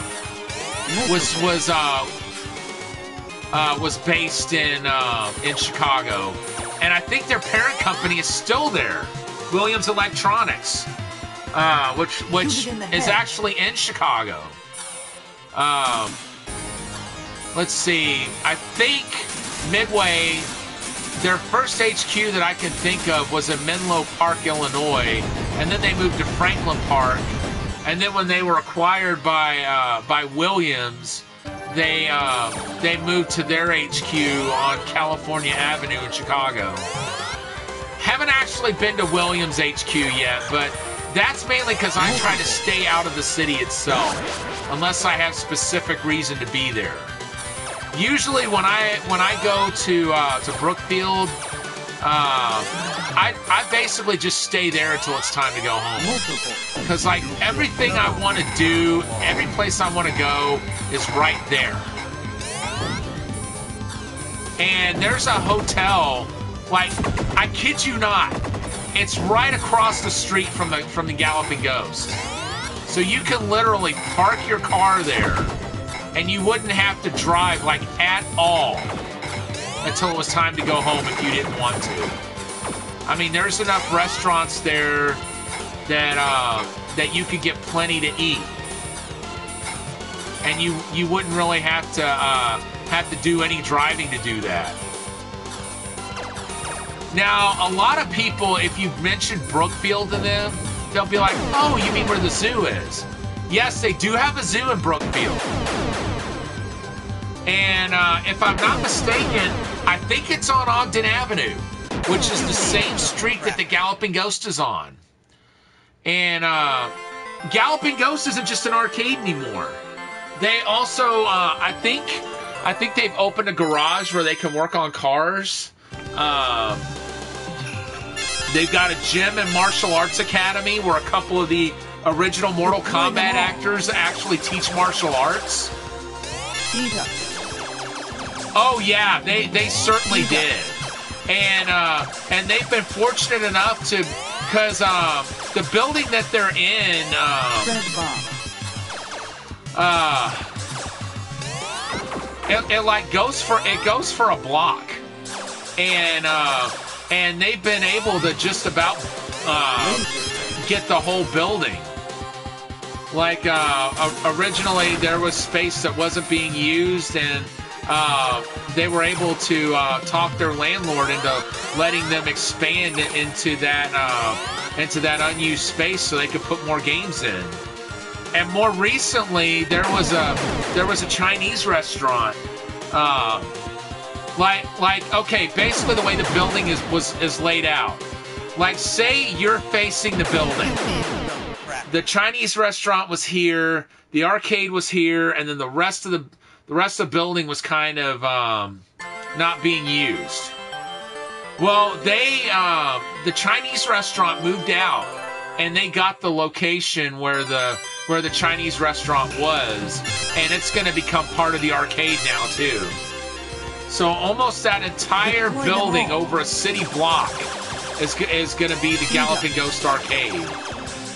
was based in Chicago, and I think their parent company is still there, Williams Electronics, which is actually in Chicago. Let's see. I think Midway, their first HQ that I can think of was in Menlo Park, Illinois, and then they moved to Franklin Park. And then when they were acquired by Williams, they moved to their HQ on California Avenue in Chicago. Haven't actually been to Williams HQ yet, but that's mainly because I try to stay out of the city itself, unless I have specific reason to be there. Usually when I go to Brookfield, I basically just stay there until it's time to go home. Because like everything I want to do, every place I want to go is right there. And there's a hotel, like, I kid you not, it's right across the street from the Galloping Ghost. So you can literally park your car there, and you wouldn't have to drive, like, at all until it was time to go home if you didn't want to. I mean, there's enough restaurants there that you could get plenty to eat, and you wouldn't really have to do any driving to do that. Now, a lot of people, if you've mentioned Brookfield to them, they'll be like, "Oh, you mean where the zoo is?" Yes, they do have a zoo in Brookfield. And if I'm not mistaken, I think it's on Ogden Avenue, which is the same street that the Galloping Ghost is on. And Galloping Ghost isn't just an arcade anymore. They also, I think I think they've opened a garage where they can work on cars. They've got a gym and martial arts academy where a couple of the original Mortal Kombat actors actually teach martial arts. Oh yeah, they certainly did. And they've been fortunate enough to, because the building that they're in, it goes for a block, and they've been able to just about get the whole building. Like originally there was space that wasn't being used, and they were able to talk their landlord into letting them expand into that unused space so they could put more games in. And more recently, there was a Chinese restaurant. Okay, basically the way the building is laid out. Like, say you're facing the building. The Chinese restaurant was here, the arcade was here, and then the rest of the building was kind of not being used. Well, the Chinese restaurant moved out, and they got the location where the Chinese restaurant was, and it's going to become part of the arcade now too. So almost that entire building over a city block is going to be the Galloping Ghost arcade.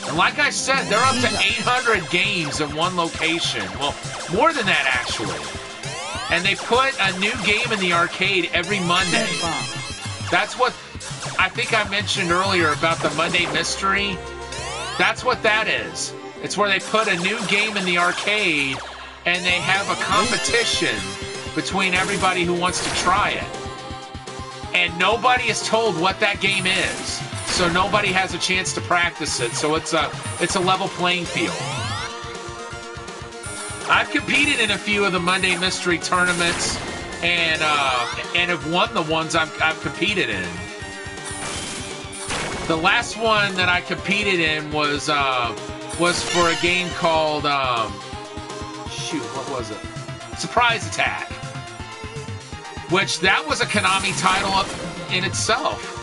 And like I said, they're up to 800 games in one location. Well, more than that actually. And they put a new game in the arcade every Monday. That's what I think I mentioned earlier about the Monday Mystery. That's what that is. It's where they put a new game in the arcade, and they have a competition between everybody who wants to try it. And nobody is told what that game is, so nobody has a chance to practice it. So it's a level playing field. I've competed in a few of the Monday Mystery tournaments, and have won the ones I've competed in. The last one that I competed in was for a game called what was it? Surprise Attack. Which that was a Konami title in itself.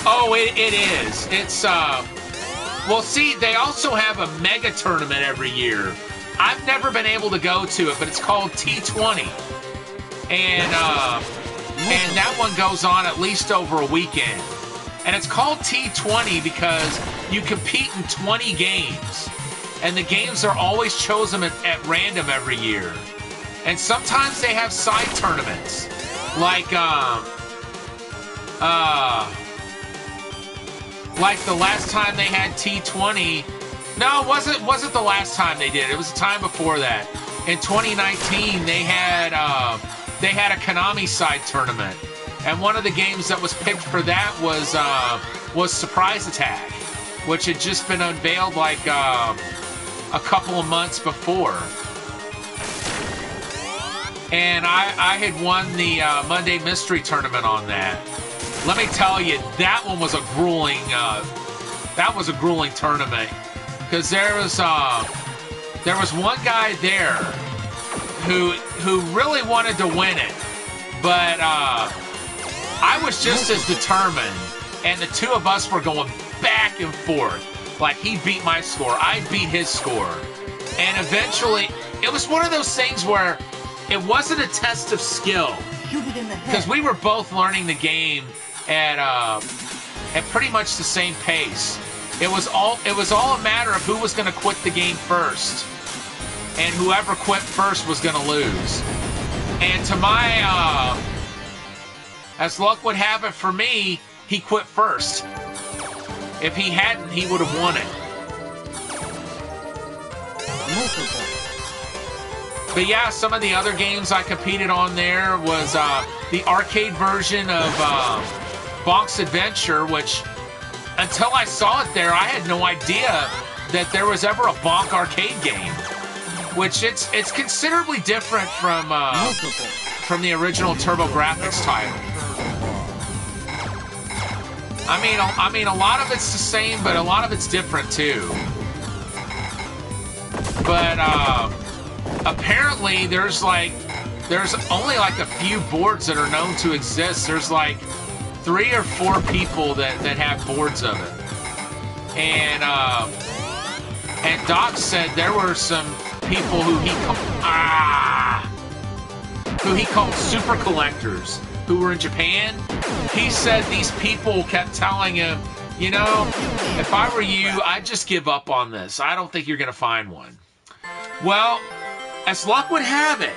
Oh, it is. It's well, see, they also have a mega tournament every year. I've never been able to go to it, but it's called T20, and that one goes on at least over a weekend. And it's called T20 because you compete in 20 games, and the games are always chosen at random every year. And sometimes they have side tournaments, like the last time they had T20. No, it wasn't the last time they did it. It was the time before that. In 2019, they had a Konami side tournament, and one of the games that was picked for that was Surprise Attack, which had just been unveiled like a couple of months before. And I had won the Monday Mystery Tournament on that. Let me tell you, that one was a grueling tournament, because there was one guy there who really wanted to win it, but I was just as determined, and the two of us were going back and forth. Like, he beat my score, I beat his score, and eventually it was one of those things where it wasn't a test of skill, because we were both learning the game at pretty much the same pace. It was all a matter of who was going to quit the game first, and whoever quit first was going to lose. And to my as luck would have it for me, he quit first. If he hadn't, he would have won it. But yeah, some of the other games I competed on there was the arcade version of Bonk's Adventure, which, until I saw it there, I had no idea that there was ever a Bonk arcade game. Which it's considerably different from the original TurboGrafx title. I mean, a lot of it's the same, but a lot of it's different too. But apparently there's only like a few boards that are known to exist. There's like 3 or 4 people that have boards of it. And Doc said there were some people who he called super collectors who were in Japan. He said these people kept telling him, you know, if I were you, I'd just give up on this. I don't think you're going to find one. Well, as luck would have it,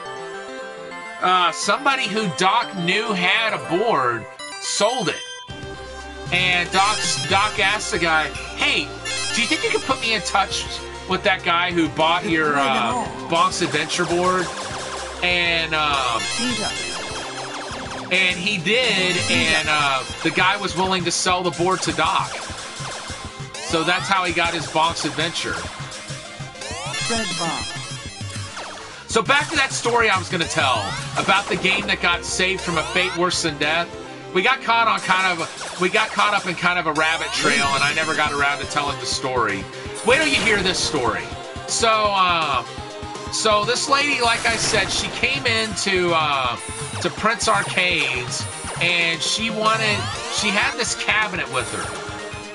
somebody who Doc knew had a board sold it. And Doc asked the guy, hey, do you think you could put me in touch with that guy who bought your Bonk's Adventure board? And he did, and the guy was willing to sell the board to Doc. So that's how he got his Bonk's Adventure. So back to that story I was going to tell about the game that got saved from a fate worse than death. We got caught up in kind of a rabbit trail, and I never got around to telling the story. Wait till you hear this story. So this lady, like I said, she came into to Prince Arcades, and she had this cabinet with her,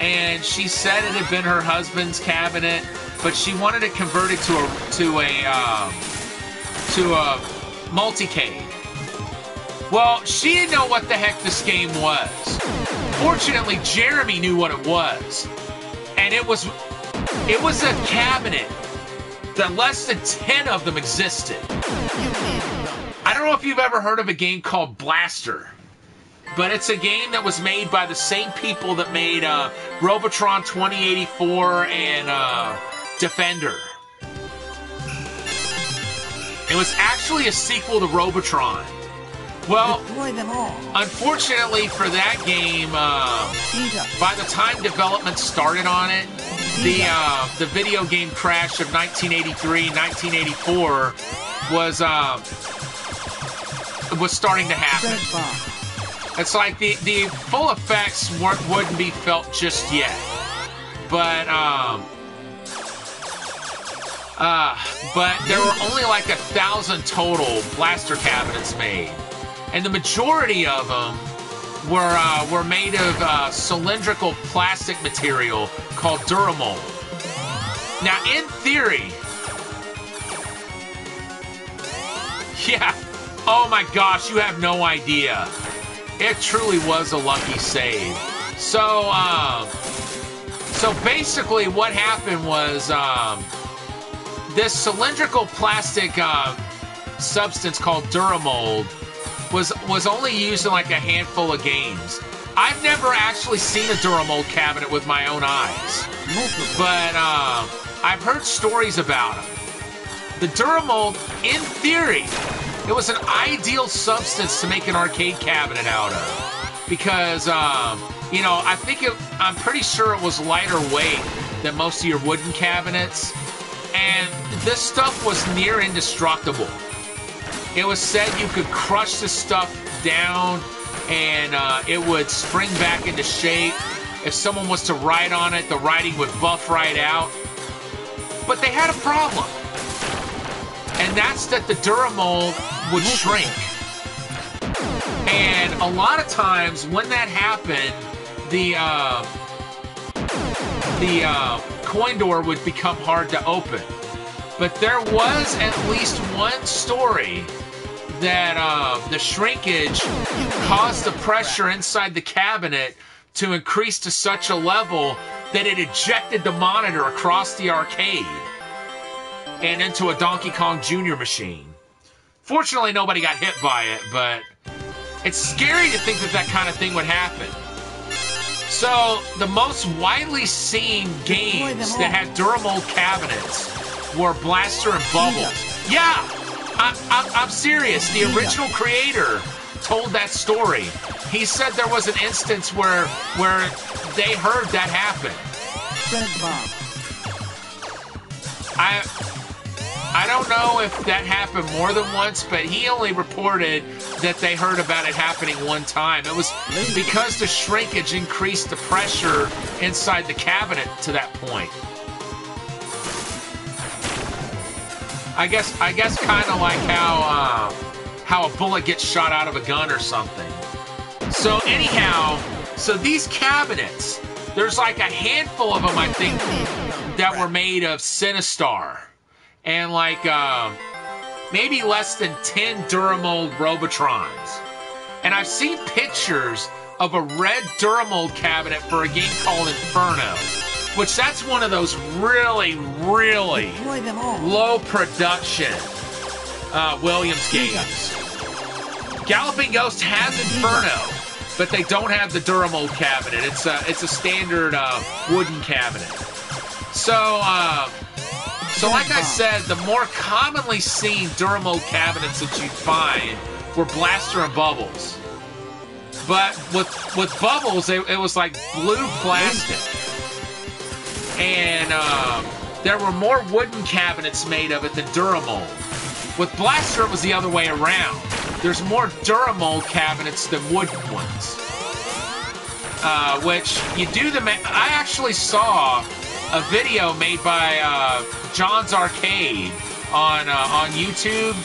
and she said it had been her husband's cabinet, but she wanted to convert it to a multicade. Well, she didn't know what the heck this game was. Fortunately, Jeremy knew what it was, and it was a cabinet that less than 10 of them existed. I don't know if you've ever heard of a game called Blaster, but it's a game that was made by the same people that made Robotron 2084 and Defender. It was actually a sequel to Robotron. Well, unfortunately for that game, by the time development started on it, the video game crash of 1983, 1984 was starting to happen. It's like the full effects wouldn't be felt just yet, but there were only like 1,000 total blaster cabinets made. And the majority of them were made of cylindrical plastic material called Duramold. Now, in theory, yeah, oh my gosh, you have no idea. It truly was a lucky save. So basically, what happened was this cylindrical plastic substance called Duramold was only used in like a handful of games. I've never actually seen a Duramold cabinet with my own eyes, but I've heard stories about them. The Duramold, in theory, it was an ideal substance to make an arcade cabinet out of, because you know, I'm pretty sure it was lighter weight than most of your wooden cabinets, and this stuff was near indestructible. It was said you could crush this stuff down and it would spring back into shape. If someone was to write on it, the writing would buff right out. But they had a problem. And that's that the Duramold would shrink. And a lot of times when that happened, the coin door would become hard to open. But there was at least one story that the shrinkage caused the pressure inside the cabinet to increase to such a level that it ejected the monitor across the arcade and into a Donkey Kong Jr. machine. Fortunately, nobody got hit by it, but it's scary to think that that kind of thing would happen. So, the most widely seen games that had Duramold cabinets were Blaster and Bubbles. Yeah! I'm serious. The original creator told that story. He said there was an instance where they heard that happen. I don't know if that happened more than once, but he only reported that they heard about it happening one time. It was because the shrinkage increased the pressure inside the cabinet to that point. I guess kind of like how a bullet gets shot out of a gun or something. So anyhow, so these cabinets, there's like a handful of them, I think, that were made of Sinistar, and like maybe less than 10 Duramold Robotrons. And I've seen pictures of a red Duramold cabinet for a game called Inferno, which that's one of those really, really low production Williams games. Galloping Ghost has Inferno, but they don't have the Duramold cabinet. It's a standard wooden cabinet. So like I said, the more commonly seen Duramold cabinets that you'd find were Blaster and Bubbles. But with Bubbles, it was like blue plastic. And there were more wooden cabinets made of it than Duramold. With Blaster, it was the other way around. There's more Duramold cabinets than wooden ones. Which, you do the... I actually saw a video made by John's Arcade on YouTube,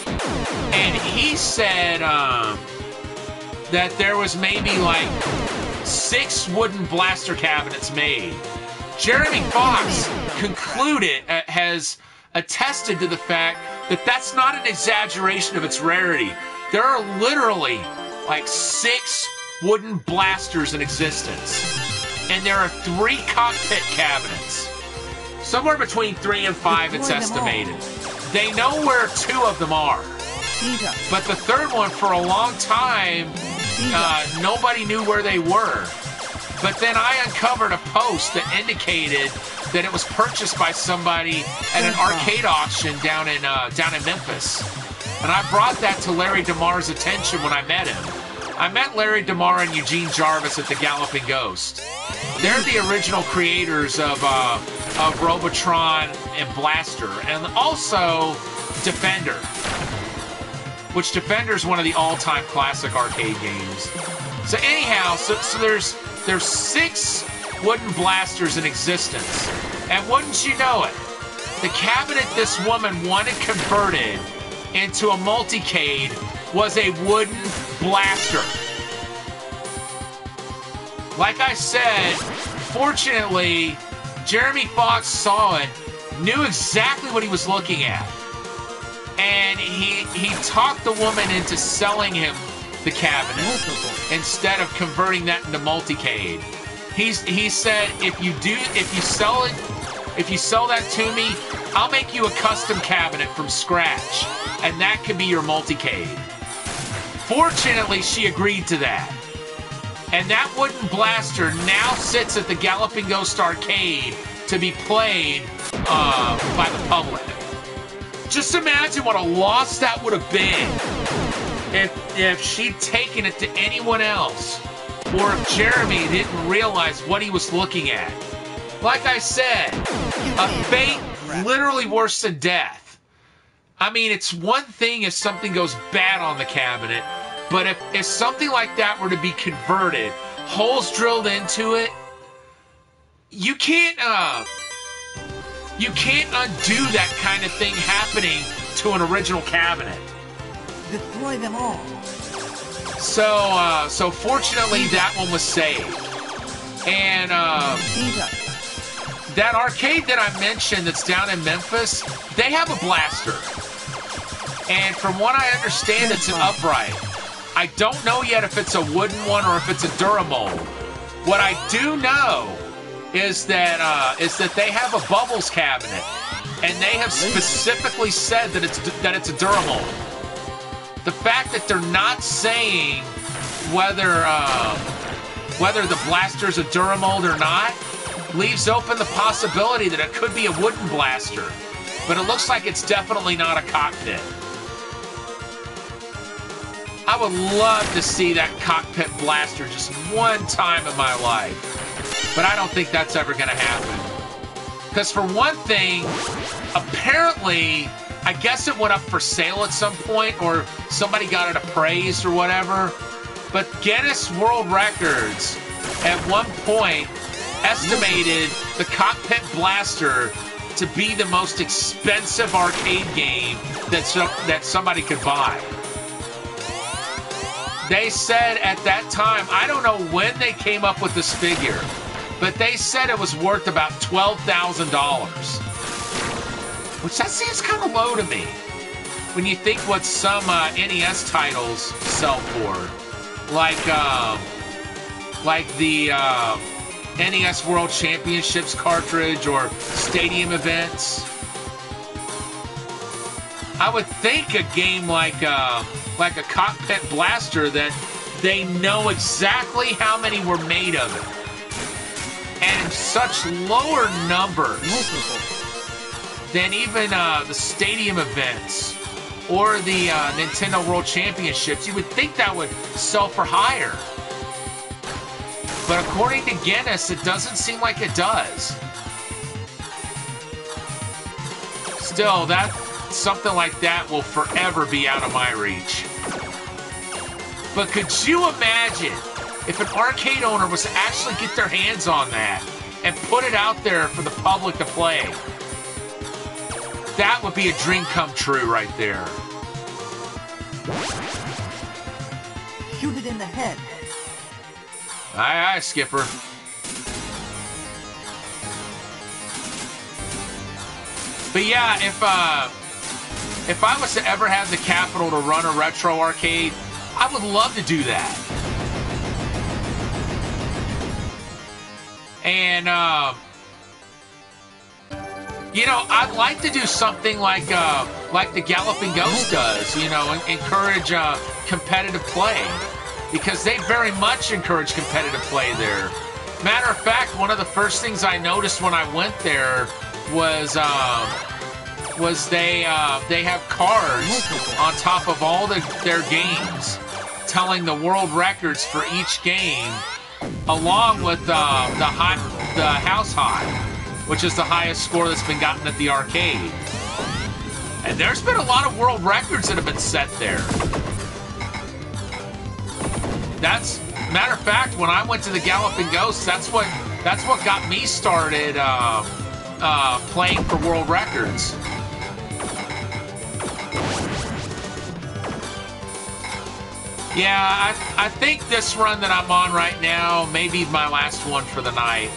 and he said that there was maybe like 6 wooden Blaster cabinets made. Jeremy Fox has attested to the fact that that's not an exaggeration of its rarity. There are literally like 6 wooden blasters in existence. And there are 3 cockpit cabinets. Somewhere between 3 and 5, it's estimated. They know where 2 of them are. But the third one, for a long time, nobody knew where they were. But then I uncovered a post that indicated that it was purchased by somebody at an arcade auction down in Memphis. And I brought that to Larry DeMar's attention when I met him. I met Larry DeMar and Eugene Jarvis at the Galloping Ghost. They're the original creators of Robotron and Blaster, and also Defender. Which Defender is one of the all-time classic arcade games. So anyhow, so there's 6 wooden blasters in existence. And wouldn't you know it, the cabinet this woman wanted converted into a multicade was a wooden blaster. Like I said, fortunately, Jeremy Fox saw it, knew exactly what he was looking at. And he talked the woman into selling him the cabinet instead of converting that into multicade. He said, if you sell that to me, I'll make you a custom cabinet from scratch, and that can be your multicade. Fortunately, she agreed to that. And that wooden blaster now sits at the Galloping Ghost Arcade to be played by the public. Just imagine what a loss that would have been if she'd taken it to anyone else, or if Jeremy didn't realize what he was looking at. Like I said, a fate literally worse than death. I mean, it's one thing if something goes bad on the cabinet, but if something like that were to be converted, holes drilled into it, you can't undo that kind of thing happening to an original cabinet. Destroy them all. So fortunately that one was saved. And that arcade that I mentioned that's down in Memphis, they have a blaster. And from what I understand, it's an upright. I don't know yet if it's a wooden one or if it's a Duramold. What I do know is that they have a Bubbles cabinet, and they have specifically said that it's a Duramold. The fact that they're not saying whether the blaster's a Duramold or not leaves open the possibility that it could be a wooden blaster, but it looks like it's definitely not a cockpit. I would love to see that cockpit blaster just one time in my life, but I don't think that's ever going to happen. Because for one thing, apparently, I guess it went up for sale at some point, or somebody got it appraised or whatever, but Guinness World Records at one point estimated the cockpit blaster to be the most expensive arcade game that somebody could buy. They said at that time, I don't know when they came up with this figure, but they said it was worth about $12,000. Which that seems kind of low to me. When you think what some NES titles sell for. Like the NES World Championships cartridge or stadium events. I would think a game like a Cockpit Blaster that they know exactly how many were made of it. And in such lower numbers than even the stadium events or the Nintendo World Championships, you would think that would sell for higher. But according to Guinness, it doesn't seem like it does. Still, something like that will forever be out of my reach. But could you imagine if an arcade owner was to actually get their hands on that and put it out there for the public to play? That would be a dream come true right there. Shoot it in the head. Aye, aye, Skipper. But yeah, if I was to ever have the capital to run a retro arcade, I would love to do that. And you know, I'd like to do something like the Galloping Ghost does. You know, encourage competitive play, because they very much encourage competitive play there. Matter of fact, one of the first things I noticed when I went there was they have cards on top of all their games telling the world records for each game, along with the house high, which is the highest score that's been gotten at the arcade. And there's been a lot of world records that have been set there. Matter of fact, when I went to the Galloping Ghost, that's what got me started playing for world records. Yeah, I think this run that I'm on right now may be my last one for the night.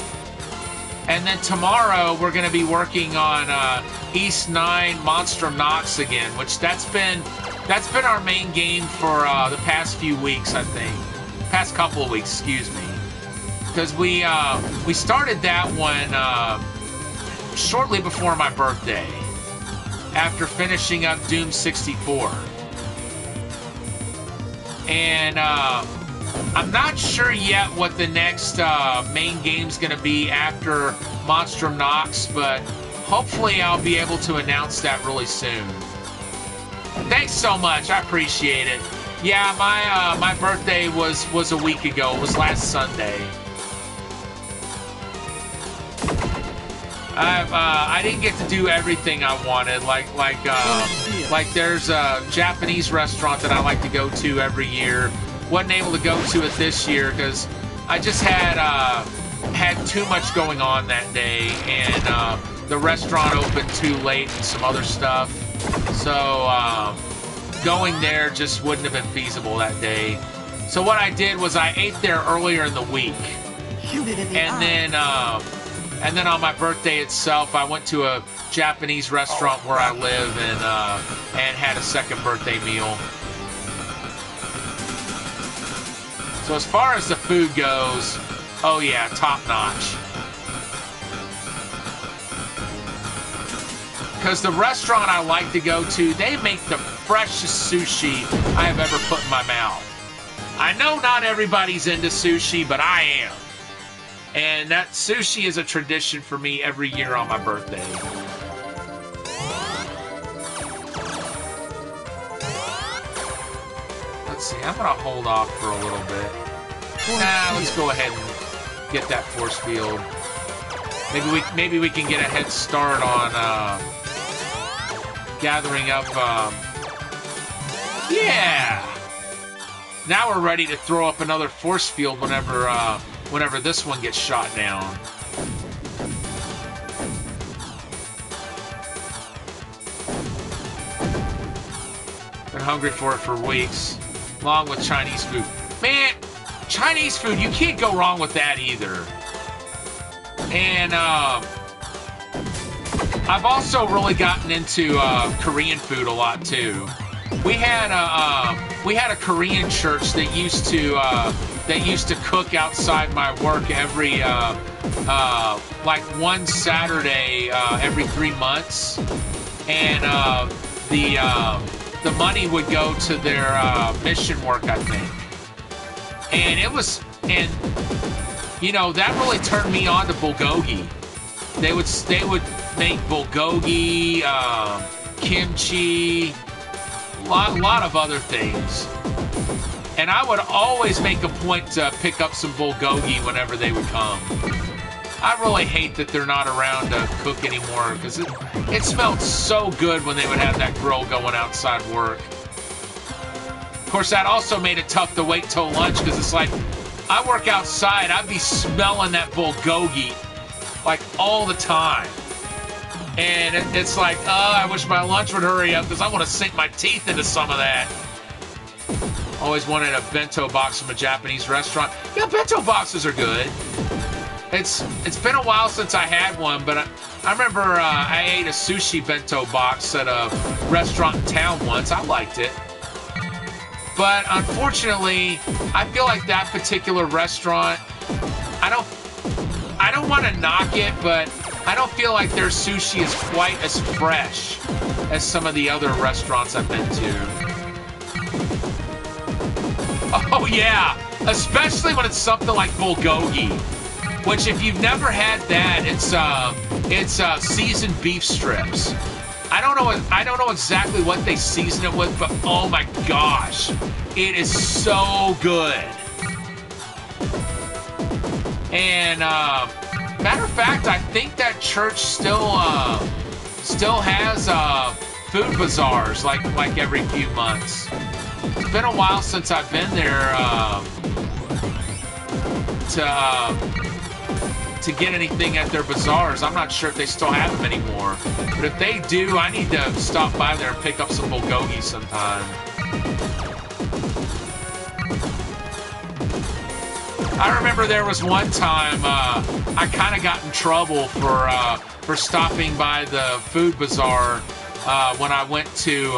And then tomorrow we're going to be working on East 9 Monstrum Nox again, which that's been our main game for the past few weeks, I think. Past couple of weeks, excuse me. Because we started that one shortly before my birthday, after finishing up Doom 64. And I'm not sure yet what the next main game's going to be after Monstrum Nox, but hopefully I'll be able to announce that really soon. Thanks so much. I appreciate it. Yeah, my birthday was a week ago. It was last Sunday. I didn't get to do everything I wanted. Like there's a Japanese restaurant that I like to go to every year. Wasn't able to go to it this year because I just had too much going on that day, and the restaurant opened too late and some other stuff. So going there just wouldn't have been feasible that day. So what I did was I ate there earlier in the week, Shoot it in the and then on my birthday itself, I went to a Japanese restaurant where I live and had a second birthday meal. So as far as the food goes, oh yeah, top notch. Because the restaurant I like to go to, they make the freshest sushi I have ever put in my mouth. I know not everybody's into sushi, but I am. And that sushi is a tradition for me every year on my birthday. Let's see, I'm going to hold off for a little bit. Let's go ahead and get that force field. Maybe we can get a head start on gathering up. Yeah! Now we're ready to throw up another force field whenever this one gets shot down. hungry for it for weeks, along with Chinese food. Man, Chinese food, you can't go wrong with that either. And I've also really gotten into Korean food a lot too. We had a Korean church that used to cook outside my work every like one Saturday every 3 months, and the money would go to their mission work, I think. And it was, and you know, that really turned me on to bulgogi. They would make bulgogi, kimchi, a lot of other things. And I would always make a point to pick up some bulgogi whenever they would come. I really hate that they're not around to cook anymore, because it smelled so good when they would have that grill going outside work. Of course, that also made it tough to wait till lunch, because it's like, I work outside, I'd be smelling that bulgogi like all the time. And it's like, oh, I wish my lunch would hurry up, because I want to sink my teeth into some of that. Always wanted a bento box from a Japanese restaurant. Yeah, bento boxes are good. It's been a while since I had one, but I remember I ate a sushi bento box at a restaurant in town once. I liked it. But unfortunately, I feel like that particular restaurant, I don't want to knock it, but I don't feel like their sushi is quite as fresh as some of the other restaurants I've been to. Oh yeah, especially when it's something like bulgogi, which if you've never had that, it's seasoned beef strips. I don't know exactly what they season it with, but oh my gosh, it is so good. And matter of fact, I think that church still has food bazaars like every few months. It's been a while since I've been there to get anything at their bazaars. I'm not sure if they still have them anymore. But if they do, I need to stop by there and pick up some bulgogi sometime. I remember there was one time I kind of got in trouble for stopping by the food bazaar when I went to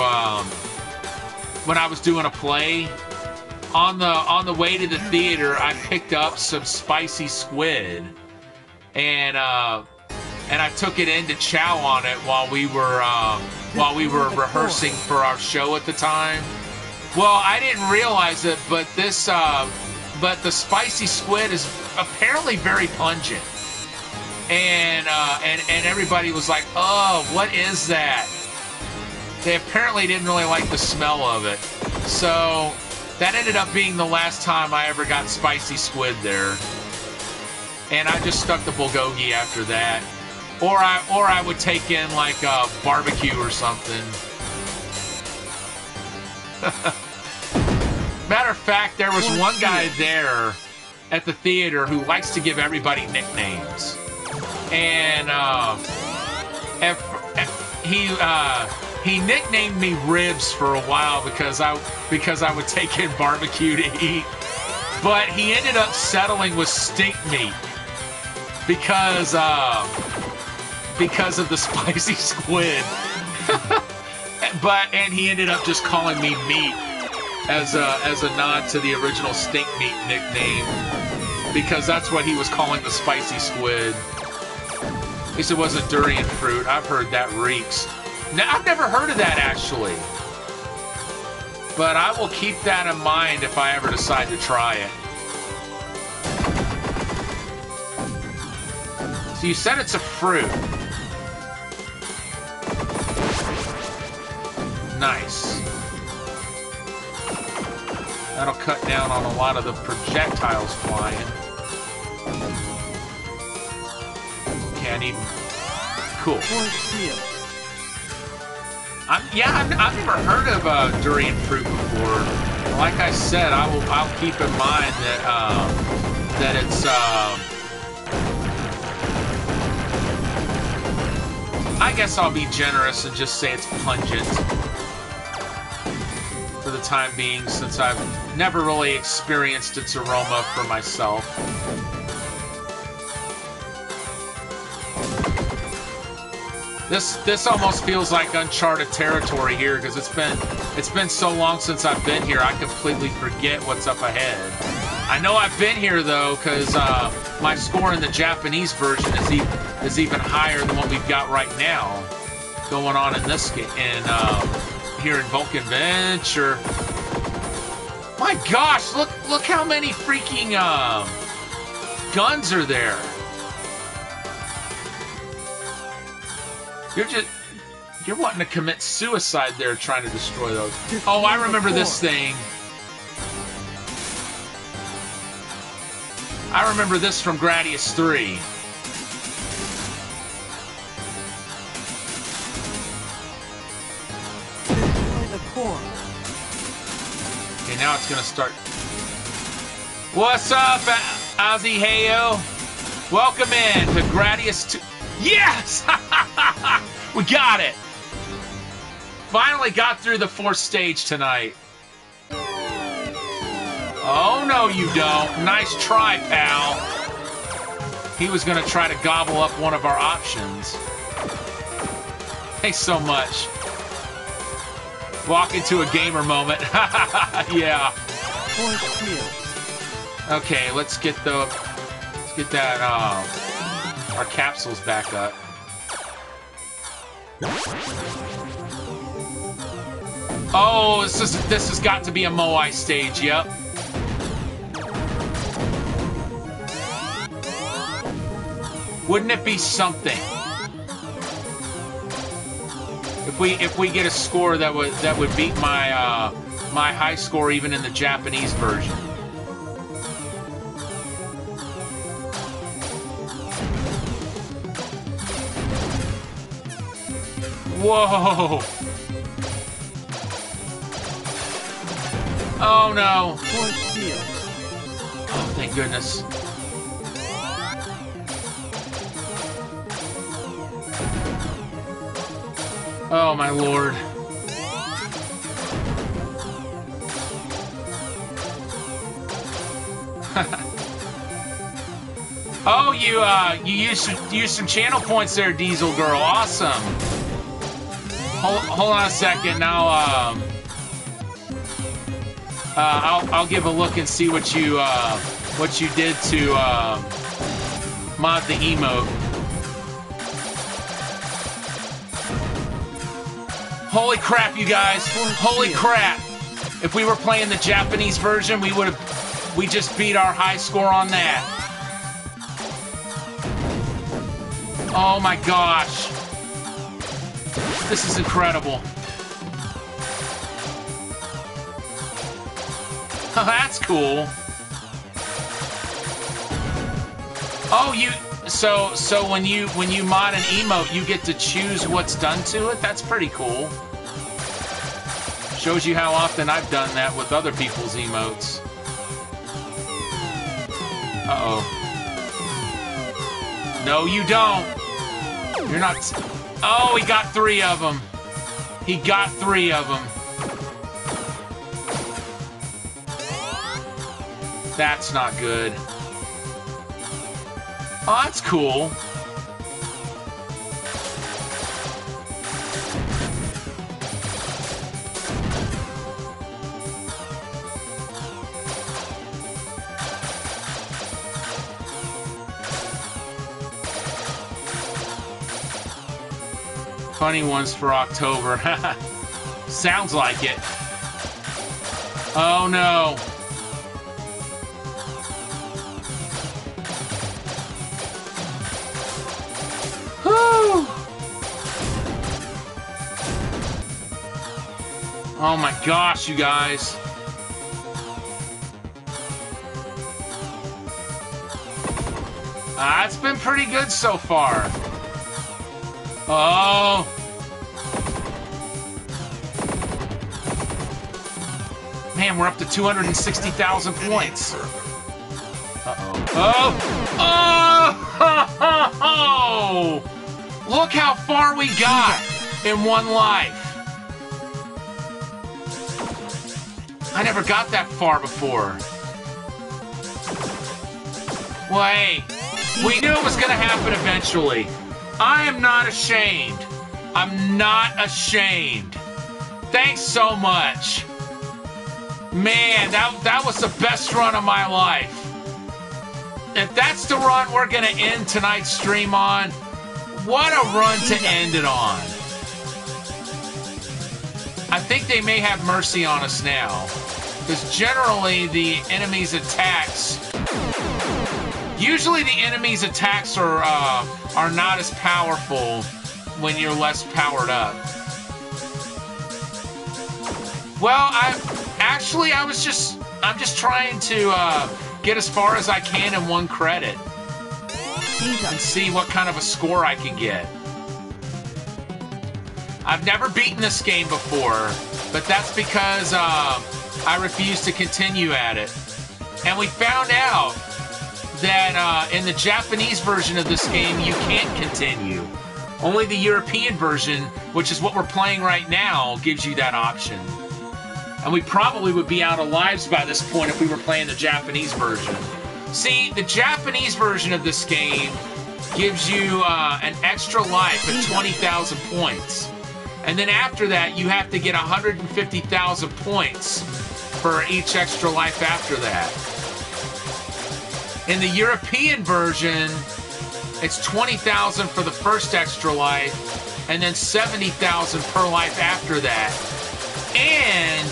when I was doing a play. On the way to the theater, I picked up some spicy squid, and I took it in to chow on it while we were rehearsing for our show at the time. Well, I didn't realize it, but the spicy squid is apparently very pungent, and everybody was like, "Oh, what is that?" They apparently didn't really like the smell of it, so that ended up being the last time I ever got spicy squid there. And I just stuck to bulgogi after that. Or I would take in like a barbecue or something. Matter of fact, there was one guy there at the theater who likes to give everybody nicknames. And he nicknamed me Ribs for a while because I would take in barbecue to eat. But he ended up settling with Stink Meat because of the spicy squid. And he ended up just calling me Meat as a nod to the original Stink Meat nickname, because that's what he was calling the spicy squid. At least it wasn't durian fruit. I've heard that reeks. Now, I've never heard of that, actually. But I will keep that in mind if I ever decide to try it. So you said it's a fruit. Nice. That'll cut down on a lot of the projectiles flying. Okay, I need... Cool. I've never heard of durian fruit before. Like I said, I'll keep in mind that it's I guess I'll be generous and just say it's pungent. for the time being, since I've never really experienced its aroma for myself. This almost feels like uncharted territory here, because it's been so long since I've been here, I completely forget what's up ahead. I know I've been here though, because my score in the Japanese version is even higher than what we've got right now going on in this game, here in Vulcan Venture. My gosh, look how many freaking guns are there. You're wanting to commit suicide there trying to destroy those. Oh, I remember this thing. I remember this from Gradius 3. Okay, now it's gonna start. What's up, Ozzy Heyo? Welcome in to Gradius 2. Yes! We got it! Finally got through the 4th stage tonight. Oh, no, you don't. Nice try, pal. He was going to try to gobble up one of our options. Thanks so much. Walk into a gamer moment. Yeah. Okay, let's get that, our capsules back up. Oh, this has got to be a Moai stage, yep. Wouldn't it be something if we get a score that would beat my my high score even in the Japanese version? Whoa! Oh no! Oh, thank goodness. Oh my lord. Oh, you used some channel points there, Diesel Girl. Awesome. Hold on a second. Now, I'll give a look and see what you did to mod the emote. Holy crap, you guys! Holy crap! If we were playing the Japanese version, we just beat our high score on that. Oh my gosh! This is incredible. Oh, that's cool. Oh, so when you mod an emote, you get to choose what's done to it? That's pretty cool. Shows you how often I've done that with other people's emotes. Uh-oh. No, you don't. You're not... Oh, he got 3 of them. He got 3 of them. That's not good. Oh, that's cool. Funny ones for October. Sounds like it. Oh no. Oh my gosh, you guys. It's been pretty good so far. Oh. Man, we're up to 260,000 points. Uh-oh. Oh! Look how far we got in one life. I never got that far before. Well, hey, we knew it was going to happen eventually. I am not ashamed. I'm not ashamed. Thanks so much. Man, that was the best run of my life. If that's the run we're going to end tonight's stream on, what a run to end it on. I think they may have mercy on us now. Because generally, the enemy's attacks... Usually the enemy's attacks are not as powerful when you're less powered up. Well, I'm just trying to get as far as I can in one credit and see what kind of a score I can get. I've never beaten this game before, but that's because I refuse to continue at it. And we found out that in the Japanese version of this game, you can't continue. Only the European version, which is what we're playing right now, gives you that option. And we probably would be out of lives by this point if we were playing the Japanese version. See, the Japanese version of this game gives you an extra life at 20,000 points. And then after that, you have to get 150,000 points for each extra life after that. In the European version, it's 20,000 for the first extra life, and then 70,000 per life after that. And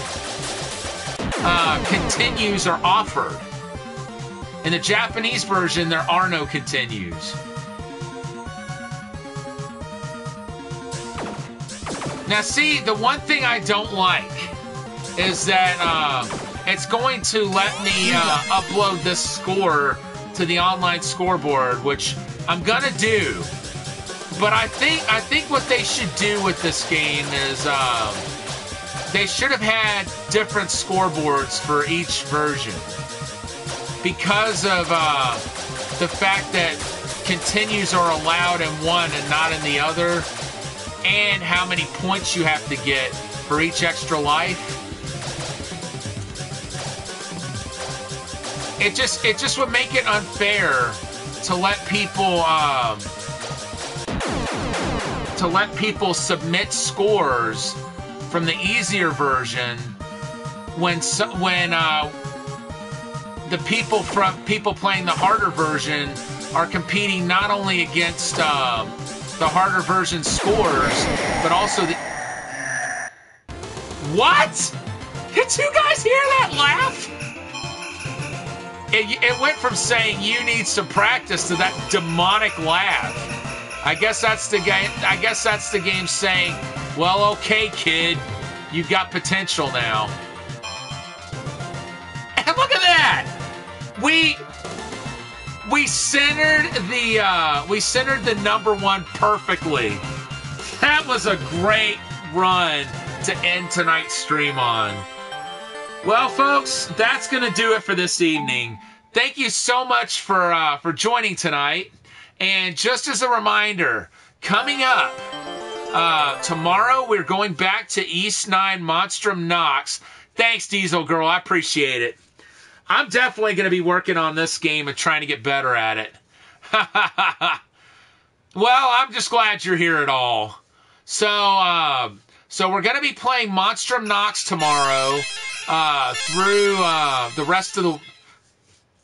continues are offered. In the Japanese version, there are no continues. Now, see, the one thing I don't like is that it's going to let me upload this score to the online scoreboard, which I'm gonna do. But I think what they should do with this game is they should have had different scoreboards for each version because of the fact that continues are allowed in one and not in the other, and how many points you have to get for each extra life. It just would make it unfair to let people submit scores from the easier version when the people playing the harder version are competing not only against the harder version scores, but also the... What? Did you guys hear that laugh? It went from saying you need some practice to that demonic laugh. I guess that's the game. I guess that's the game saying, "Well, okay, kid, you've got potential now." And look at that. We centered the number one perfectly. That was a great run to end tonight's stream on. Well, folks, that's going to do it for this evening. Thank you so much for joining tonight. And just as a reminder, coming up tomorrow, we're going back to East 9 Monstrum Nox. Thanks, Diesel Girl. I appreciate it. I'm definitely going to be working on this game and trying to get better at it. Well, I'm just glad you're here at all. So we're going to be playing Monstrum Nox tomorrow through the rest of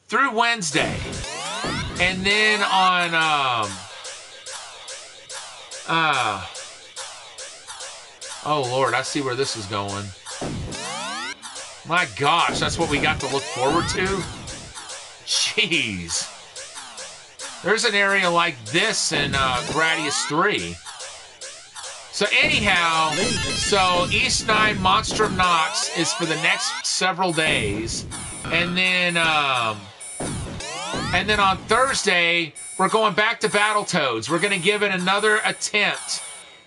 through Wednesday. And then on oh Lord, I see where this is going. My gosh, that's what we got to look forward to? Jeez. There's an area like this in Gradius 3. So anyhow, so East 9 Monstrum Nox is for the next several days. And then on Thursday, we're going back to Battletoads. We're going to give it another attempt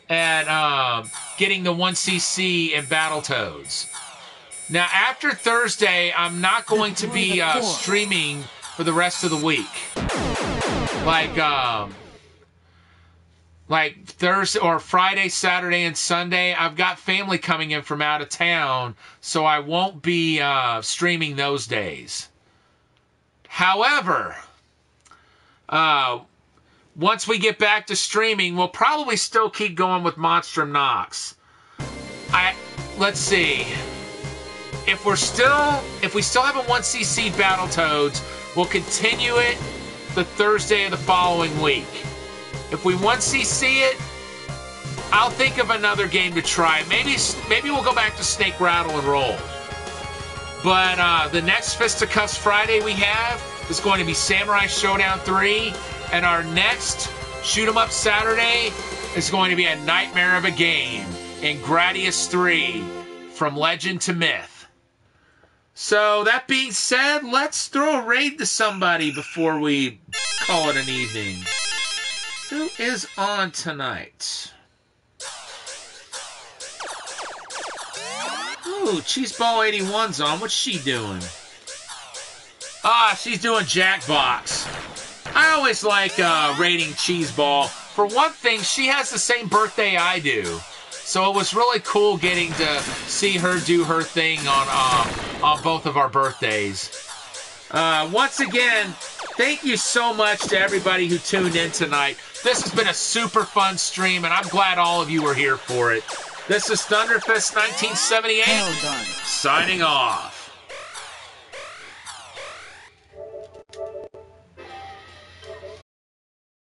at getting the 1cc in Battletoads. Now, after Thursday, I'm not going to be streaming for the rest of the week. Like, like Thursday or Friday, Saturday, and Sunday. I've got family coming in from out of town, so I won't be streaming those days. However, once we get back to streaming, we'll probably still keep going with Monstrum Nox. Let's see. If we still have a 1cc Battletoads, we'll continue it the Thursday of the following week. If we 1cc it, I'll think of another game to try. Maybe we'll go back to Snake Rattle and Roll. But the next Fisticuffs Friday we have is going to be Samurai Showdown 3, and our next Shoot 'em Up Saturday is going to be a nightmare of a game in Gradius 3, From Legend to Myth. So, that being said, let's throw a raid to somebody before we call it an evening. Who is on tonight? Ooh, Cheeseball 81's on. What's she doing? She's doing Jackbox. I always like rating Cheeseball. For one thing, she has the same birthday I do. So it was really cool getting to see her do her thing on both of our birthdays. Once again, thank you so much to everybody who tuned in tonight. This has been a super fun stream, and I'm glad all of you were here for it. This is Thunderfist 1978, signing off.